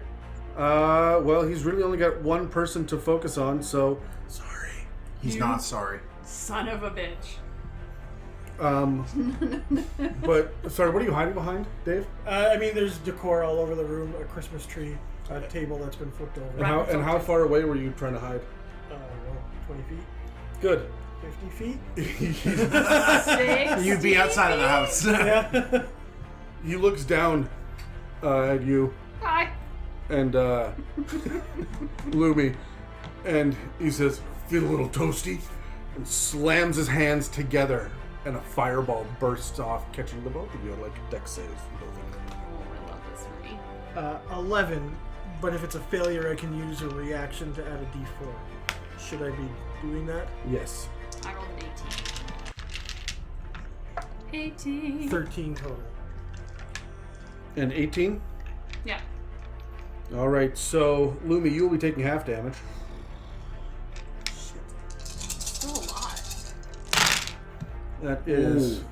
Well, he's really only got one person to focus on, so Sorry. He's not sorry. Son of a bitch. but sorry, what are you hiding behind, Dave? I mean, there's decor all over the room. A Christmas tree, a table that's been flipped over. And how far away were you trying to hide? Well, 20 feet, Good. 50 feet. 6. You'd be outside of the house. Yeah. He looks down at you Hi. and Lumi, and he says, "Feel a little toasty," and slams his hands together, and a fireball bursts off, catching the both of you like dex saves. Oh, I love this for me. 11, but if it's a failure, I can use a reaction to add a d4. Should I be doing that? Yes. I rolled an 18. 18. 13 total. And 18. Yeah. All right. So Lumi, you will be taking half damage. Still a lot. That is,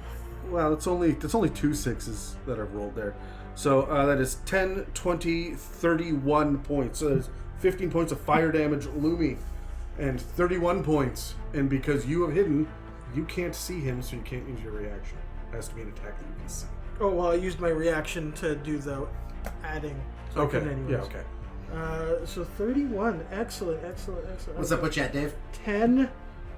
well, it's only 2 6s that I've rolled there. So that is 10, 20, 31 points. So there's 15 points of fire damage, Lumi, and 31 points. And because you have hidden, you can't see him, so you can't use your reaction. It has to be an attack that you can see. Oh, well, I used my reaction to do the adding. So I Okay. couldn't anyways. Yeah. Okay. So 31. Excellent. What's that put you at, Dave? 10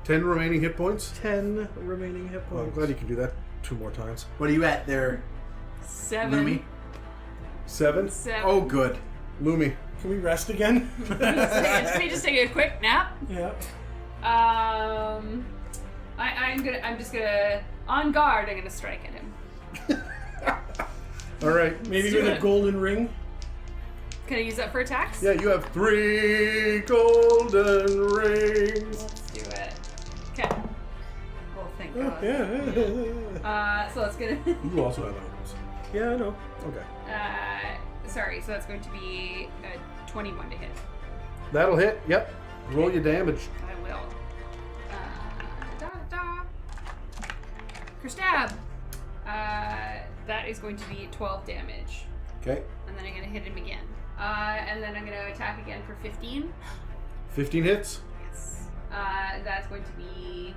remaining hit points. remaining hit Well, I'm points. glad you can do that 2 more times. What are you at there, 7. Lumi? 7. 7. Oh, good. Lumi. Can we rest again? Let me just take a quick nap. Yeah. I'm just gonna on guard. I'm gonna strike at him. All right. Maybe Let's do with a it. golden ring. Can I use that for attacks? Yeah, you have 3 golden rings. Let's do it. Okay. Oh, thank God. Yeah. So that's gonna. You also have items. Yeah, I know. Okay. Sorry. So that's going to be a 21 to hit. That'll hit. Yep. Roll your damage. I will. Kerstab. That is going to be 12 damage. Okay. And then I'm going to hit him again. And then I'm going to attack again for 15. 15 hits. Yes. That's going to be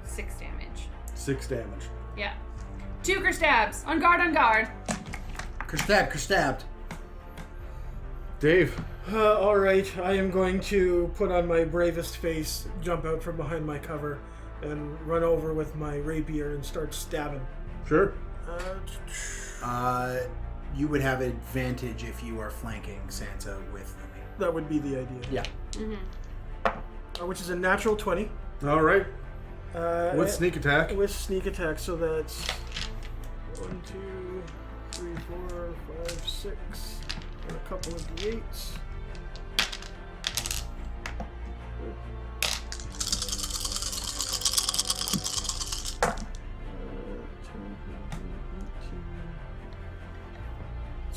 6 damage. 6 damage. Yeah. 2 Kerstabs. On guard, on guard. Kerstabbed. Dave. All right, I am going to put on my bravest face, jump out from behind my cover, and run over with my rapier and start stabbing. Sure. You would have advantage if you are flanking Sansa with Lumi. That would be the idea. Yeah. Which is a natural 20. All right. With and- sneak attack. With sneak attack, so that's 1, 2, 3, 4, 5, 6, and a couple of d8s.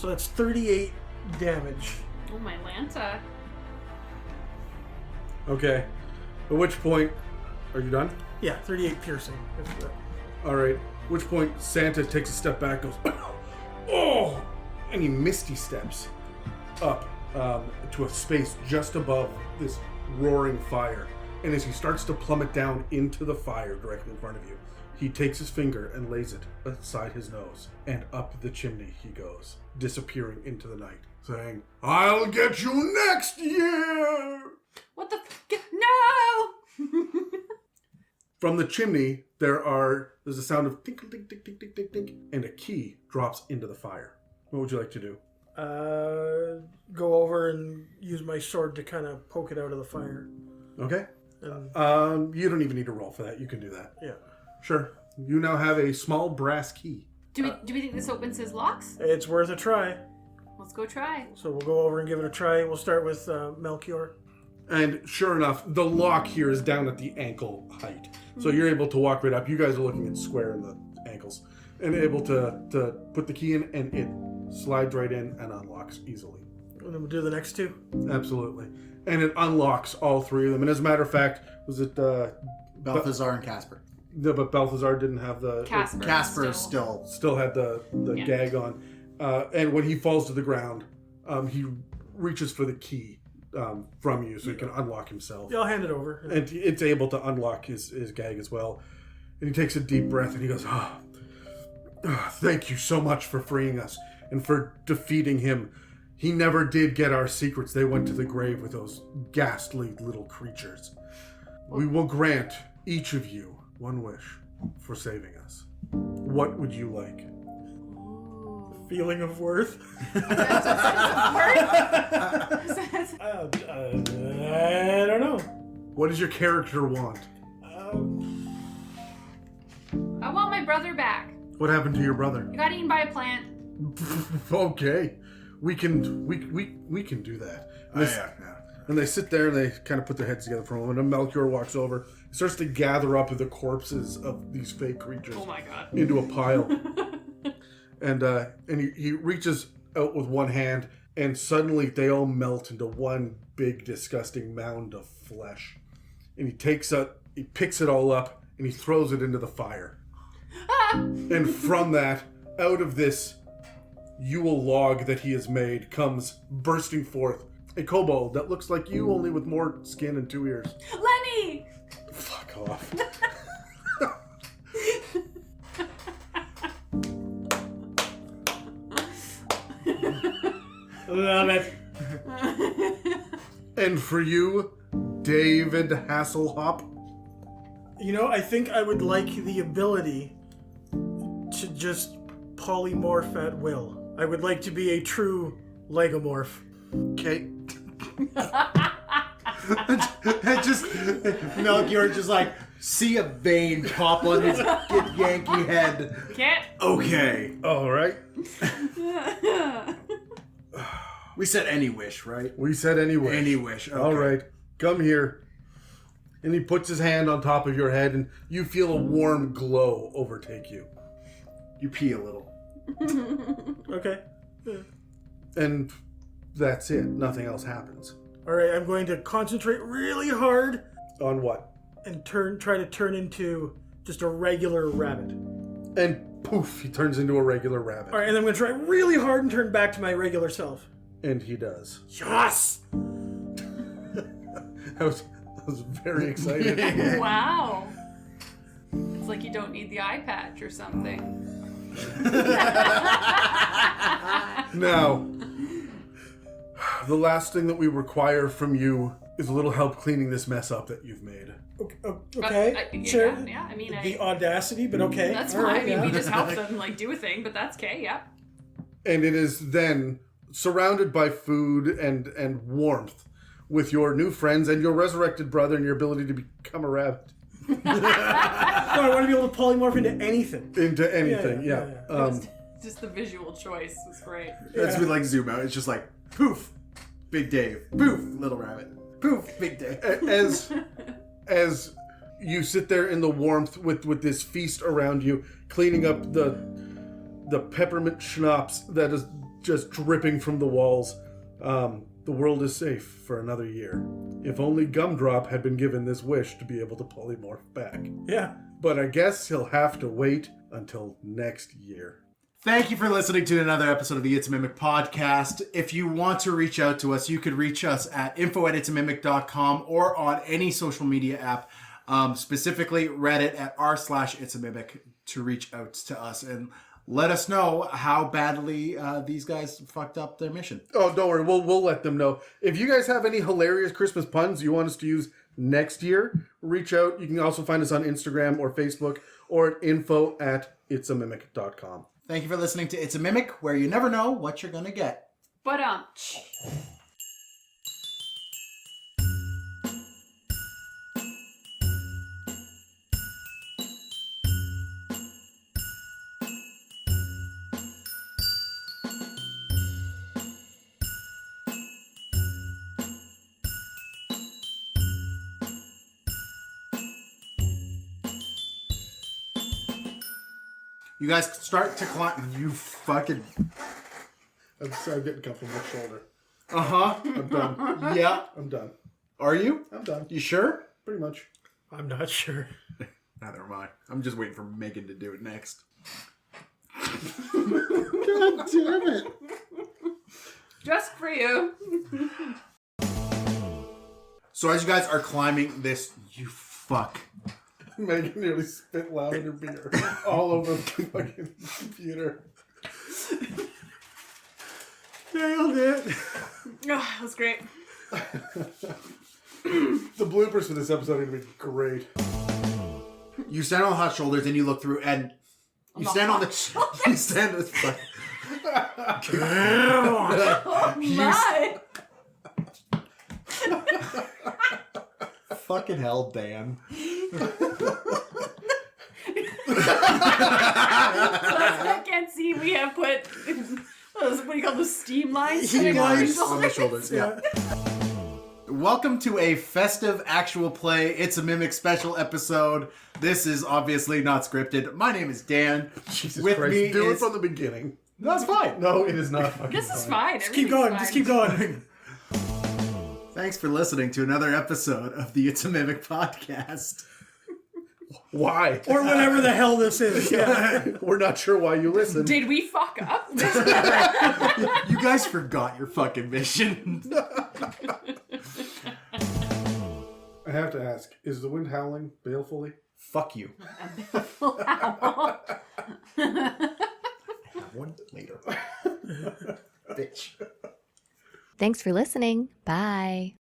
So that's 38 damage. Oh, my Lanta. Okay. At which point, are you done? Yeah, 38 piercing. All right. At which point, Santa takes a step back, goes, oh, and he misty steps up to a space just above this roaring fire. And as he starts to plummet down into the fire directly in front of you, he takes his finger and lays it aside his nose, and up the chimney he goes, disappearing into the night, saying, I'll get you next year! What the No! From the chimney, there's a sound of tinkle, tink, tink, tink, tink, tink, tink, and a key drops into the fire. What would you like to do? Go over and use my sword to kind of poke it out of the fire. Okay. And, You don't even need to roll for that. You can do that. yeah. Sure. You now have a small brass key. Do we think this opens his locks? It's worth a try. Let's go try. So we'll go over and give it a try. We'll start with Melchior. And sure enough, the lock here is down at the ankle height. So you're able to walk right up. You guys are looking at square in the ankles. And able to put the key in, and it slides right in and unlocks easily. And then we'll do the next two. Absolutely. And it unlocks all three of them. And as a matter of fact, was it... Balthazar and Casper. No, but Balthazar didn't have the... Casper is Still had the Yeah. gag on. And when he falls to the ground, he reaches for the key from you so he can unlock himself. Yeah, I'll hand it over. And it's able to unlock his gag as well. And he takes a deep breath and he goes, thank you so much for freeing us and for defeating him. He never did get our secrets. They went to the grave with those ghastly little creatures. We will grant each of you one wish for saving us. What would you like? Feeling of worth. I don't know. What does your character want? I want my brother back. What happened to your brother? He got eaten by a plant. Okay. We can do that. And they, and they sit there and they kind of put their heads together for a moment, and Melchior walks over, starts to gather up the corpses of these fake creatures Oh my god. into a pile. and he reaches out with one hand, and suddenly they all melt into one big disgusting mound of flesh. And he picks it all up and he throws it into the fire. And from that, out of this Yule log that he has made, comes bursting forth a kobold that looks like you, only with more skin and 2 ears. Lenny! Fuck off. Love it. And for you, David Hasselhoff. You know, I think I would like the ability to just polymorph at will. I would like to be a true Legomorph. Okay. Just Melchior just like see a vein pop on his Yankee head. Can't. Okay. All right. We said any wish, right? We said anyway. Any wish. Okay. All right. Come here. And he puts his hand on top of your head, and you feel a warm glow overtake you. You pee a little. Okay. And that's it. Nothing else happens. All right, I'm going to concentrate really hard On what? and try to turn into just a regular rabbit. And poof, he turns into a regular rabbit. All right, and I'm going to try really hard and turn back to my regular self. And he does. Yes! I was very excited. Wow. It's like you don't need the eye patch or something. Now, the last thing that we require from you is a little help cleaning this mess up that you've made. Okay, sure. Yeah, I mean, The audacity, but okay. that's All fine. right, I mean, yeah. we just help them like do a thing, but that's okay. Yeah. And it is then surrounded by food and warmth with your new friends and your resurrected brother and your ability to become a rabbit. No, I want to be able to polymorph into anything. Into anything, Yeah, yeah. Just the visual choice is great. As we like zoom out, it's just like poof, Big Dave. Poof, little rabbit. Poof, Big Dave. As you sit there in the warmth with this feast around you, cleaning up the peppermint schnapps that is just dripping from the walls. The world is safe for another year. If only Gumdrop had been given this wish to be able to polymorph back. Yeah. But I guess he'll have to wait until next year. Thank you for listening to another episode of the It's a Mimic podcast. If you want to reach out to us, you could reach us at info@itsamimic.com or on any social media app, specifically Reddit at r/itsamimic to reach out to us and let us know how badly these guys fucked up their mission. Oh, don't worry. We'll let them know. If you guys have any hilarious Christmas puns you want us to use next year, reach out. You can also find us on Instagram or Facebook or at info@itsamimic.com. Thank you for listening to It's a Mimic, where you never know what you're going to get. But You guys start to climb. You fucking. I'm sorry, I'm getting cuffed on my shoulder. I'm done. Yeah. I'm done. Are you? I'm done. You sure? Pretty much. I'm not sure. Neither am I. I'm just waiting for Megan to do it next. God damn it. just for you. So as you guys are climbing this, you fuck. Megan nearly spit loud in her beer all over the fucking computer. Nailed it. Oh, that was great. The bloopers for this episode are going to be great. You stand on the hot shoulders and you look through and you stand on the you stand with Oh my! fucking hell, Dan. I can't see. We have put what do you call those steam lines? Steam lines On the shoulders, yeah. Welcome to a festive actual play It's a Mimic special episode. This is obviously not scripted. My name is Dan. Jesus With Christ. me Do it is... from the beginning. No, it's fine. No, it is not fucking This is fine. fine. Just keep going. Just keep going. Thanks for listening to another episode of the It's a Mimic podcast. Why? Or whatever the hell this is. Yeah. We're not sure why you listen. Did we fuck up? You guys forgot your fucking mission. I have to ask, is the wind howling balefully? Fuck you. Wow. One later. Bitch. Thanks for listening. Bye.